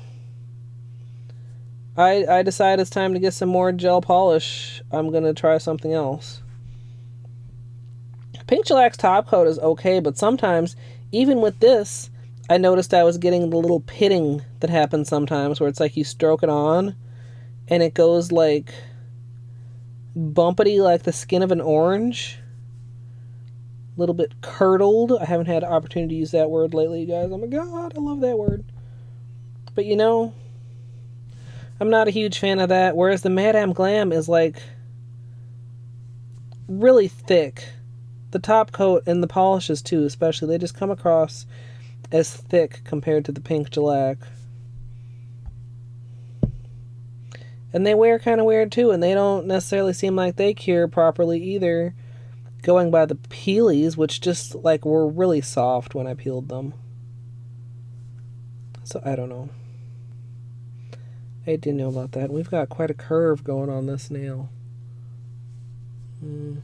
Speaker 1: I decide it's time to get some more gel polish, I'm going to try something else. Pink Shellac's top coat is okay, but sometimes, even with this, I noticed I was getting the little pitting that happens sometimes where it's like you stroke it on and it goes like bumpity like the skin of an orange. A little bit curdled. I haven't had an opportunity to use that word lately, you guys. Oh my god, I love that word. But you know, I'm not a huge fan of that. Whereas the Madame Glam is like really thick. The top coat and the polishes too, especially, they just come across as thick compared to the Pink Shellac. And they wear kind of weird too, and they don't necessarily seem like they cure properly either. Going by the peelies, which just like were really soft when I peeled them. So I don't know. I didn't know about that. We've got quite a curve going on this nail. Can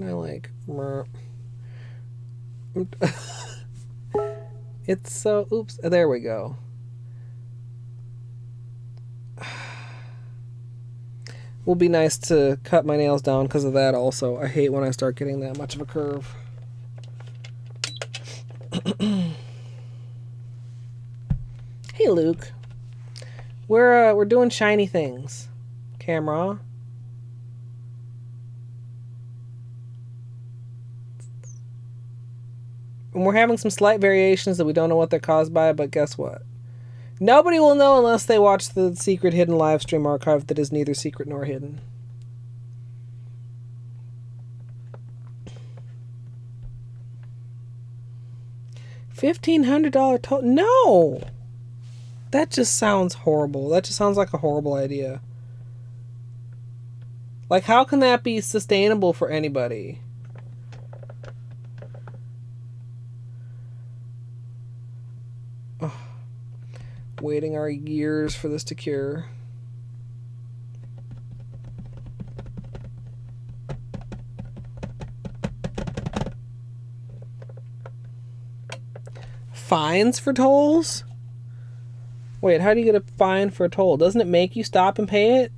Speaker 1: I like... It's so... Oops. There we go. Will be nice to cut my nails down because of that also. I hate when I start getting that much of a curve. Hey, Luke. We're doing shiny things. Camera. And we're having some slight variations that we don't know what they're caused by, but guess what? Nobody will know unless they watch the secret hidden live stream archive that is neither secret nor hidden. $1,500 total? No! That just sounds horrible. That just sounds like a horrible idea. Like, how can that be sustainable for anybody? Waiting our years for this to cure. Fines for tolls? Wait, how do you get a fine for a toll? Doesn't it make you stop and pay it?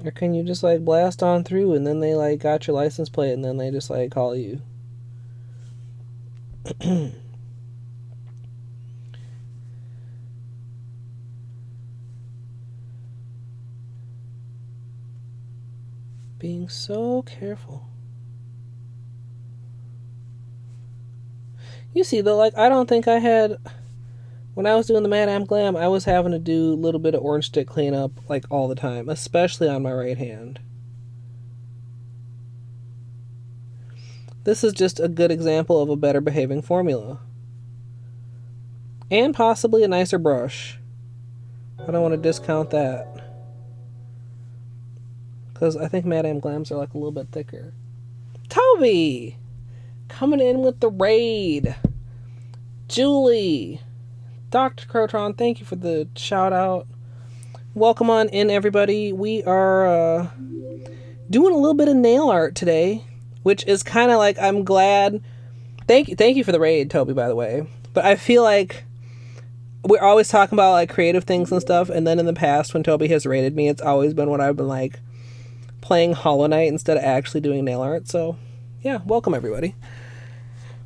Speaker 1: Or can you just like blast on through and then they like got your license plate and then they just like call you? Being so careful. You see though, like I don't think I had... When I was doing the Madame Glam, I was having to do a little bit of orange stick cleanup like all the time, especially on my right hand. This is just a good example of a better behaving formula. And possibly a nicer brush. I don't want to discount that. Because I think Madame Glams are like a little bit thicker. Toby! Coming in with the raid. Julie! Dr. Crotron, thank you for the shout out. Welcome on in, everybody. We are doing a little bit of nail art today, which is kind of like, I'm glad. Thank you for the raid, Toby, by the way. But I feel like we're always talking about like creative things and stuff, and then in the past when Toby has raided me, it's always been when I've been like playing Hollow Knight instead of actually doing nail art. So yeah, welcome everybody.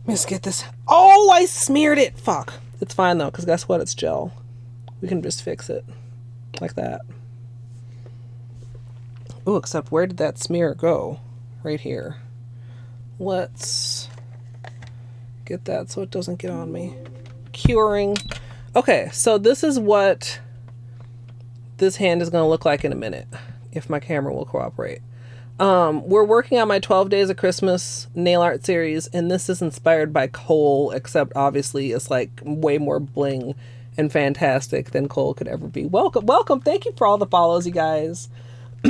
Speaker 1: Let me just get this. Oh, I smeared it. Fuck. It's fine though, because guess what? It's gel. We can just fix it. Like that. Oh, except where did that smear go? Right here. Let's get that so it doesn't get on me. Curing. Okay, so this is what this hand is going to look like in a minute, if my camera will cooperate. We're working on my 12 Days of Christmas nail art series, and this is inspired by Cole, except obviously it's like way more bling and fantastic than Cole could ever be. Welcome. Thank you for all the follows, you guys.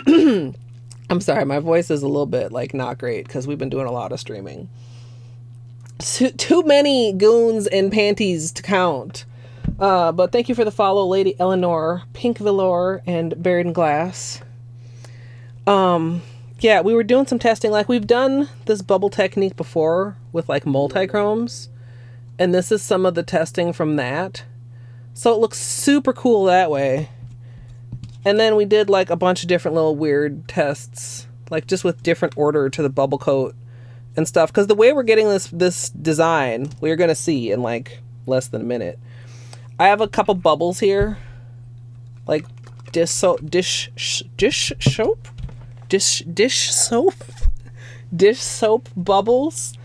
Speaker 1: I'm sorry, my voice is a little bit like not great because we've been doing a lot of streaming. Too many goons and panties to count. But thank you for the follow, Lady Eleanor, Pink Velour, and Buried in Glass. Yeah, we were doing some testing. Like, we've done this bubble technique before with like multi-chromes, and this is some of the testing from that. So it looks super cool that way. And then we did like a bunch of different little weird tests, like just with different order to the bubble coat and stuff. Because the way we're getting this design, we're going to see in like less than a minute. I have a couple bubbles here, like dish soap, bubbles,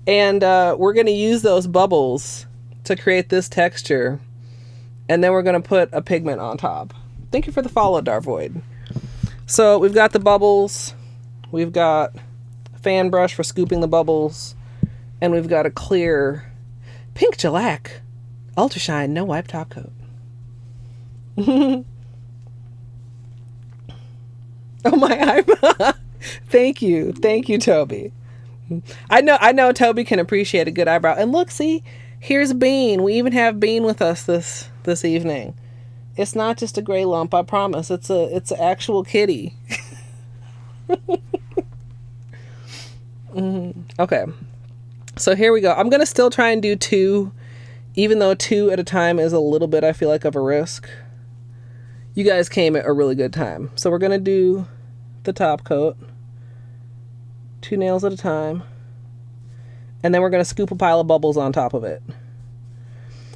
Speaker 1: and we're going to use those bubbles to create this texture, and then we're going to put a pigment on top. Thank you for the follow, Darvoid. So we've got the bubbles, we've got a fan brush for scooping the bubbles, and we've got a clear pink shellac ultra shine no wipe top coat. Oh, my eyebrow. Thank you, Toby. I know Toby can appreciate a good eyebrow. And look, see, here's Bean. We even have Bean with us this evening. It's not just a gray lump, I promise. It's an actual kitty. Okay, so here we go. I'm gonna still try and do 2, even though 2 at a time is a little bit, I feel like, of a risk. You guys came at a really good time. So we're gonna do the top coat, 2 nails at a time, and then we're gonna scoop a pile of bubbles on top of it,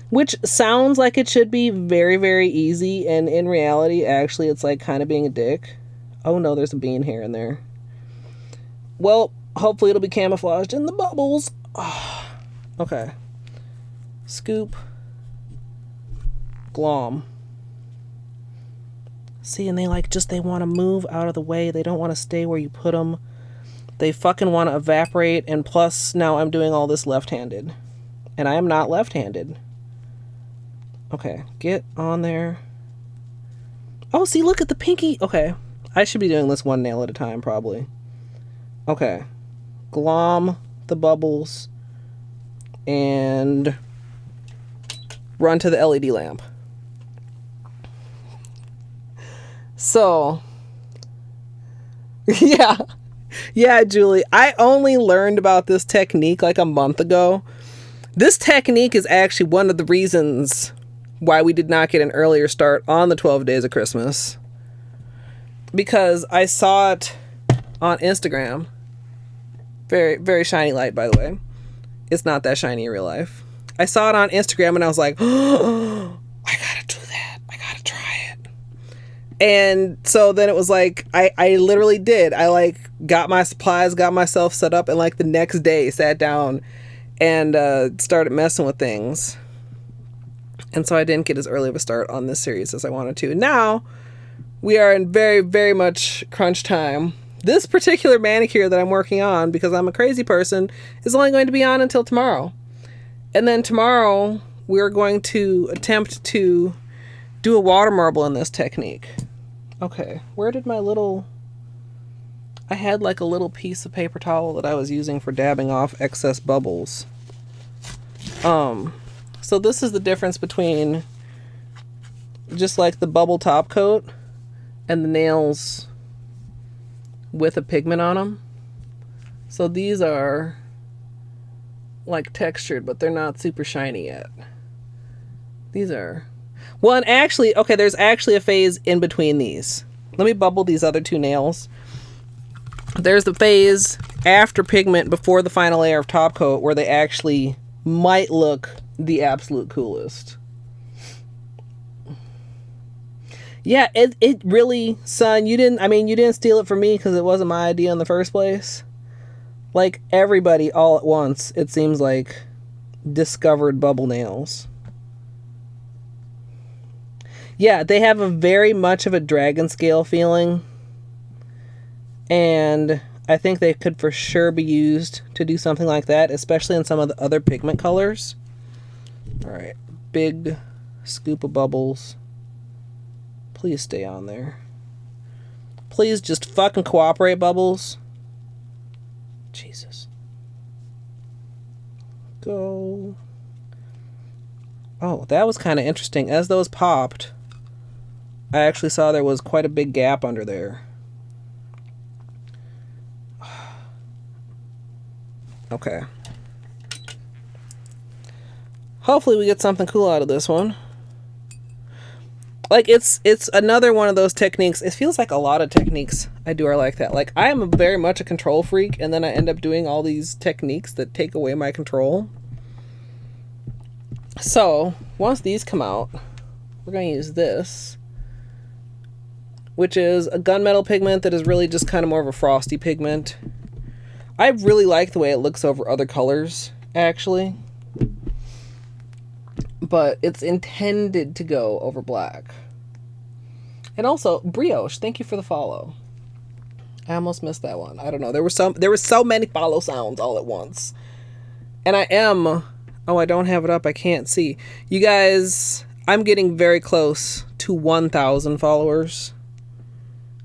Speaker 1: which sounds like it should be very, very easy, and in reality, actually, it's like kind of being a dick. Oh no, there's a bean here and there. Well, hopefully it'll be camouflaged in the bubbles. Oh, okay. Scoop. Glom. See, and they want to move out of the way. They don't want to stay where you put them. They fucking want to evaporate, and plus, now I'm doing all this left-handed. And I am not left-handed. Okay, get on there. Oh, see, look at the pinky. Okay, I should be doing this 1 nail at a time, probably. Okay, glom the bubbles and run to the LED lamp. So, yeah, Julie, I only learned about this technique like a month ago. This technique is actually one of the reasons why we did not get an earlier start on the 12 Days of Christmas, because I saw it on Instagram. Very, very shiny light, by the way. It's not that shiny in real life. I saw it on Instagram and I was like, oh, I gotta do that. I gotta try it. And so then it was like, I literally did. I like got my supplies, got myself set up, and like the next day sat down and started messing with things. And so I didn't get as early of a start on this series as I wanted to. Now, we are in very, very much crunch time. This particular manicure that I'm working on, because I'm a crazy person, is only going to be on until tomorrow. And then tomorrow, we're going to attempt to do a water marble in this technique. Okay, where did my little... I had like a little piece of paper towel that I was using for dabbing off excess bubbles. So this is the difference between just like the bubble top coat and the nails with a pigment on them. So these are like textured, but they're not super shiny yet. These are... Well, and actually, okay, there's actually a phase in between these. Let me bubble these other 2 nails. There's the phase after pigment, before the final layer of top coat, where they actually might look the absolute coolest. Yeah, it really, son, you didn't steal it from me because it wasn't my idea in the first place. Like, everybody all at once, it seems like, discovered bubble nails. Yeah, they have a very much of a dragon scale feeling. And I think they could for sure be used to do something like that, especially in some of the other pigment colors. All right, big scoop of bubbles. Please stay on there. Please just fucking cooperate, bubbles. Jesus. Go. Oh, that was kind of interesting. As those popped, I actually saw there was quite a big gap under there. Okay. Hopefully we get something cool out of this one. Like, it's another one of those techniques. It feels like a lot of techniques I do are like that. Like, I am very much a control freak, and then I end up doing all these techniques that take away my control. So, once these come out, we're going to use this, which is a gunmetal pigment that is really just kind of more of a frosty pigment. I really like the way it looks over other colors, actually. But it's intended to go over black. And also, Brioche, thank you for the follow. I almost missed that one. I don't know. There were so many follow sounds all at once. And I am... Oh, I don't have it up. I can't see. You guys, I'm getting very close to 1,000 followers.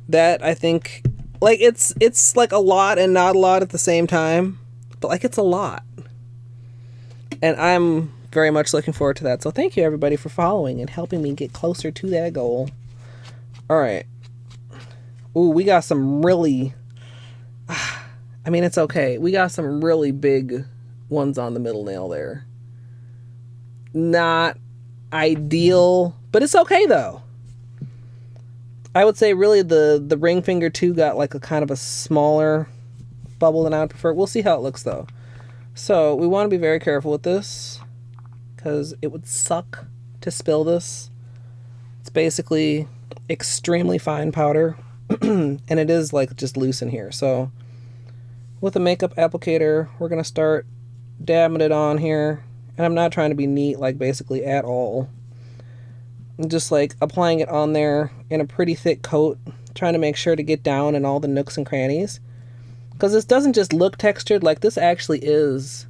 Speaker 1: That, I think... Like, it's like a lot and not a lot at the same time. But, like, it's a lot. And I'm very much looking forward to that. So thank you, everybody, for following and helping me get closer to that goal. All right. Ooh, we got some really... I mean, it's okay. We got some really big ones on the middle nail there. Not ideal, but it's okay, though. I would say really the ring finger too got like a kind of a smaller bubble than I would prefer. We'll see how it looks though. So we want to be very careful with this because it would suck to spill this. It's basically extremely fine powder and it is like just loose in here. So with a makeup applicator, we're going to start dabbing it on here. And I'm not trying to be neat like basically at all. I'm just like applying it on there in a pretty thick coat, trying to make sure to get down in all the nooks and crannies. Because this doesn't just look textured, like this actually is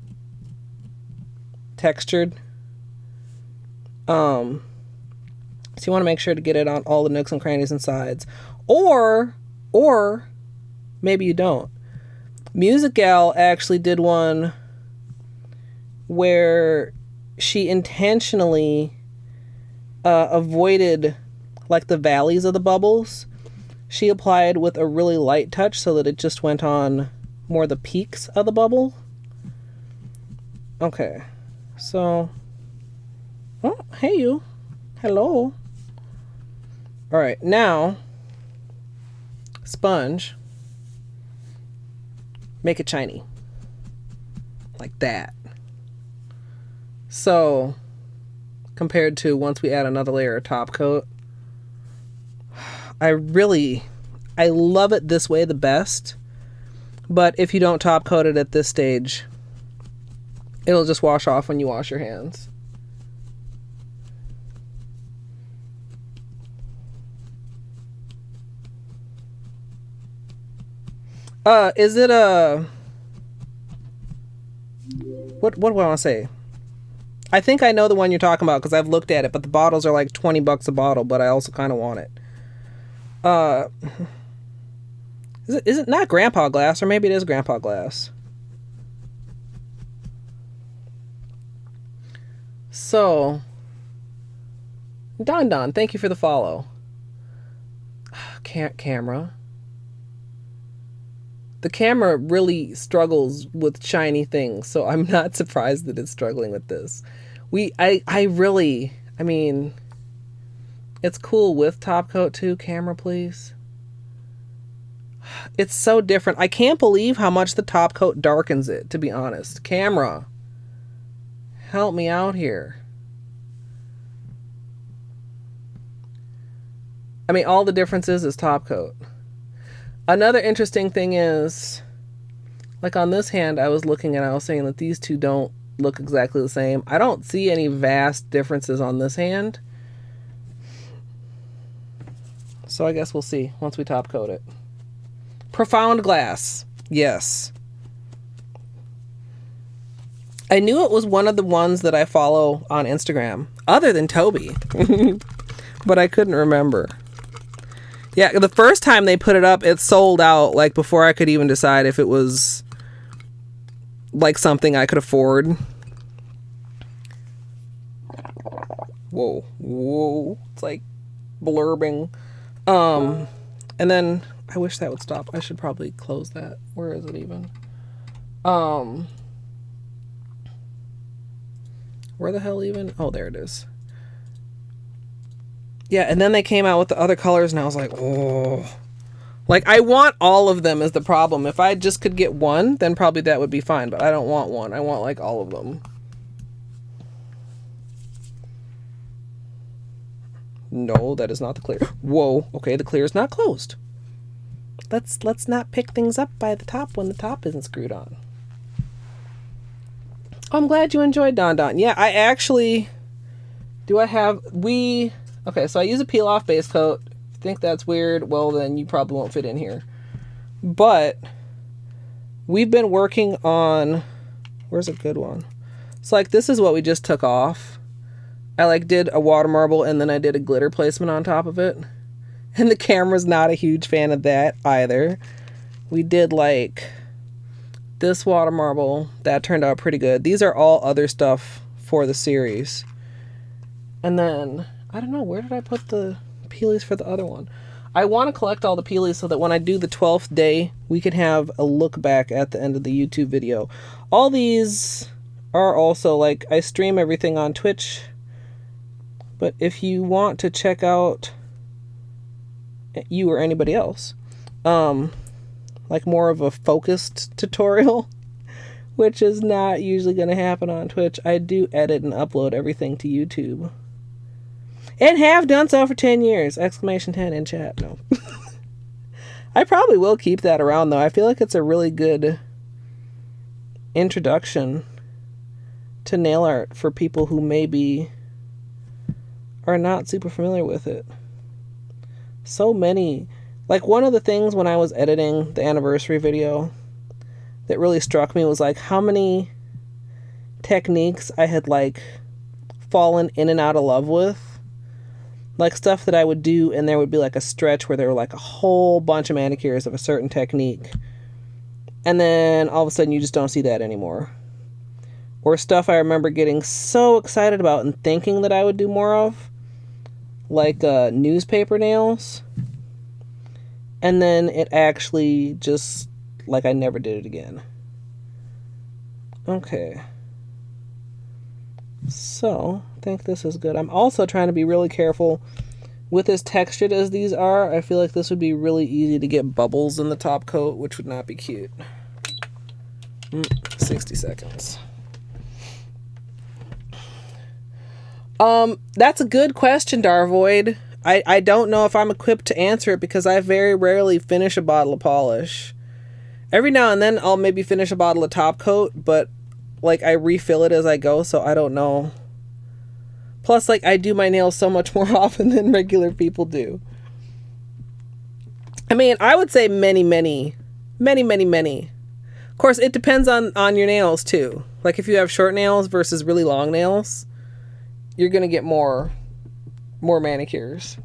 Speaker 1: textured. So you want to make sure to get it on all the nooks and crannies and sides. Or maybe you don't. Music Gal actually did one where she intentionally avoided like the valleys of the bubbles. She applied with a really light touch so that it just went on more the peaks of the bubble. Okay, so oh, hey you, hello. All right, now sponge, make it shiny like that. So compared to once we add another layer of top coat, I love it this way the best. But if you don't top coat it at this stage, it'll just wash off when you wash your hands. Is it a... What do I want to say? I think I know the one you're talking about because I've looked at it, but the bottles are like $20 a bottle, but I also kind of want it. Is it not Grandpa Glass, or maybe it is Grandpa Glass? So, Don, thank you for the follow. Camera. The camera really struggles with shiny things, so I'm not surprised that it's struggling with this. I mean, it's cool with top coat too. Camera, please. It's so different. I can't believe how much the top coat darkens it, to be honest. Camera, help me out here. I mean, all the differences is top coat. Another interesting thing is, like on this hand, I was looking and I was saying that these two don't look exactly the same. I don't see any vast differences on this hand. So I guess we'll see once we top coat it. Profound glass. Yes. I knew it was one of the ones that I follow on Instagram, other than Toby. But I couldn't remember. Yeah, the first time they put it up, it sold out, like, before I could even decide if it was, like, something I could afford. Whoa. Whoa. It's, like, blurbing. And then, I wish that would stop. I should probably close that. Where is it even? Where the hell even? Oh, there it is. Yeah, and then they came out with the other colors, and I was like, oh. Like, I want all of them is the problem. If I just could get one, then probably that would be fine, but I don't want one. I want, like, all of them. No, that is not the clear. Whoa. Okay, the clear is not closed. Let's not pick things up by the top when the top isn't screwed on. Oh, I'm glad you enjoyed Don Don. Yeah, I actually... Okay, so I use a peel-off base coat. If you think that's weird, well, then you probably won't fit in here. But we've been working on... Where's a good one? So, like, this is what we just took off. I, like, did a water marble, and then I did a glitter placement on top of it. And the camera's not a huge fan of that either. We did, like, this water marble. That turned out pretty good. These are all other stuff for the series. And then... I don't know, where did I put the peelies for the other one? I want to collect all the peelies so that when I do the 12th day, we can have a look back at the end of the YouTube video. All these are also, like, I stream everything on Twitch. But if you want to check out, you or anybody else, like more of a focused tutorial, which is not usually going to happen on Twitch, I do edit and upload everything to YouTube. And have done so for 10 years! Exclamation 10 in chat. No. I probably will keep that around, though. I feel like it's a really good introduction to nail art for people who maybe are not super familiar with it. So many... Like, one of the things when I was editing the anniversary video that really struck me was, like, how many techniques I had, like, fallen in and out of love with. Like, stuff that I would do, and there would be, like, a stretch where there were, like, a whole bunch of manicures of a certain technique. And then, all of a sudden, you just don't see that anymore. Or stuff I remember getting so excited about and thinking that I would do more of. Like, newspaper nails. And then it actually just, like, I never did it again. Okay. So, I think this is good. I'm also trying to be really careful with as textured as these are. I feel like this would be really easy to get bubbles in the top coat, which would not be cute. 60 seconds. That's a good question, Darvoid. I don't know if I'm equipped to answer it because I very rarely finish a bottle of polish. Every now and then I'll maybe finish a bottle of top coat, but like, I refill it as I go, so I don't know. Plus, like, I do my nails so much more often than regular people do. I mean, I would say many. Of course, it depends on your nails, too. Like, if you have short nails versus really long nails, you're going to get more manicures.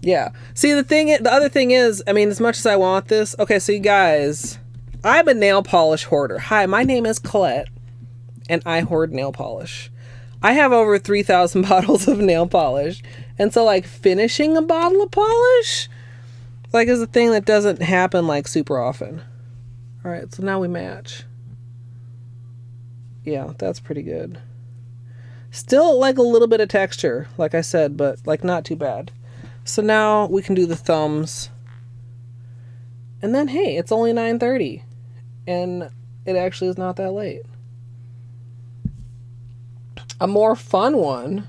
Speaker 1: Yeah. See, the other thing is, I mean, as much as I want this, okay, so you guys, I'm a nail polish hoarder. Hi, my name is Colette, and I hoard nail polish. I have over 3,000 bottles of nail polish, and so, like, finishing a bottle of polish, like, is a thing that doesn't happen, like, super often. All right, so now we match. Yeah, that's pretty good. Still, like, a little bit of texture, like I said, but, like, not too bad. So now we can do the thumbs. And then, hey, it's only 9:30. And it actually is not that late. A more fun one.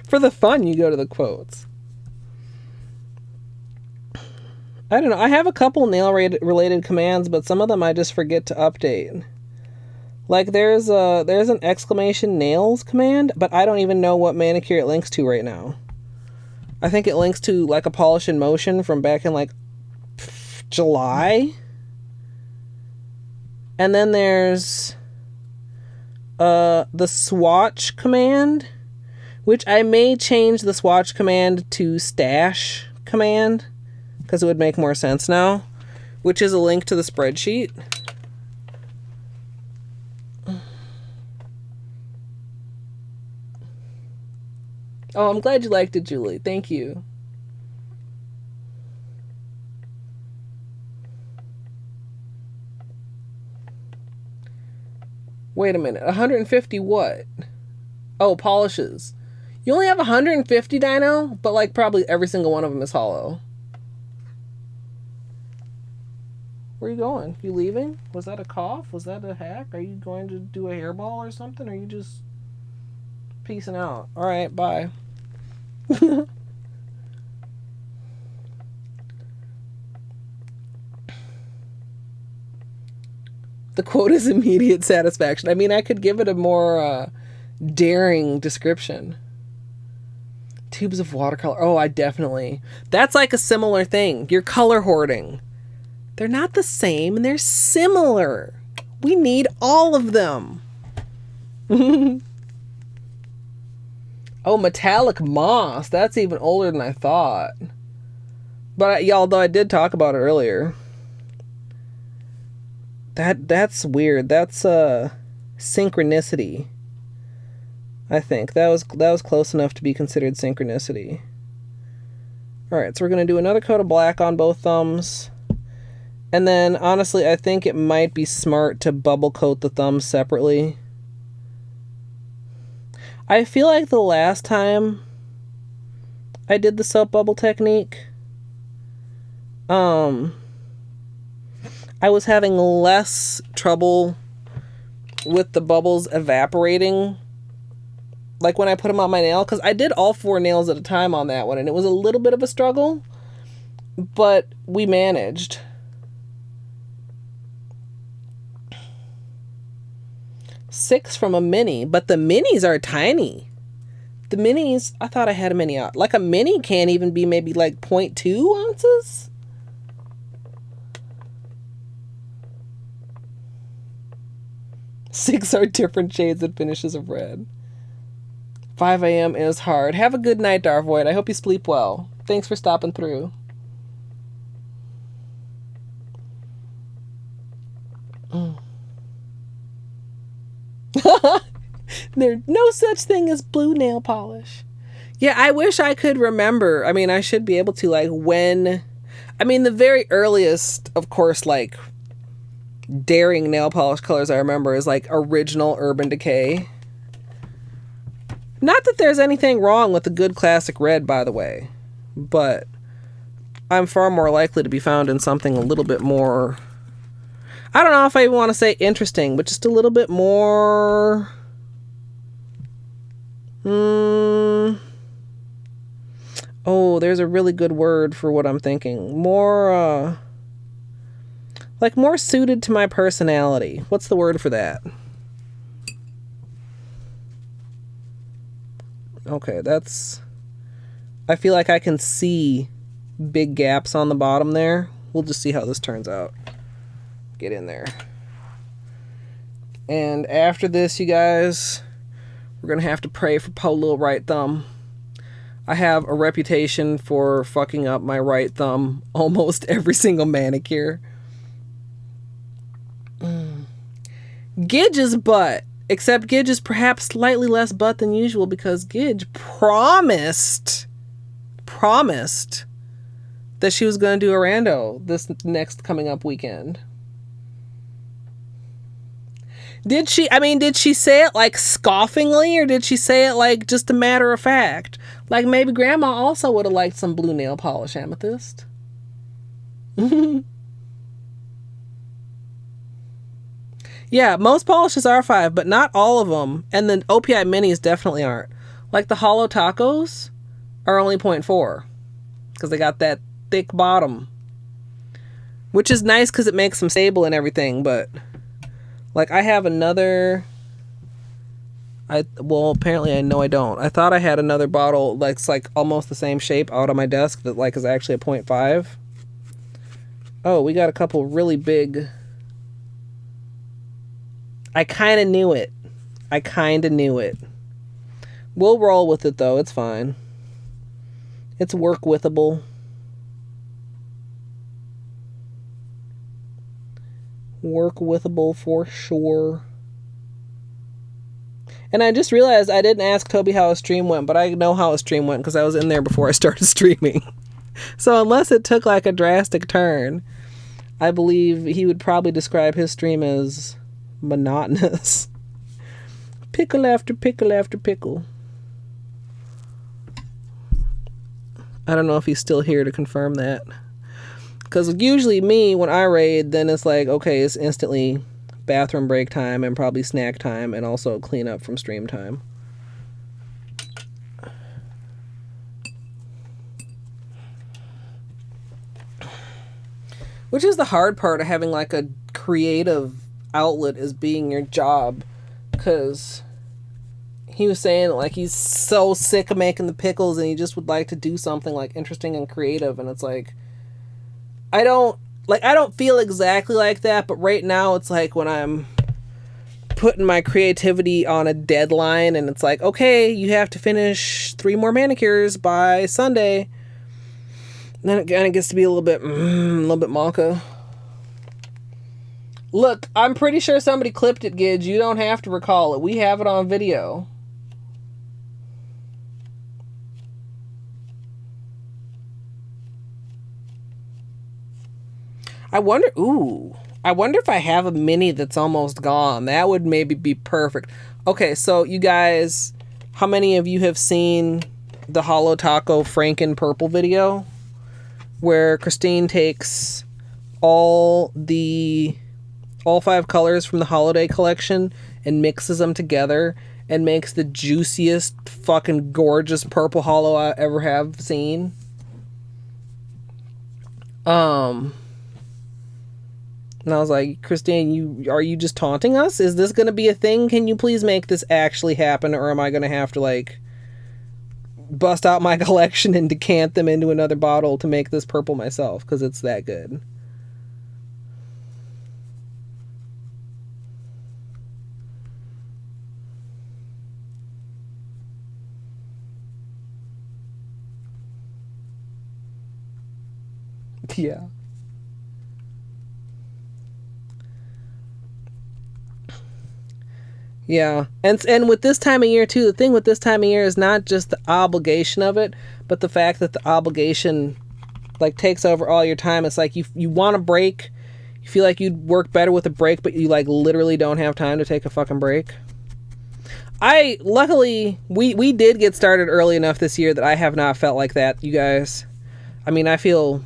Speaker 1: For the fun, you go to the quotes. I don't know. I have a couple nail related commands, but some of them I just forget to update. Like there's an exclamation nails command, but I don't even know what manicure it links to right now. I think it links to like a polish in motion from back in like July. And then there's the swatch command, which I may change the swatch command to stash command because it would make more sense now, which is a link to the spreadsheet. Oh, I'm glad you liked it, Julie. Thank you. Wait a minute. 150 what? Oh, polishes. You only have 150, Dino? But like probably every single one of them is hollow. Where are you going? You leaving? Was that a cough? Was that a hack? Are you going to do a hairball or something? Or are you just peacing out? Alright, bye. The quote is immediate satisfaction. I mean, I could give it a more daring description. Tubes of watercolor. Oh, I definitely. That's like a similar thing. You're color hoarding. They're not the same, and they're similar. We need all of them. Oh, metallic moss. That's even older than I thought. But y'all, though I did talk about it earlier. That's weird. That's synchronicity. I think that was close enough to be considered synchronicity. All right, so we're gonna do another coat of black on both thumbs, and then honestly, I think it might be smart to bubble coat the thumbs separately. I feel like the last time I did the soap bubble technique, I was having less trouble with the bubbles evaporating, like when I put them on my nail, because I did all 4 nails at a time on that one, and it was a little bit of a struggle, but we managed. Six from a mini, but the minis are tiny. The minis, I thought I had a mini out. Like a mini can't even be maybe like 0.2 ounces. 6 are different shades and finishes of red. 5 a.m. is hard. Have a good night, Darvoid. I hope you sleep well. Thanks for stopping through. There's no such thing as blue nail polish. Yeah, I wish I could remember. I mean, I should be able to, like, when... I mean, the very earliest, of course, like, daring nail polish colors I remember is, like, original Urban Decay. Not that there's anything wrong with the good classic red, by the way. But I'm far more likely to be found in something a little bit more... I don't know if I even want to say interesting, but just a little bit more... Oh, there's a really good word for what I'm thinking. More, like more suited to my personality. What's the word for that? Okay, that's... I feel like I can see big gaps on the bottom there. We'll just see how this turns out. Get in there. And after this, you guys, we're going to have to pray for Po Little Right Thumb. I have a reputation for fucking up my right thumb almost every single manicure. Gidge's butt. Except Gidge is perhaps slightly less butt than usual because Gidge promised that she was going to do a rando this next coming up weekend. Did she say it like scoffingly, or did she say it like just a matter of fact? Like maybe Grandma also would have liked some blue nail polish, Amethyst. Yeah, most polishes are 5, but not all of them. And the OPI minis definitely aren't. Like the Holo tacos are only 0.4 because they got that thick bottom. which is nice because it makes them stable and everything. But like I have another, well apparently I know I don't. I thought I had another bottle that's like almost the same shape out on my desk that like is actually a 0.5. Oh, we got a couple really big. I kind of knew it. We'll roll with it though. It's fine. It's work withable. Work withable for sure. And I just realized I didn't ask Toby how his stream went, but I know how his stream went because I was in there before I started streaming. So unless it took like a drastic turn, I believe he would probably describe his stream as monotonous. Pickle after pickle after pickle. I don't know if he's still here to confirm that. Because usually me, when I raid, then it's like, okay, it's instantly bathroom break time and probably snack time and also clean up from stream time. Which is the hard part of having like a creative outlet as being your job. Because he was saying like he's so sick of making the pickles and he just would like to do something like interesting and creative. And it's like, I don't feel exactly like that, but right now it's like when I'm putting my creativity on a deadline and it's like, okay, you have to finish 3 more manicures by Sunday. And then it kind of gets to be a little bit monka. Look, I'm pretty sure somebody clipped it, Gidge. You don't have to recall it. We have it on video. I wonder if I have a mini that's almost gone. That would maybe be perfect. Okay, so you guys, how many of you have seen the Holo Taco Franken Purple video? Where Christine takes all 5 colors from the holiday collection and mixes them together and makes the juiciest fucking gorgeous purple holo I ever have seen. And I was like, Christine, are you just taunting us? Is this going to be a thing? Can you please make this actually happen? Or am I going to have to like bust out my collection and decant them into another bottle to make this purple myself? Because it's that good. Yeah. Yeah. And with this time of year too, the thing with this time of year is not just the obligation of it, but the fact that the obligation like takes over all your time. It's like you want a break. You feel like you'd work better with a break, but you like literally don't have time to take a fucking break. Luckily we did get started early enough this year that I have not felt like that, you guys. I mean, I feel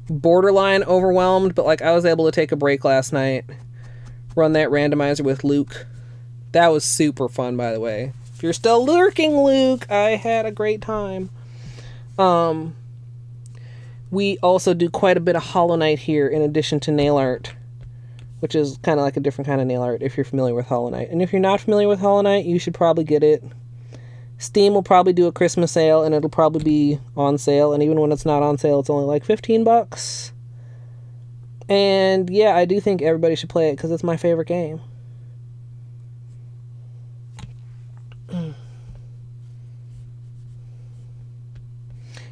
Speaker 1: borderline overwhelmed, but like I was able to take a break last night, run that randomizer with Luke. That was super fun, by the way. If you're still lurking, Luke, I had a great time. We also do quite a bit of Hollow Knight here in addition to nail art, which is kind of like a different kind of nail art if you're familiar with Hollow Knight. And if you're not familiar with Hollow Knight, you should probably get it. Steam will probably do a Christmas sale, and it'll probably be on sale. And even when it's not on sale, it's only like $15. And yeah, I do think everybody should play it because it's my favorite game.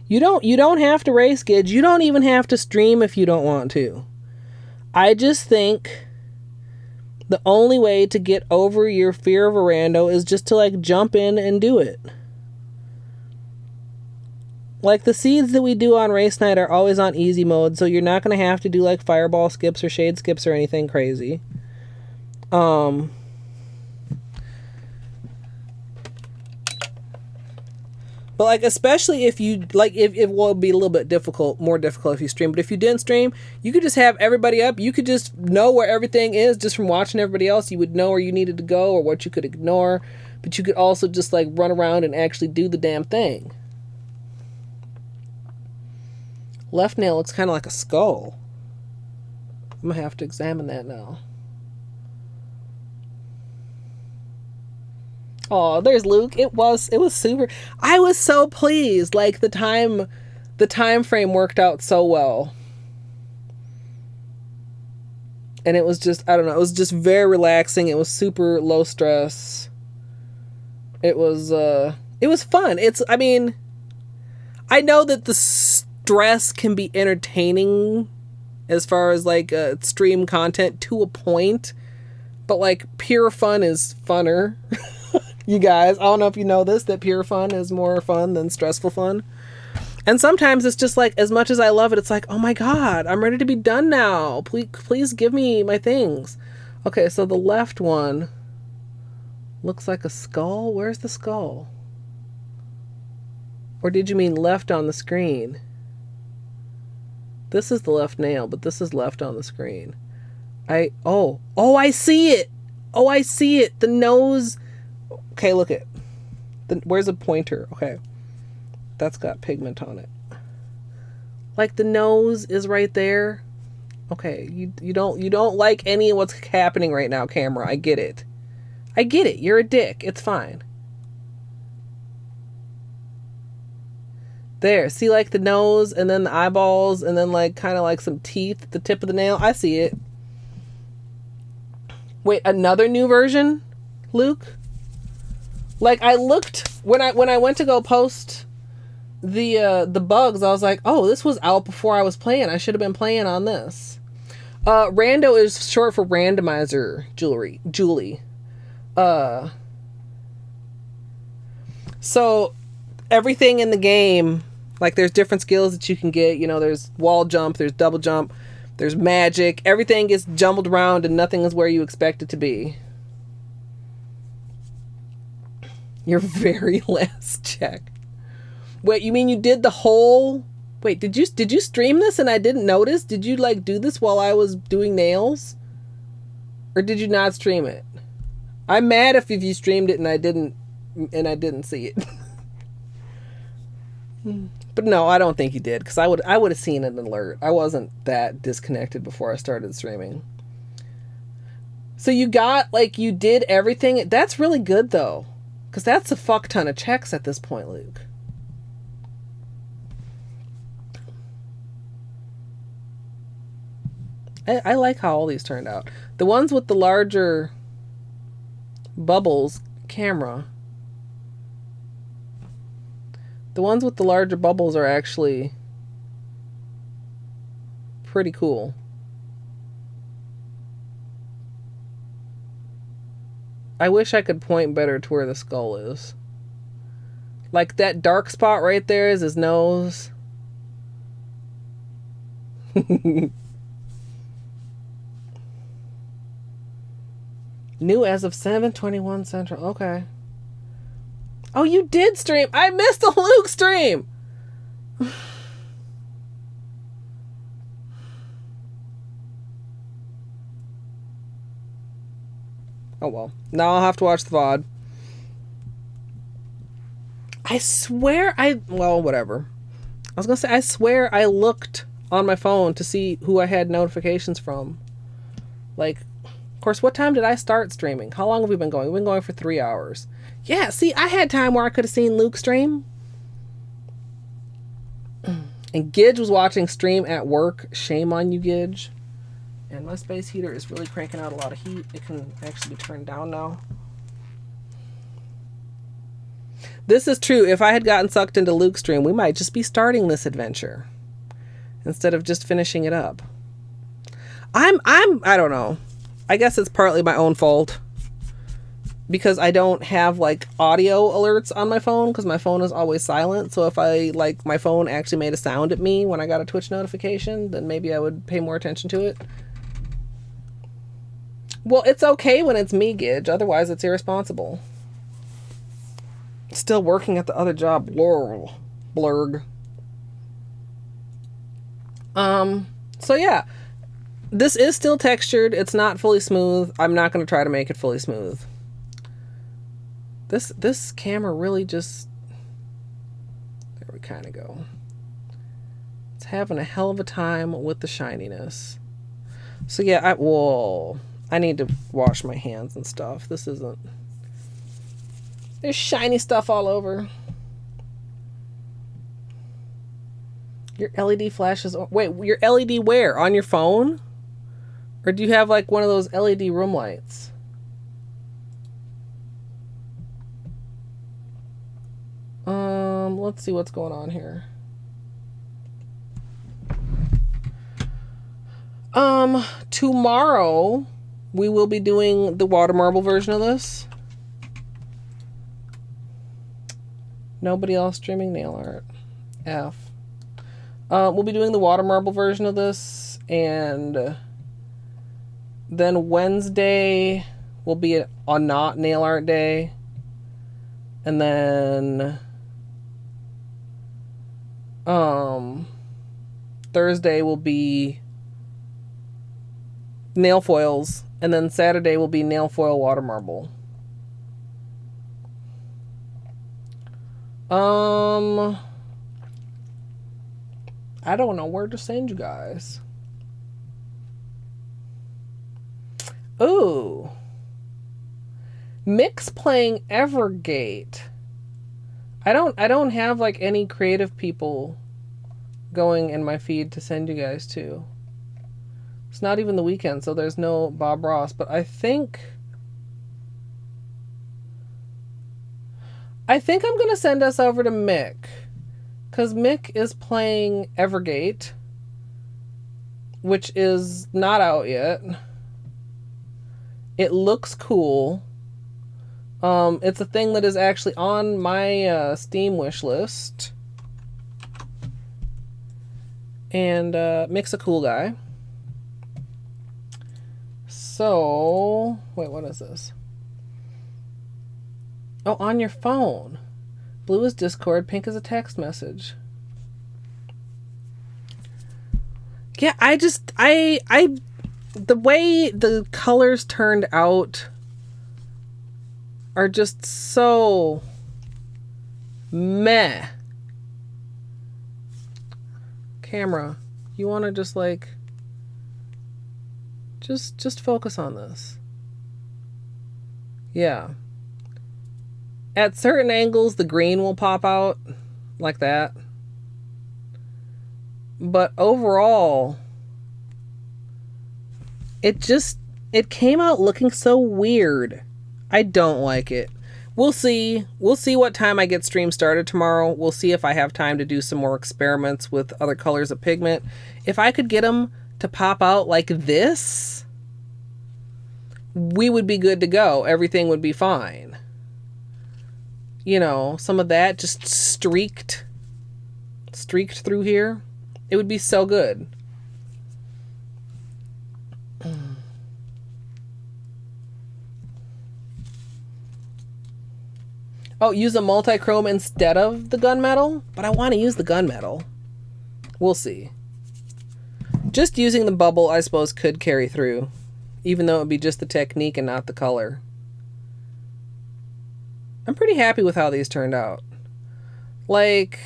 Speaker 1: You don't have to race, kids. You don't even have to stream if you don't want to. I just think the only way to get over your fear of a rando is just to like jump in and do it. Like the seeds that we do on race night are always on easy mode, so you're not going to have to do like fireball skips or shade skips or anything crazy. But like, especially if you like, if it will be a little bit more difficult if you stream. But if you didn't stream, you could just have everybody up. You could just know where everything is just from watching everybody else. You would know where you needed to go or what you could ignore. But you could also just like run around and actually do the damn thing. Left nail looks kind of like a skull. I'm gonna have to examine that now. Oh, there's Luke. It was super. I was so pleased. Like the time frame worked out so well. And it was just, I don't know, it was just very relaxing. It was super low stress. It was fun. I mean, I know that the stress can be entertaining as far as like stream content to a point, but like pure fun is funner. You guys, I don't know if you know this, that pure fun is more fun than stressful fun. And sometimes it's just like, as much as I love it, it's like, oh my God, I'm ready to be done now. Please give me my things. Okay, so the left one looks like a skull. Where's the skull? Or did you mean left on the screen? This is the left nail, but this is left on the screen. Oh, I see it. Oh, I see it. The nose. Okay, look it. Where's a pointer? Okay. That's got pigment on it. Like the nose is right there. Okay, you don't like any of what's happening right now, camera. I get it. You're a dick. It's fine. There, see like the nose and then the eyeballs and then like kind of like some teeth at the tip of the nail. I see it. Wait, another new version, Luke? Like I looked when I went to go post the bugs, I was like, oh, this was out before I was playing. I should have been playing on this. Rando is short for randomizer Julie. So everything in the game, like there's different skills that you can get, you know, there's wall jump, there's double jump, there's magic, everything gets jumbled around and nothing is where you expect it to be. Your very last check. Wait, you mean you did the whole... Wait, did you stream this and I didn't notice? Did you like do this while I was doing nails? Or did you not stream it? I'm mad if you streamed it and I didn't see it. But no, I don't think you did, because I would have seen an alert. I wasn't that disconnected before I started streaming. So you did everything. That's really good though, because that's a fuck ton of checks at this point, Luke. I like how all these turned out. The ones with the larger bubbles camera. The ones with the larger bubbles are actually pretty cool. I wish I could point better to where the skull is. Like that dark spot right there is his nose. New as of 7/21 Central. Okay. Oh, you did stream. I missed the Luke stream. Oh well. Now I'll have to watch the VOD. I swear well, whatever. I was gonna say, I swear I looked on my phone to see who I had notifications from. Like, of course, what time did I start streaming? How long have we been going? We've been going for 3 hours. Yeah, see, I had time where I could have seen Luke stream. And Gidge was watching stream at work. Shame on you, Gidge. And my space heater is really cranking out a lot of heat. It can actually be turned down now. This is true. If I had gotten sucked into Luke's stream, we might just be starting this adventure instead of just finishing it up. I don't know. I guess it's partly my own fault because I don't have like audio alerts on my phone because my phone is always silent. So if my phone actually made a sound at me when I got a Twitch notification, then maybe I would pay more attention to it. Well, it's okay when it's me, Gidge. Otherwise, it's irresponsible. Still working at the other job. Blurg. So yeah. This is still textured. It's not fully smooth. I'm not going to try to make it fully smooth. This camera really just... There we kind of go. It's having a hell of a time with the shininess. So yeah, whoa. I need to wash my hands and stuff. This isn't... There's shiny stuff all over. Your LED flashes... Wait, your LED where? On your phone? Or do you have like one of those LED room lights? Let's see what's going on here. Tomorrow we will be doing the water marble version of this. Nobody else streaming nail art. F. We'll be doing the water marble version of this, and then Wednesday will be a not nail art day, and then Thursday will be nail foils, and then Saturday will be nail foil water marble. I don't know where to send you guys. Ooh. Mick's playing Evergate. I don't have like any creative people going in my feed to send you guys to. It's not even the weekend, so there's no Bob Ross, but I think I'm going to send us over to Mick, because Mick is playing Evergate, which is not out yet. It looks cool. It's a thing that is actually on my Steam wish list. And Mick's a cool guy. So, wait, what is this? Oh, on your phone. Blue is Discord, pink is a text message. Yeah, the way the colors turned out are just so meh. Camera, you want to just like just focus on this. Yeah. At certain angles, the green will pop out like that. But overall, it came out looking so weird. I don't like it. We'll see. We'll see what time I get stream started tomorrow. We'll see if I have time to do some more experiments with other colors of pigment. If I could get them to pop out like this, we would be good to go. Everything would be fine. You know, some of that just streaked through here. It would be so good. Oh, use a multi-chrome instead of the gunmetal? But I want to use the gunmetal. We'll see. Just using the bubble, I suppose, could carry through. Even though it would be just the technique and not the color. I'm pretty happy with how these turned out. Like,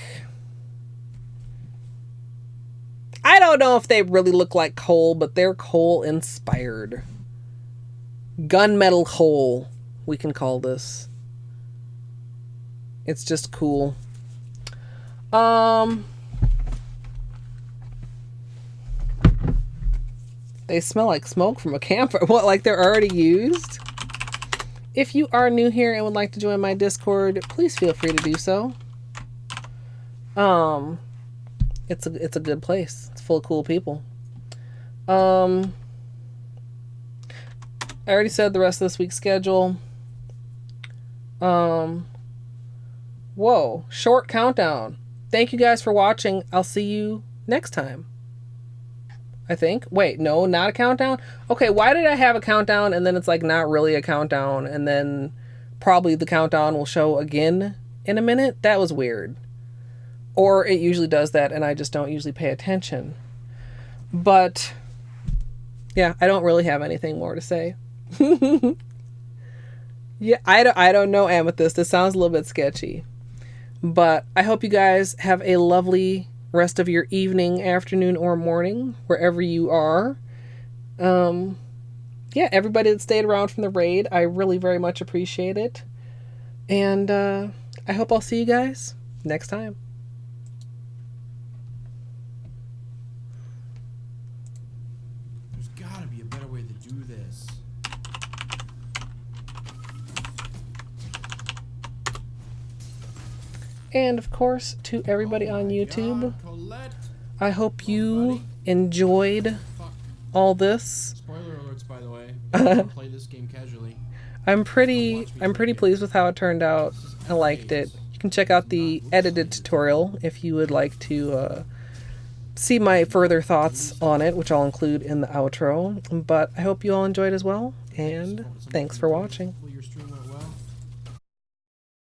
Speaker 1: I don't know if they really look like coal, but they're coal inspired. Gunmetal coal, we can call this. It's just cool. They smell like smoke from a campfire. What, like they're already used? If you are new here and would like to join my Discord, please feel free to do so. It's a good place. It's full of cool people. I already said the rest of this week's schedule. Whoa, short countdown. Thank you guys for watching. I'll see you next time. I think. Wait, no, not a countdown? Okay, why did I have a countdown and then it's like not really a countdown and then probably the countdown will show again in a minute? That was weird. Or it usually does that and I just don't usually pay attention. But yeah, I don't really have anything more to say. Yeah, I don't know, Amethyst. This sounds a little bit sketchy. But I hope you guys have a lovely rest of your evening, afternoon, or morning, wherever you are. Yeah, everybody that stayed around from the raid, I really very much appreciate it. And I hope I'll see you guys next time.
Speaker 2: There's gotta be a better way to do this.
Speaker 1: And of course, to everybody on YouTube, I hope you enjoyed all this.
Speaker 2: Spoiler alerts, by the way. If you want to play this game casually.
Speaker 1: I'm pretty pleased with how it turned out. I liked it. You can check out the edited tutorial if you would like to see my further thoughts on it, which I'll include in the outro. But I hope you all enjoyed as well, and thanks for watching.